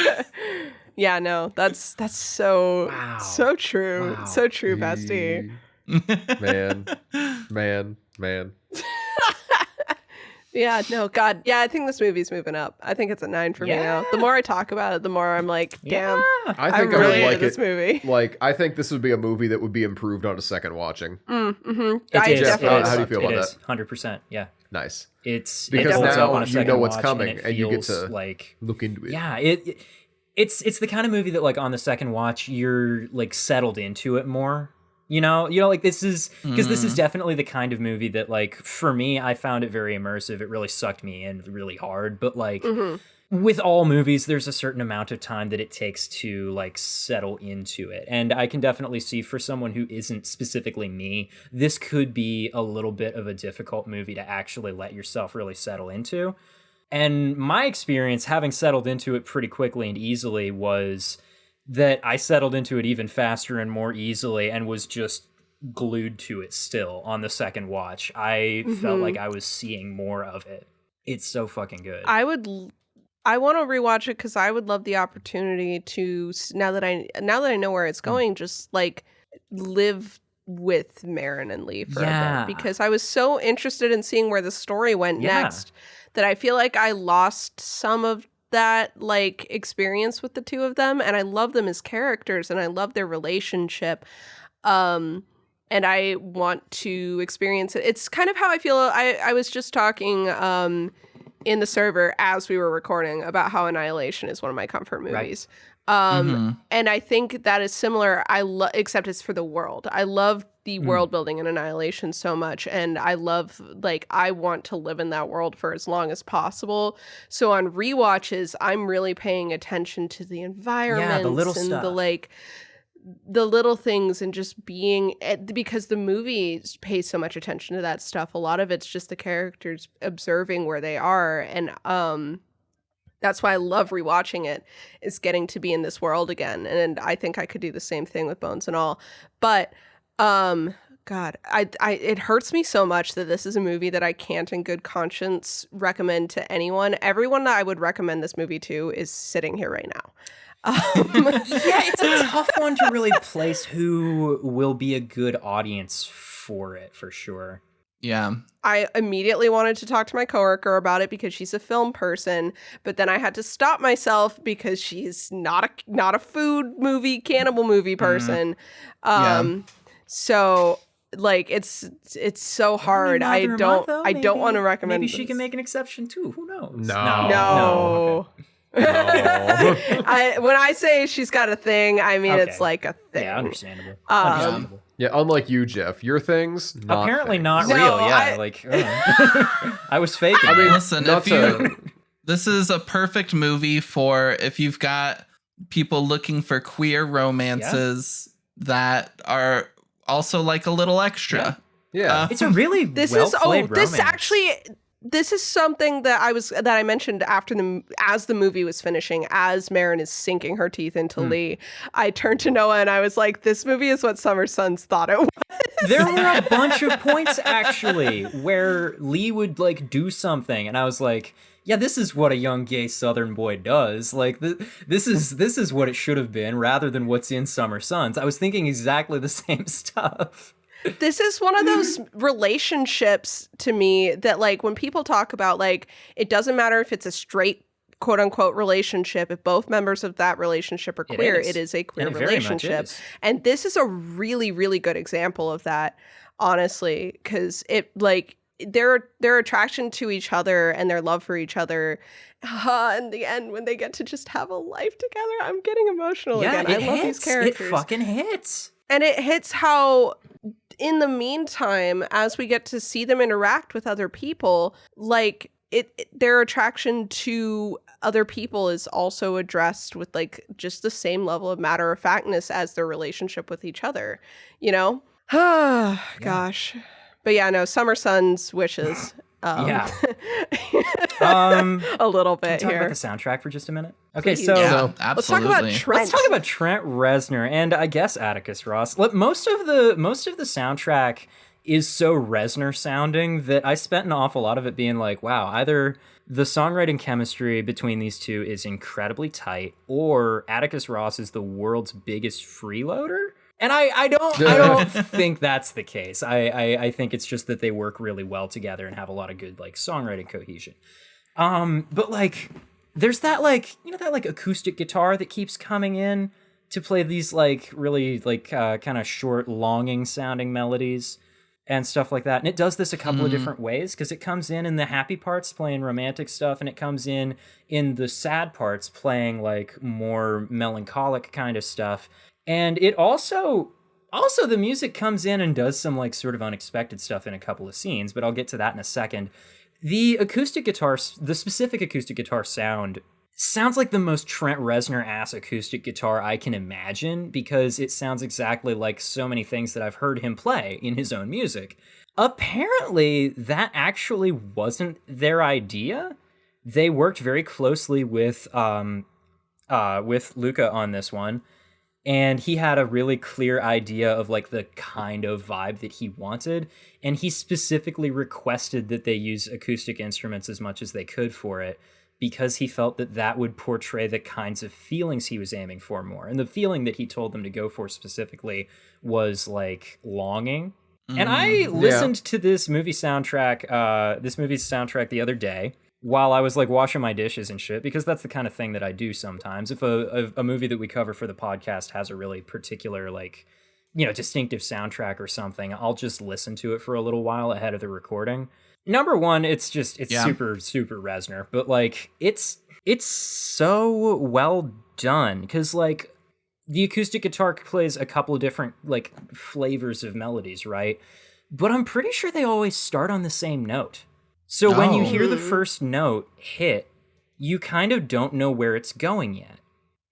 about. Yeah, no, that's so Wow. so true, Wow. so true, bestie. Man. Yeah, no, God, yeah, I think this movie's moving up. I think it's a 9 for me now. The more I talk about it, the more I'm like, damn, I I think I, really would like into this it. movie. Like, I think this would be a movie that would be improved on a second watching. Mm-hmm. It is. Jeff, definitely. how do you feel about that? 100%. Yeah. Nice. It's Because it holds now up on a you second know what's watch, coming, it and you get feels to- like Look into it. yeah, it's the kind of movie that like on the second watch you're like settled into it more. You know, like this is because this is definitely the kind of movie that like for me I found it very immersive. It really sucked me in really hard, but like with all movies there's a certain amount of time that it takes to like settle into it. And I can definitely see for someone who isn't specifically me, this could be a little bit of a difficult movie to actually let yourself really settle into. And my experience having settled into it pretty quickly and easily was that I settled into it even faster and more easily and was just glued to it still on the second watch. I felt like I was seeing more of it. It's so fucking good. I want to rewatch it because I would love the opportunity to, now that I know where it's going, just like live with Marin and Lee for a bit, because I was so interested in seeing where the story went next that I feel like I lost some of that like experience with the two of them, and I love them as characters and I love their relationship. And I want to experience it. It's kind of how I feel. I was just talking in the server as we were recording about how Annihilation is one of my comfort movies. And I think that is similar. Except it's for the world. I love the world building in Annihilation so much, and I love, like, I want to live in that world for as long as possible. So on rewatches, I'm really paying attention to the environments, the little and stuff. the little things, and just being, because the movies pay so much attention to that stuff. A lot of it's just the characters observing where they are, and that's why I love rewatching it, is getting to be in this world again. And I think I could do the same thing with Bones and All. But God, it hurts me so much that this is a movie that I can't in good conscience recommend to anyone. Everyone that I would recommend this movie to is sitting here right now. It's a tough one to really place who will be a good audience for it, for sure. Yeah. I immediately wanted to talk to my coworker about it because she's a film person, but then I had to stop myself because she's not a food movie, cannibal movie person. So like it's so hard. I don't want to recommend. Maybe she can make an exception too. Who knows? No. Okay. When I say she's got a thing, I mean it's like a thing. Yeah, understandable. Yeah, unlike you, Jeff, your things not apparently things. not No, real. I was faking. I mean, listen, this is a perfect movie for if you've got people looking for queer romances that are also like a little extra. Yeah. It's a really This romance. this is something that I mentioned as the movie was finishing, as Marin is sinking her teeth into Lee. I turned to Noah and I was like, this movie is what Summer Sons thought it was. There were a bunch of points actually where Lee would like do something and I was like, yeah, this is what a young gay Southern boy does. Like this is what it should have been rather than what's in Summer Sons. I was thinking exactly the same stuff. This is one of those relationships to me that, like, when people talk about, like, it doesn't matter if it's a straight quote unquote relationship, if both members of that relationship are queer, it is a queer relationship. And this is a really, really good example of that, honestly, because it, like, their attraction to each other and their love for each other, in the end, when they get to just have a life together, I'm getting emotional again. I love these characters. It fucking hits. And it hits how, in the meantime, as we get to see them interact with other people, like their attraction to other people is also addressed with like just the same level of matter of factness as their relationship with each other, you know? Gosh. But yeah, no, Summer Sons wishes. A little bit can we talk here. about the soundtrack for just a minute? Okay, Please. so Yeah, absolutely. Let's talk about Trent. Let's talk about Trent Reznor and I guess Atticus Ross. Most of the soundtrack is so Reznor sounding that I spent an awful lot of it being like, wow, either the songwriting chemistry between these two is incredibly tight, or Atticus Ross is the world's biggest freeloader. And I don't think that's the case. I think it's just that they work really well together and have a lot of good like songwriting cohesion. But like there's that like, you know, that like acoustic guitar that keeps coming in to play these like really like kind of short longing sounding melodies and stuff like that. And it does this a couple of different ways, because it comes in the happy parts playing romantic stuff, and it comes in the sad parts playing like more melancholic kind of stuff. And it also the music comes in and does some like sort of unexpected stuff in a couple of scenes, but I'll get to that in a second. The specific acoustic guitar sounds like the most Trent Reznor-ass acoustic guitar I can imagine, because it sounds exactly like so many things that I've heard him play in his own music. Apparently, that actually wasn't their idea. They worked very closely with Luca on this one. And he had a really clear idea of like the kind of vibe that he wanted. And he specifically requested that they use acoustic instruments as much as they could for it, because he felt that that would portray the kinds of feelings he was aiming for more. And the feeling that he told them to go for specifically was like longing. And I listened to this movie's soundtrack the other day while I was like washing my dishes and shit, because that's the kind of thing that I do sometimes. If a movie that we cover for the podcast has a really particular like, you know, distinctive soundtrack or something, I'll just listen to it for a little while ahead of the recording. Number one, it's super Reznor, but like it's so well done, because like the acoustic guitar plays a couple of different like flavors of melodies, right? But I'm pretty sure they always start on the same note. So when you hear the first note hit, you kind of don't know where it's going yet.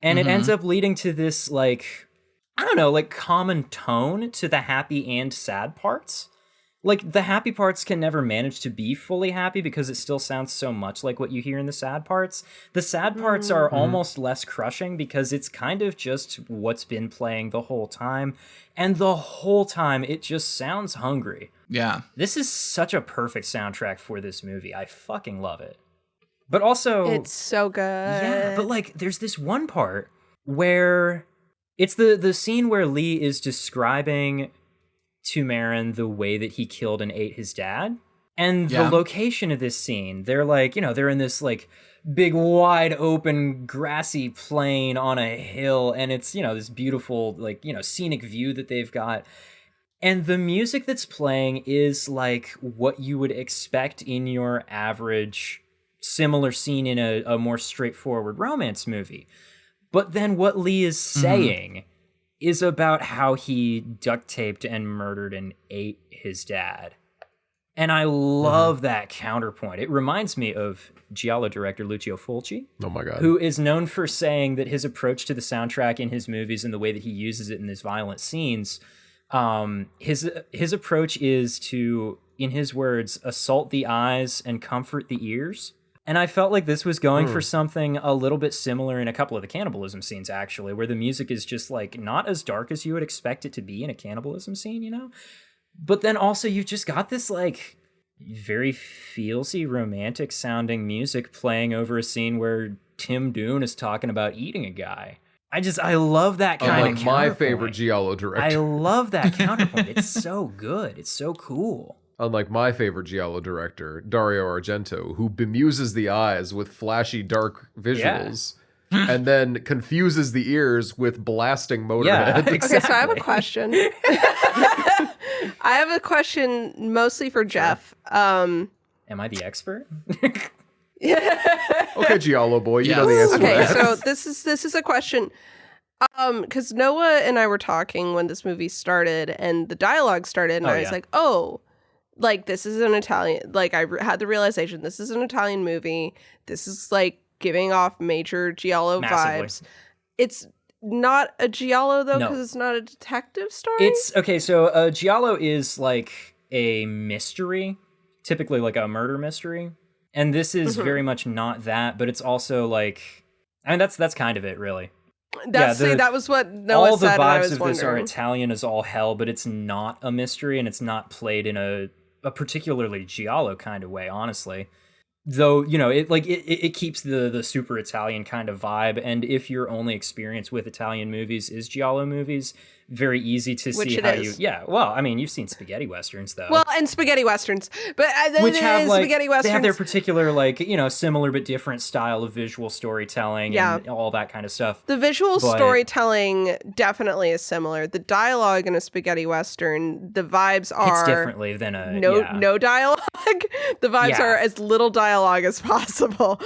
And it ends up leading to this, like, I don't know, like common tone to the happy and sad parts. Like, the happy parts can never manage to be fully happy because it still sounds so much like what you hear in the sad parts. The sad parts are almost less crushing because it's kind of just what's been playing the whole time. And the whole time, it just sounds hungry. Yeah. This is such a perfect soundtrack for this movie. I fucking love it. But also... It's so good. Yeah, but like, there's this one part where... It's the scene where Lee is describing to Marin the way that he killed and ate his dad. And the location of this scene, they're like, you know, they're in this like big wide open grassy plain on a hill, and it's, you know, this beautiful like, you know, scenic view that they've got. And the music that's playing is like what you would expect in your average similar scene in a more straightforward romance movie. But then what Lee is saying is about how he duct taped and murdered and ate his dad. And I love that counterpoint. It reminds me of Giallo director Lucio Fulci. Oh my God. Who is known for saying that his approach to the soundtrack in his movies and the way that he uses it in these violent scenes, his approach is to, in his words, assault the eyes and comfort the ears. And I felt like this was going for something a little bit similar in a couple of the cannibalism scenes, actually, where the music is just like not as dark as you would expect it to be in a cannibalism scene, you know? But then also you've just got this like very feelsy, romantic sounding music playing over a scene where Tim Dune is talking about eating a guy. I love that kind of like my counterpoint. favorite Giallo director. I love that counterpoint. It's so good. It's so cool. Unlike my favorite Giallo director, Dario Argento, who bemuses the eyes with flashy, dark visuals, and then confuses the ears with blasting Motorhead. Yeah, exactly. Okay, so I have a question. I have a question mostly for Jeff. Am I the expert? Okay, Giallo boy, you know the answer to Okay, that. so this is a question. Because Noah and I were talking when this movie started and the dialogue started, and I was like, oh, like, this is an Italian, like, had the realization, this is an Italian movie. This is, like, giving off major Giallo vibes. It's not a Giallo, though, because it's not a detective story? It's, okay, so Giallo is, like, a mystery, typically, like, a murder mystery. And this is very much not that, but it's also, like, I mean, that's kind of it, really. That was what Noah said, and I was all the vibes of wondering. this are Italian as all hell, but it's not a mystery, and it's not played in a particularly Giallo kind of way, honestly. Though, you know, it keeps the super Italian kind of vibe, and if your only experience with Italian movies is Giallo movies, very easy to see how you... Yeah, well, I mean, you've seen spaghetti westerns, though. Well, and spaghetti westerns. But which have, like, spaghetti westerns... they have their particular, like, you know, similar but different style of visual storytelling and all that kind of stuff. The visual storytelling definitely is similar. The dialogue in a spaghetti western, the vibes are... It's differently than a... No dialogue. The vibes are as little dialogue as possible,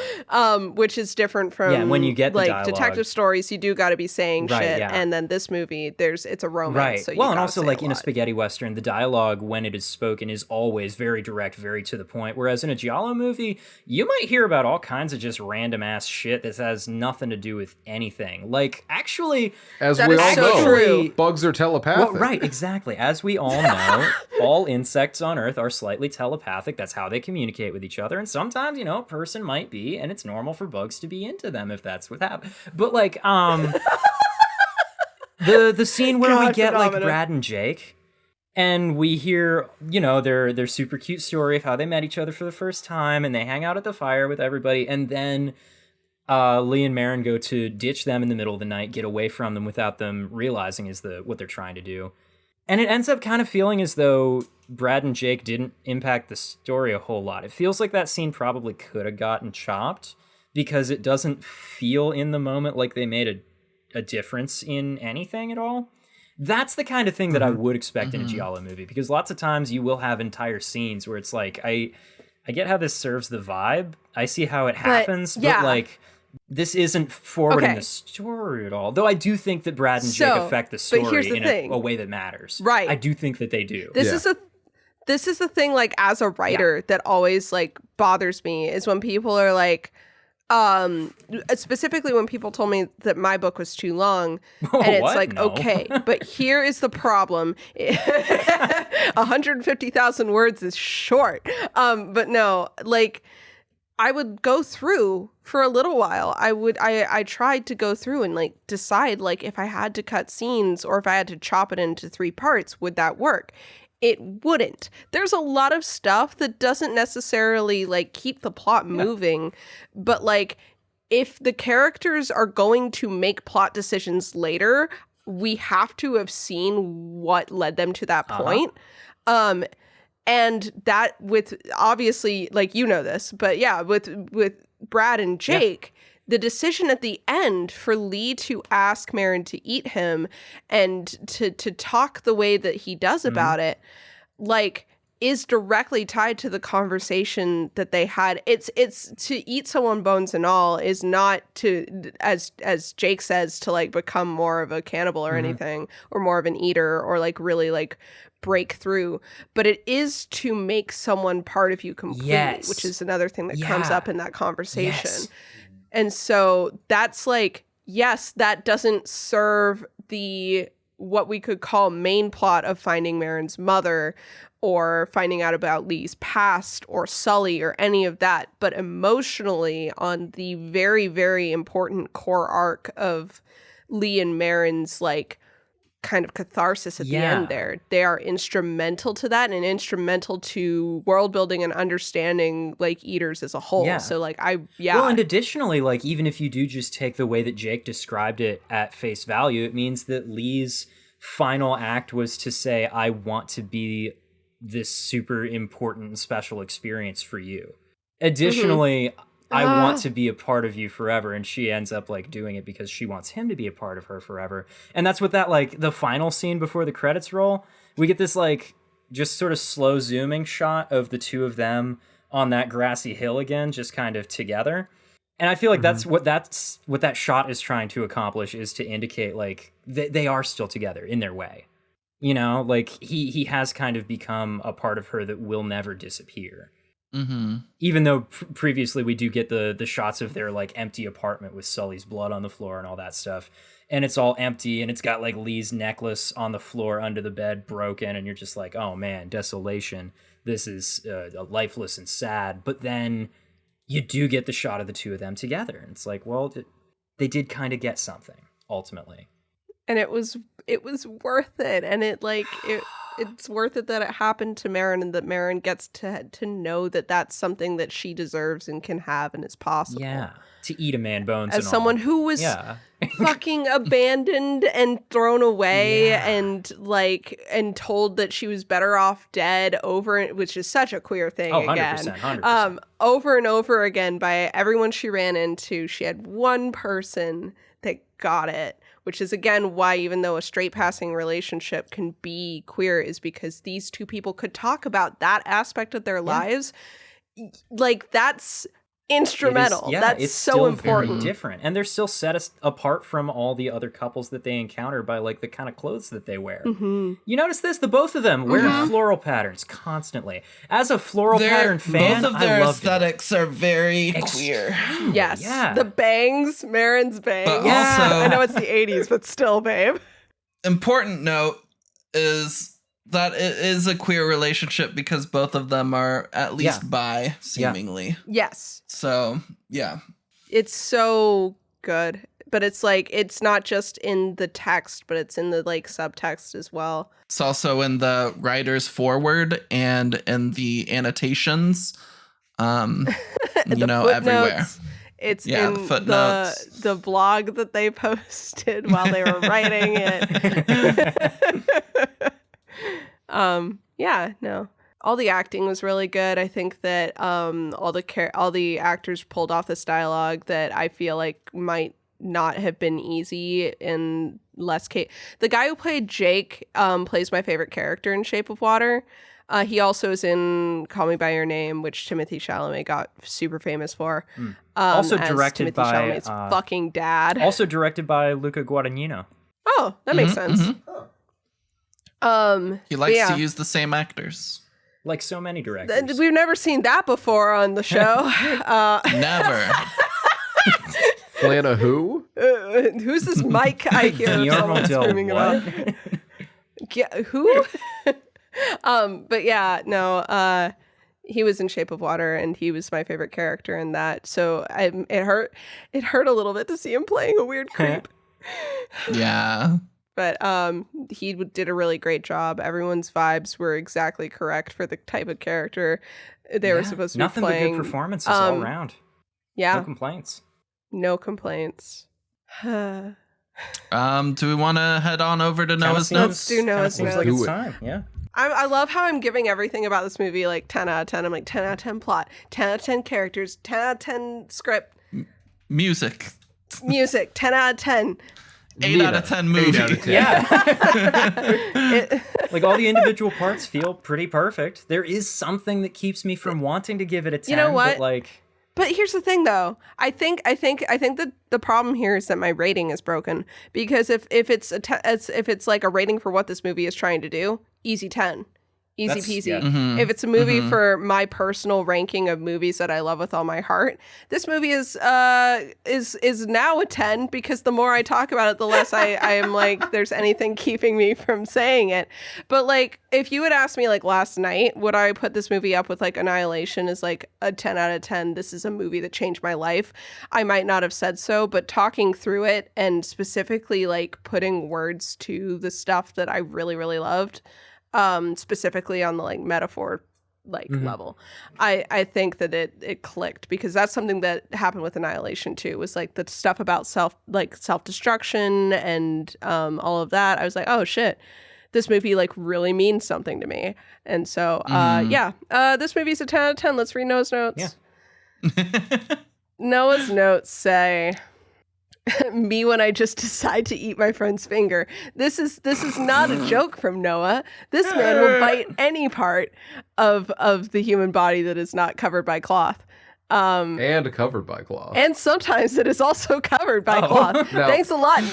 which is different from... when you get the like, dialogue. detective stories, you do got to be saying shit. Yeah. And then this movie, it's a romance. Right. So well, and also, like, in a spaghetti western, the dialogue, when it is spoken, is always very direct, very to the point. Whereas in a Giallo movie, you might hear about all kinds of just random ass shit that has nothing to do with anything. Like, actually... As that we is all so know, true. bugs are telepathic. Well, right, exactly. As we all know, all insects on Earth are slightly telepathic. That's how they communicate with each other. And sometimes, you know, a person might be, and it's normal for bugs to be into them if that's what happens. But, like, The scene where we God, get like phenomenal. Brad and Jake, and we hear, you know, their super cute story of how they met each other for the first time, and they hang out at the fire with everybody, and then Lee and Marin go to ditch them in the middle of the night, get away from them without them realizing what they're trying to do. And it ends up kind of feeling as though Brad and Jake didn't impact the story a whole lot. It feels like that scene probably could have gotten chopped because it doesn't feel in the moment like they made a difference in anything at all. That's the kind of thing that I would expect in a Giallo movie, because lots of times you will have entire scenes where it's like, I get how this serves the vibe. I see how it happens, but like, this isn't forwarding the story at all. Though I do think that Brad and Jake affect the story in a way that matters. Right. I do think that they do. This is the thing, like, as a writer that always like bothers me is when people are like, specifically when people told me that my book was too long, and it's What? like, No. okay, but here is the problem. 150,000 words is short. But no, like, I would go through for a little while. I tried to go through and like decide like if I had to cut scenes or if I had to chop it into 3 parts, would that work? It wouldn't. There's a lot of stuff that doesn't necessarily like keep the plot moving, but like if the characters are going to make plot decisions later, we have to have seen what led them to that point. And that with obviously, like, you know this, but yeah, with Brad and Jake, the decision at the end for Lee to ask Marin to eat him and to talk the way that he does about it, like, is directly tied to the conversation that they had. It's to eat someone bones and all is not to, as Jake says, to like become more of a cannibal or anything, or more of an eater, or like really like break through, but it is to make someone part of you completely, which is another thing that comes up in that conversation. And so that's like, yes, that doesn't serve the what we could call main plot of finding Marin's mother or finding out about Lee's past or Sully or any of that, but emotionally on the very, very important core arc of Lee and Marin's like kind of catharsis at the end there. They are instrumental to that and instrumental to world building and understanding like eaters as a whole. So like Well, and additionally, like even if you do just take the way that Jake described it at face value, it means that Lee's final act was to say, I want to be this super important and special experience for you. Additionally, I want to be a part of you forever. And she ends up like doing it because she wants him to be a part of her forever. And that's what that like the final scene before the credits roll, we get this like just sort of slow zooming shot of the two of them on that grassy hill again, just kind of together. And I feel like that's what that shot is trying to accomplish, is to indicate like they are still together in their way. You know, like he has kind of become a part of her that will never disappear. Even though previously we do get the shots of their like empty apartment with Sully's blood on the floor and all that stuff, and it's all empty and it's got like Lee's necklace on the floor under the bed broken, and you're just like, oh man, desolation, this is lifeless and sad. But then you do get the shot of the two of them together, and it's like, well, they did kind of get something ultimately, and it was worth it. And it like it's worth it that it happened to Marin, and that Marin gets to know that that's something that she deserves and can have and is possible. Yeah, to eat a man bones. As someone who was fucking abandoned and thrown away and told that she was better off dead which is such a queer thing again. 100%. Over and over again by everyone she ran into. She had one person that got it, which is again why even though a straight passing relationship can be queer is because these two people could talk about that aspect of their lives. Like that's instrumental. That's it's so still important. very different, and they're still set apart from all the other couples that they encounter by like the kind of clothes that they wear. You notice this, the both of them wear floral patterns constantly. As a floral pattern fan, both of their I loved aesthetics are very queer. Yes, the bangs, Marin's bangs. But also, I know it's the 80s, but still, babe. Important note is that it is a queer relationship because both of them are at least bi, seemingly. Yes. So, yeah. It's so good. but it's like it's not just in the text, but it's in the like subtext as well. It's also in the writer's foreword and in the annotations. The Everywhere. footnotes. It's in The footnotes. the blog that they posted while they were writing it. Yeah, no. All the acting was really good. I think that all the actors pulled off this dialogue that I feel like might not have been easy in less case. The guy who played Jake plays my favorite character in Shape of Water. He also is in Call Me by Your Name, which Timothée Chalamet got super famous for. Also as directed Timothée by Chalamet's fucking dad. Also directed by Luca Guadagnino. Oh, that makes sense. He likes yeah. to use the same actors. Like so many directors. We've never seen that before on the show. Never. Flana who? Who's this Mike I hear Guillermo someone del screaming about? what? Who? But yeah, no, he was in Shape of Water and he was my favorite character in that. So it hurt a little bit to see him playing a weird creep. Yeah. But he did a really great job. Everyone's vibes were exactly correct for the type of character they were supposed to be Nothing playing. but good performances all around. Yeah. No complaints. No complaints. Do we want to head on over to Noah's Kinda notes? Let's do Noah's seems notes. like Do it's it. time. Yeah. I love how I'm giving everything about this movie like 10 out of 10. I'm like 10 out of 10 plot, 10 out of 10 characters, 10 out of 10 script, Music. music, 10 out of 10. 8 out of 10 movie. 8 out of 10. Yeah. Like all the individual parts feel pretty perfect. There is something that keeps me from wanting to give it a 10. You know what? But like, But here's the thing, though. I think that the problem here is that my rating is broken because if it's like a rating for what this movie is trying to do, easy 10, easy That's- peasy. yeah. Mhm. If it's a movie Mhm. for my personal ranking of movies that I love with all my heart, this movie is now a 10 because the more I talk about it, the less I am like there's anything keeping me from saying it. But like if you had asked me like last night, would I put this movie up with like Annihilation as like a 10 out of 10? This is a movie that changed my life. I might not have said so, but talking through it and specifically like putting words to the stuff that I really, really loved, specifically on the like metaphor like level, I think that it clicked because that's something that happened with Annihilation too, was like the stuff about self-destruction and all of that. I was like, oh shit, this movie like really means something to me. And so this movie's a 10 out of 10. Let's read Noah's notes. Yeah. Noah's notes say me when I just decide to eat my friend's finger. This is not a joke from Noah. This man will bite any part of the human body that is not covered by cloth. And covered by cloth. And sometimes it is also covered by cloth. Now- Thanks a lot.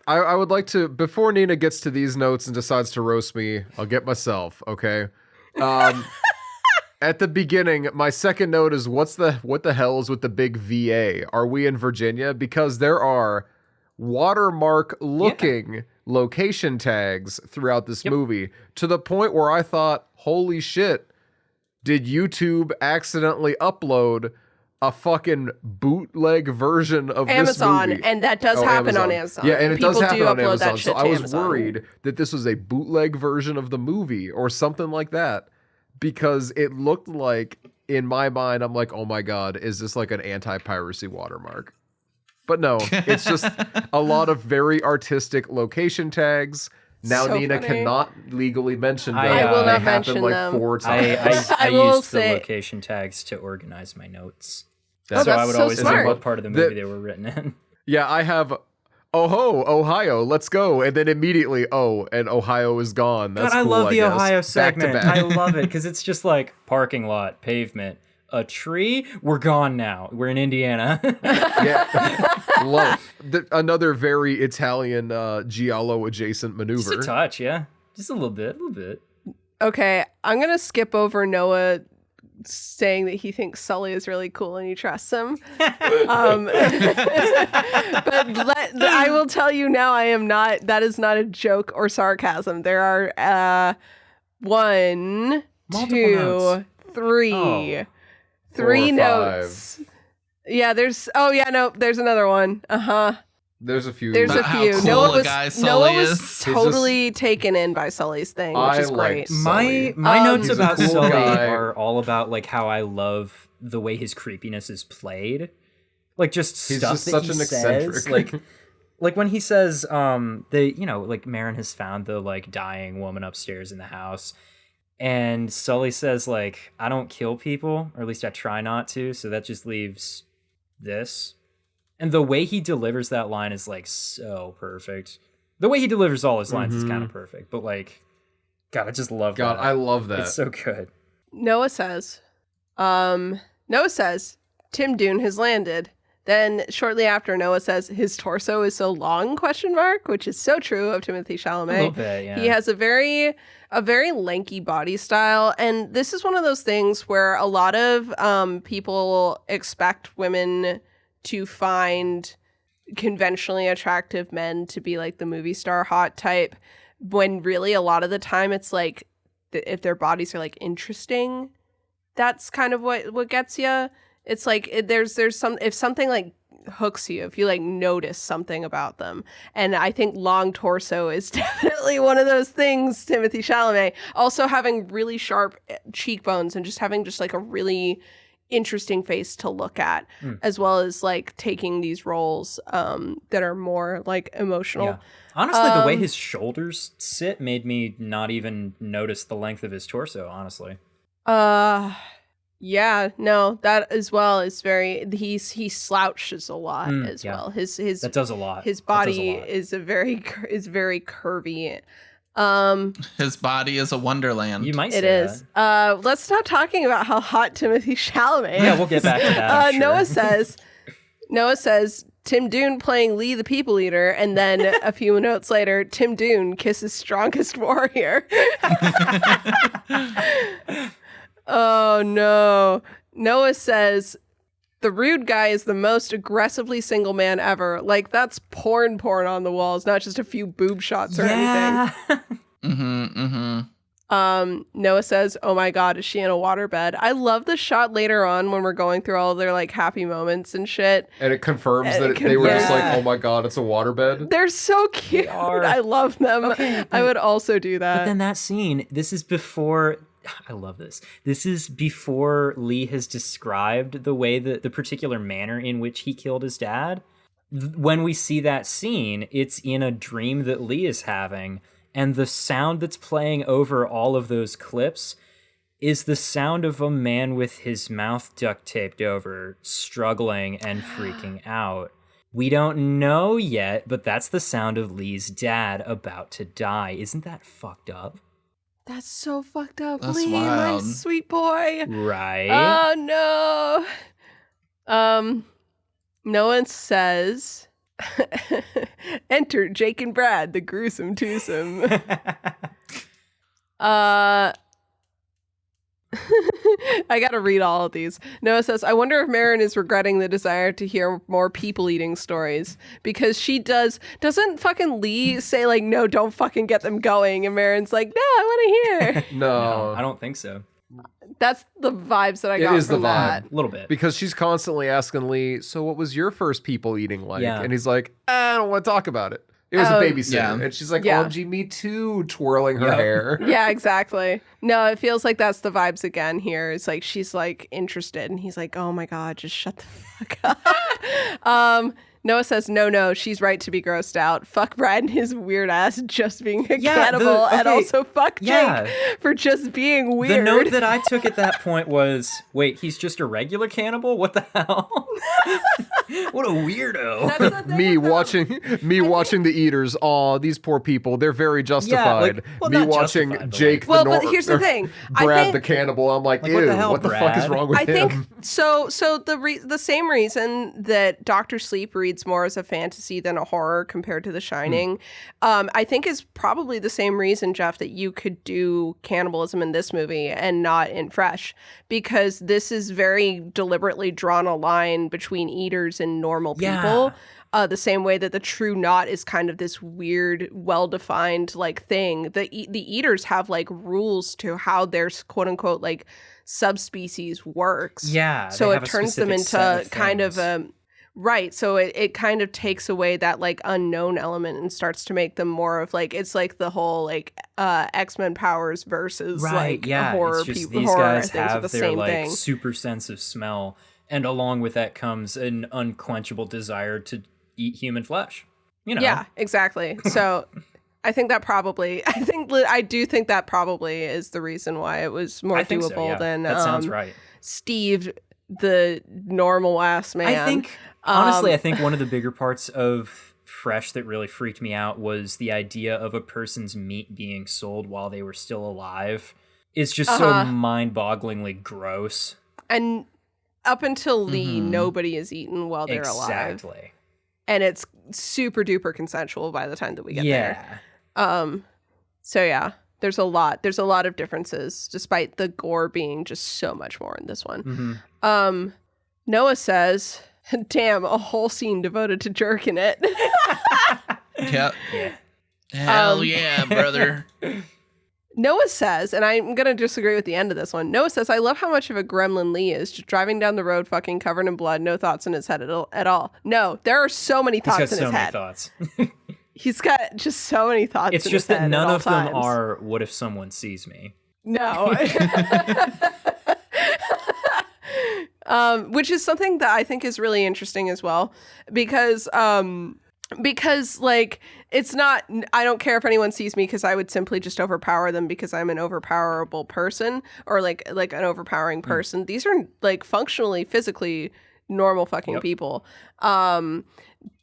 I would like to, before Nina gets to these notes and decides to roast me, I'll get myself, okay? At the beginning, my second note is what the hell is with the big VA? Are we in Virginia? Because there are watermark looking location tags throughout this movie to the point where I thought, holy shit, did YouTube accidentally upload a fucking bootleg version of Amazon, this movie? and that does happen on Amazon. Yeah, and it People does happen do on upload that Amazon. shit So I to was Amazon. worried that this was a bootleg version of the movie or something like that because it looked like, in my mind, I'm like, oh my God, is this like an anti-piracy watermark? But no, it's just a lot of very artistic location tags. Now So Nina funny. cannot legally mention them. I will They not happened mention like them. 4 times. I will used say- the location tags to organize my notes. Oh, So I that's would so always smart. know what part of the movie they were written in. Yeah, I have, oh-ho, Ohio, let's go. And then immediately, oh, and Ohio is gone. That's God, I cool, love the guess. Ohio Back to segment. back. I love it because it's just like parking lot, pavement, a tree. We're gone now. We're in Indiana. Yeah, love another very Italian giallo adjacent Just maneuver. a touch, yeah. Just a little bit. Okay, I'm going to skip over Noah saying that he thinks Sully is really cool and he trusts him. But I will tell you now, that is not a joke or sarcasm. There are Multiple notes. three Oh. 3 4 or 5. notes. Yeah, there's another one. There's a few. There's a About few. how cool Noah a was guy Sully is. was totally taken in by Sully's thing, which I is great. liked Sully. My notes He's a about cool Sully guy. are all about like how I love the way his creepiness is played. Like just He's stuff just that such he an says. eccentric. Like when he says like Marin has found the like dying woman upstairs in the house, and Sully says like, I don't kill people, or at least I try not to, so that just leaves this. And the way he delivers that line is like so perfect. The way he delivers all his lines is kind of perfect, but like, God, I just love God, that. I love that. It's so good. Noah says, Tim Dune has landed. Then shortly after, Noah says his torso is so long, ? Which is so true of Timothée Chalamet. A little bit, yeah. He has a very lanky body style, and this is one of those things where a lot of people expect women to find conventionally attractive men to be like the movie star hot type, when really a lot of the time it's like if their bodies are like interesting, that's kind of what gets you. It's like there's some, if something like hooks you, if you like notice something about them. And I think long torso is definitely one of those things. Timothée Chalamet also having really sharp cheekbones and just having just like a really interesting face to look at, as well as like taking these roles that are more like emotional. Yeah. Honestly, the way his shoulders sit made me not even notice the length of his torso, honestly. Yeah, no, that as well is very, he slouches a lot as yeah. well. His That does a lot. His That does a body lot. is very curvy. His body is a wonderland. You might say It is. that. Let's stop talking about how hot Timothée Chalamet is. Yeah, we'll get back to that. I'm sure. Noah says Tim Dune playing Lee the People Eater, and then a few notes later, Tim Dune kisses strongest warrior. Oh no. Noah says the rude guy is the most aggressively single man ever. Like, that's porn on the walls, not just a few boob shots or anything. Noah says, oh my God, is she in a waterbed? I love the shot later on when we're going through all their like happy moments and shit. And it confirms And that it they were just confirms- like, oh my God, it's a waterbed. They're so cute. are. I love them. Okay, I would also do But that. then that scene, this is before, I love this. This is before Lee has described the way that the particular manner in which he killed his dad. When we see that scene, it's in a dream that Lee is having, and the sound that's playing over all of those clips is the sound of a man with his mouth duct taped over, struggling and freaking out. We don't know yet, but that's the sound of Lee's dad about to die. Isn't that fucked up? That's so fucked up. That's Lee, wild. my sweet boy. Right? Oh no. No one says enter Jake and Brad, the gruesome twosome. I gotta read all of these. Noah says, I wonder if Marin is regretting the desire to hear more people eating stories, because she doesn't fucking Lee say like, no, don't fucking get them going, and Marin's like, no, I want to hear. No. I don't think so. That's the vibes that I It got is the from that. A little bit. Because she's constantly asking Lee, so what was your first people eating like? Yeah. And he's like, I don't want to talk about it. It was a Oh, babysitter. yeah. And she's like, Yeah. OMG, me too, twirling her Yep. hair. Yeah, exactly. No, it feels like that's the vibes again here. It's like she's like interested, and he's like, oh my God, just shut the fuck up. Noah says, no, she's right to be grossed out. Fuck Brad and his weird ass just being a cannibal, and also fuck Jake for just being weird. The note that I took at that point was, wait, he's just a regular cannibal? What the hell? What a weirdo. That's the thing Me with watching the eaters. Aw, these poor people. They're very justified. well, Me not watching justified, but Jake Well, the but here's the or thing. I Brad think- the cannibal. I'm like, Like, ew, what the hell, what the fuck is Brad? wrong with I him? think so. The same reason that Doctor Sleep reads more as a fantasy than a horror compared to The Shining, I think is probably the same reason, Jeff, that you could do cannibalism in this movie and not in Fresh, because this is very deliberately drawn a line between eaters and normal people. the same way that the true knot is kind of this weird, well-defined like thing. The eaters have like rules to how their quote unquote like subspecies works. Yeah. So they it have a turns them specific set into kind of things. right. So it kind of takes away that like unknown element and starts to make them more of like, it's like the whole like X-Men powers versus Right, like yeah. horror It's just people. these Horror guys things are have the their same like thing. super sense of smell, and along with that comes an unquenchable desire to eat human flesh. You know. Yeah, exactly. So I think that probably, I do think that probably is the reason why it was more I think so, doable yeah. than That sounds right. Steve, the normal ass man. I think honestly, I think one of the bigger parts of Fresh that really freaked me out was the idea of a person's meat being sold while they were still alive. It's just so mind-bogglingly gross. And up until Lee, nobody is eaten while they're alive. Exactly. And it's super duper consensual by the time that we get there. Yeah. So yeah, there's a lot of differences, despite the gore being just so much more in this one. Mm-hmm. Noah says, damn, a whole scene devoted to jerking it. Yep. Yeah. Hell yeah, brother. Noah says, and I'm going to disagree with the end of this one. Noah says, I love how much of a gremlin Lee is, just driving down the road fucking covered in blood, no thoughts in his head at all. No, there are so many He's thoughts got in so his many head. thoughts. He's got just so many thoughts It's in just his that head none at all of them times. are, what if someone sees me? No. Which is something that I think is really interesting as well, because like it's not, I don't care if anyone sees me because I would simply just overpower them because I'm an overpowerable person, or like an overpowering person. These are like functionally, physically normal fucking people.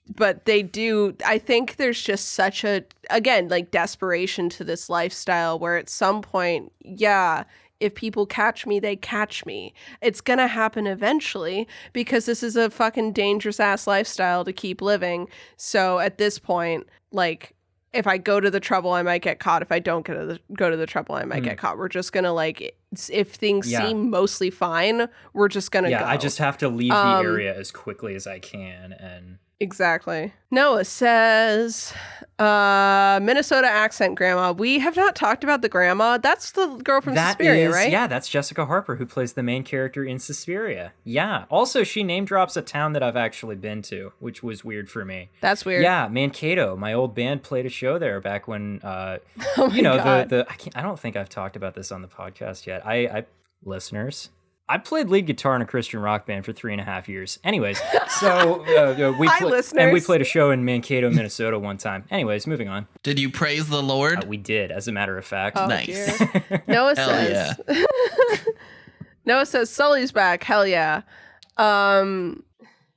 But they do, I think there's just such a, again, like desperation to this lifestyle where at some point, yeah, if people catch me, they catch me. It's going to happen eventually because this is a fucking dangerous ass lifestyle to keep living. So at this point, like, if I go to the trouble, I might get caught. If I don't go to the trouble, I might get caught. We're just going to like, if things seem mostly fine, we're just going to go. Yeah, I just have to leave the area as quickly as I can. And exactly. Noah says, Minnesota accent grandma. We have not talked about the grandma. That's the girl from Suspiria, right? Yeah, that's Jessica Harper, who plays the main character in Suspiria. Yeah. Also, she name drops a town that I've actually been to, which was weird for me. That's weird. Yeah, Mankato. My old band played a show there back when, God. I don't think I've talked about this on the podcast yet. Listeners, I played lead guitar in a Christian rock band for 3.5 years. Anyways, so we played a show in Mankato, Minnesota one time. Anyways, moving on. Did you praise the Lord? We did, as a matter of fact. Oh, Nice. dear. Noah says, Noah says, Sully's back. Hell yeah. Now,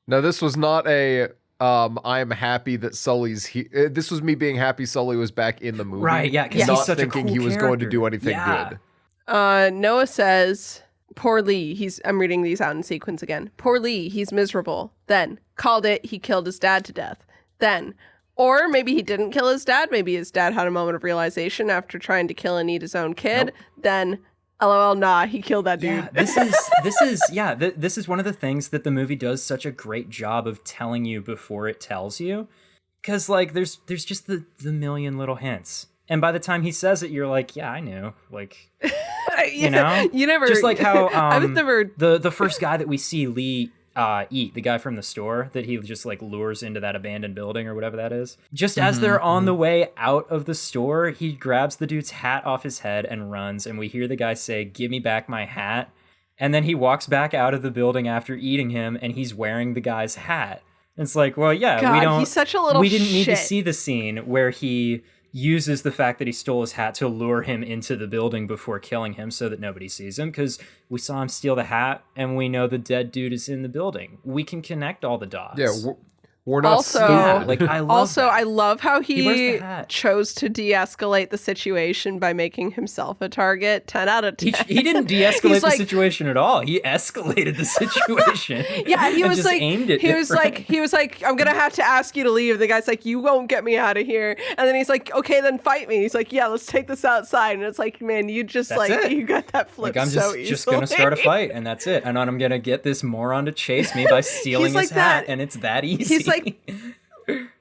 this was not a I'm happy that Sully's here. This was me being happy Sully was back in the movie. Right, yeah, because not he's such thinking a cool he was going to character. do anything Yeah. good. Noah says, poor Lee. I'm reading these out in sequence again. Poor Lee, he's miserable. Then, called it, he killed his dad to death. Then, or maybe he didn't kill his dad. Maybe his dad had a moment of realization after trying to kill and eat his own kid. Nope. Then, LOL, nah, he killed that dude. Yeah, this is one of the things that the movie does such a great job of telling you before it tells you, because like there's just the million little hints, and by the time he says it, you're like, yeah, I knew, like, you know, you never just like how I was never the first guy that we see Lee eat, the guy from the store that he just like lures into that abandoned building or whatever that is. Just as they're on the way out of the store, he grabs the dude's hat off his head and runs, and we hear the guy say, "Give me back my hat." And then he walks back out of the building after eating him, and he's wearing the guy's hat. It's like, well, yeah, God, he's such a little we didn't need to shit. see the scene where he uses the fact that he stole his hat to lure him into the building before killing him so that nobody sees him, because we saw him steal the hat and we know the dead dude is in the building. We can connect all the dots. Yeah, we're not Also- stupid. Yeah, like I love Also, that. I love how wears he the hat. chose to de-escalate the situation by making himself a target. 10 out of 10. He didn't de-escalate He's the like- situation at all. He escalated the situation. Yeah, he and was just like, aimed it he was different. like, I'm gonna have to ask you to leave. The guy's like, you won't get me out of here. And then he's like, okay, then fight me. He's like, yeah, let's take this outside. And it's like, man, you just That's like, it. you got that flip Like I'm so just gonna start a fight, and that's it. And I'm gonna get this moron to chase me by stealing like his hat, that. and it's that easy. He's like,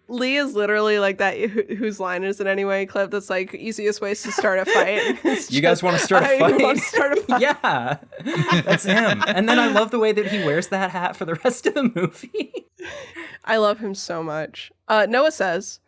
Lee is literally like that whose line is it anyway clip that's like easiest ways to start a fight. You guys want to start a I fight? want to start a fight. Yeah, that's him. And then I love the way that he wears that hat for the rest of the movie. I love him so much. Noah says,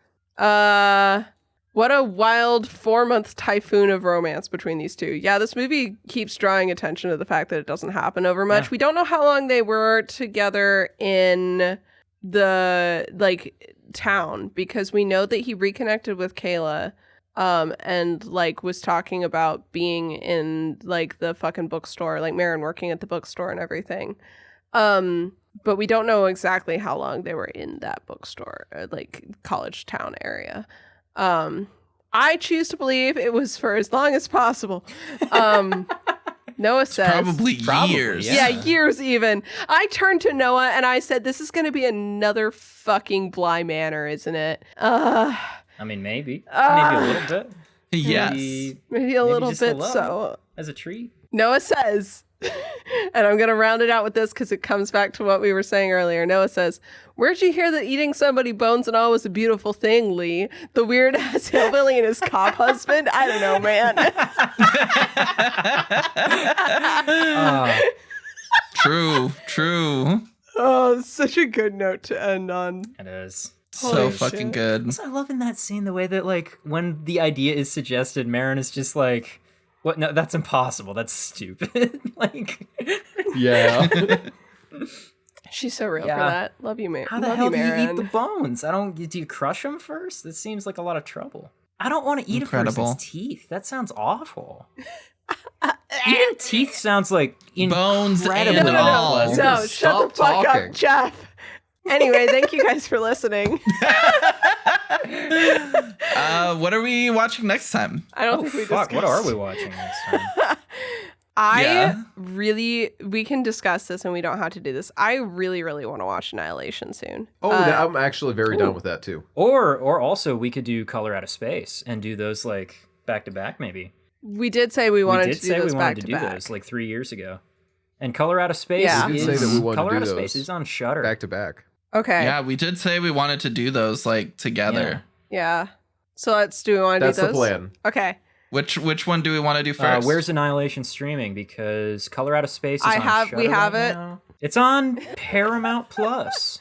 what a wild 4-month typhoon of romance between these two. Yeah, this movie keeps drawing attention to the fact that it doesn't happen over much. Yeah. We don't know how long they were together in the like town, because we know that he reconnected with Kayla and like was talking about being in like the fucking bookstore, like Marin working at the bookstore and everything. But we don't know exactly how long they were in that bookstore, like college town area. I choose to believe it was for as long as possible. Noah says Probably years. yeah, years even. I turned to Noah and I said, this is going to be another fucking Bly Manor, isn't it? I mean, maybe a little bit. Yes. Maybe a little just a bit little. so. As a treat. Noah says, and I'm going to round it out with this because it comes back to what we were saying earlier. Noah says, where'd you hear that eating somebody bones and all was a beautiful thing, Lee? The weird ass hillbilly and his cop husband? I don't know, man. True. Oh, such a good note to end on. It is. So Holy fucking shit. good. Also, I love in that scene the way that, like, when the idea is suggested, Marin is just like, what? No, that's impossible. That's stupid. Like, Yeah. She's so real Yeah. for that. Love you, man. how the Love hell you, do you eat Marin. the bones? Do you crush them first? That seems like a lot of trouble. I don't want to eat Incredible. a person's teeth. That sounds awful. Eating teeth sounds like Bones incredibly and No, all. unpleasant. No, shut Stop the fuck talking. up, Jeff. Anyway, thank you guys for listening. What are we watching next time? I don't Oh, think we fuck. What discussed. are we watching next time? Yeah. We can discuss this and we don't have to do this. I really, really want to watch Annihilation soon. Oh, I'm actually very down with that too. Or also we could do Color Out of Space and do those like back to back maybe. We did say we wanted We did to do say those we back wanted to to do back. those like 3 years ago. And Color Out of Space Yeah. We is did say that we wanted to Color do Out of those Space is on Shudder. Back to back. Okay. Yeah, we did say we wanted to do those like together. Yeah. So do we want to do That's those? the plan. Okay. Which one do we want to do first? Where's Annihilation streaming? Because Color Out of Space is I on have- we Shudder have right it. now. It's on Paramount Plus.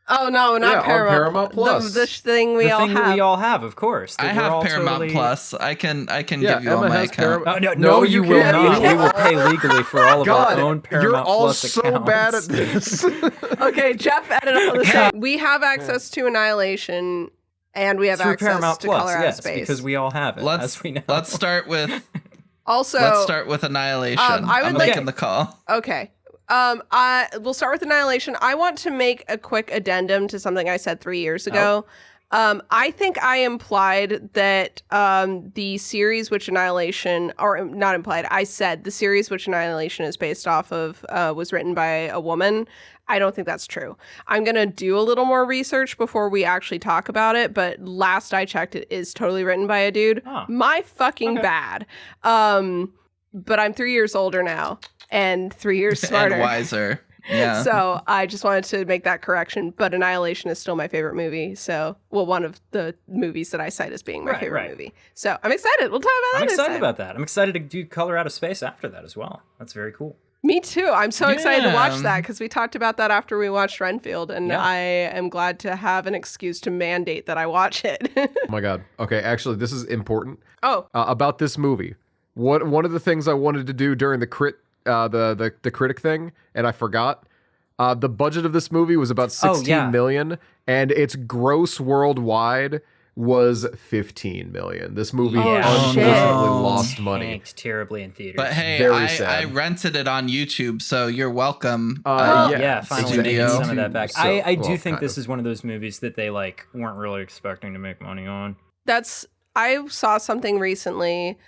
Oh no, Yeah, not on Paramount. Paramount Plus. The thing we The all thing have. that we all have, of course. that I we're have all Paramount totally- Plus. I can Yeah, give you all Emma my has account. Paramount. No, you will can't. not. You We will pay legally for all of God, our own Paramount you're all Plus so accounts. bad at this. Okay, Jeff edited all this out. We have access to Annihilation, and we have Through access Paramount to Plus, Color Out of yes, Space. because we all have it, as we know. Let's start with Also, Annihilation. I would I'm like- making the call. okay. We'll start with Annihilation. I want to make a quick addendum to something I said 3 years ago. I think I implied that the series which Annihilation, or not implied, I said the series which Annihilation is based off of was written by a woman. I don't think that's true. I'm going to do a little more research before we actually talk about it, but last I checked, it is totally written by a dude. Oh. My fucking Okay. bad. But I'm 3 years older now and 3 years smarter. And wiser. Yeah. So I just wanted to make that correction. But Annihilation is still my favorite movie. So, well, one of the movies that I cite as being my Right, favorite right. movie. So I'm excited. We'll talk about that. I'm next excited time. about that. I'm excited to do Color Out of Space after that as well. That's very cool. Me too. I'm so excited to watch Yeah. that because we talked about that after we watched Renfield, and Yeah. I am glad to have an excuse to mandate that I watch it. Oh my god. Okay, actually, this is important Oh, about this movie. One of the things I wanted to do during the the critic thing, and I forgot. The budget of this movie was about 16 million, and its gross worldwide was 15 million. This movie Oh, unfortunately shit. lost money. Tanked terribly in theaters. But hey, Very I sad. rented it on YouTube, so you're welcome. yeah, finally studio. getting some of that back. So- I do well, think kind this of. is one of those movies that they like weren't really expecting to make money on. I saw something recently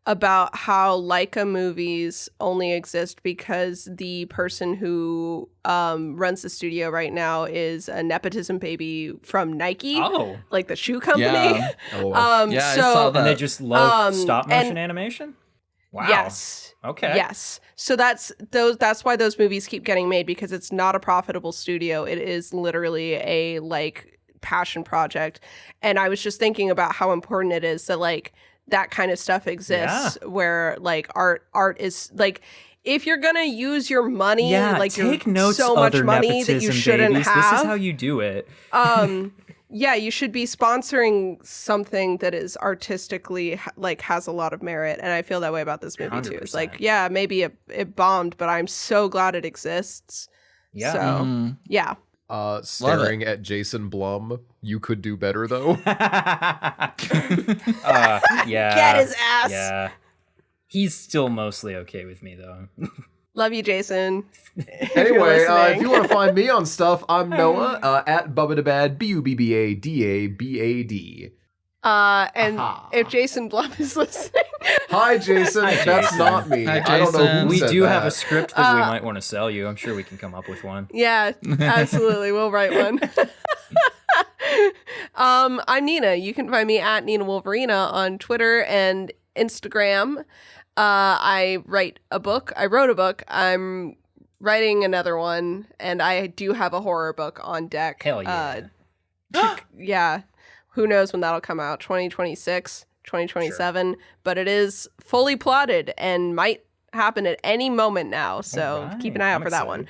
about how Leica movies only exist because the person who runs the studio right now is a nepotism baby from Nike, Oh, like the shoe company. Yeah. Oh, well. Yeah, I so saw that. and they just love Um, stop motion and- animation. Wow. Yes. Okay. Yes. So that's why those movies keep getting made, because it's not a profitable studio. It is literally a like passion project. And I was just thinking about how important it is that like that kind of stuff exists where like art is like, if you're gonna use your money, like take you're notes, so much other money that you nepotism shouldn't babies. have. This is how you do it. Yeah, you should be sponsoring something that is artistically like has a lot of merit, and I feel that way about this movie too. It's like, 100%. yeah, maybe it bombed, but I'm so glad it exists. Yeah. So yeah, Staring at Jason Blum, you could do better though. Yeah. get his ass. Yeah. He's still mostly okay with me though. Love you, Jason. If you're Anyway, if listening. you want to find me on stuff, I'm Noah at Bubbadabad, BUBBADABAD. And Aha. if Jason Blum is listening, Hi, Jason. Hi, That's Jason. not me. Hi, I don't know Jason. who We said do have a that. script that we might want to sell you. I'm sure we can come up with one. yeah, absolutely, we'll write one. I'm Nina. You can find me at Nina Wolverina on Twitter and Instagram. I wrote a book. I'm writing another one, and I do have a horror book on deck. Hell yeah. Yeah. Who knows when that'll come out? 2026, 2027. But it is fully plotted and might happen at any moment now. So Alright, keep an eye out I'm for that one.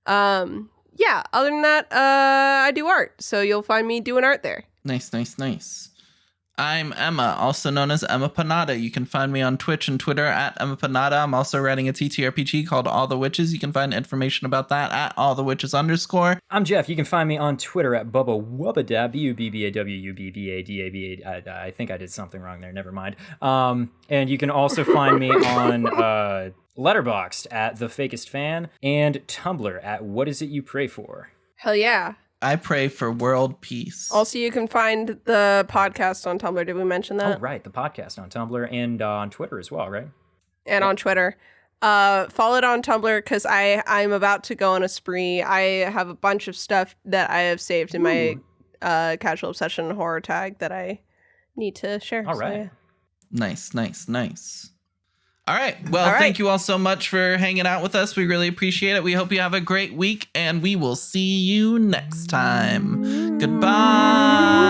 excited. Yeah, other than that, I do art. So you'll find me doing art there. Nice. I'm Emma, also known as Emma Panada. You can find me on Twitch and Twitter at Emma Panada. I'm also writing a TTRPG called All the Witches. You can find information about that at allthewitches_. I'm Jeff. You can find me on Twitter at Bubba Wubbadab, BUBBAWUBBADABA. I think I did something wrong there. Never mind. And you can also find me on Letterboxd at The Fakest Fan and Tumblr at What Is It You Pray For? Hell yeah. I pray for world peace. Also, you can find the podcast on Tumblr. Did we mention that? Oh, right. The podcast on Tumblr and on Twitter as well, right? And on Twitter. Follow it on Tumblr because I'm about to go on a spree. I have a bunch of stuff that I have saved in my Casual Obsession horror tag that I need to share. All right. Nice. All right. Well, thank you all so much for hanging out with us. We really appreciate it. We hope you have a great week, and we will see you next time. Goodbye.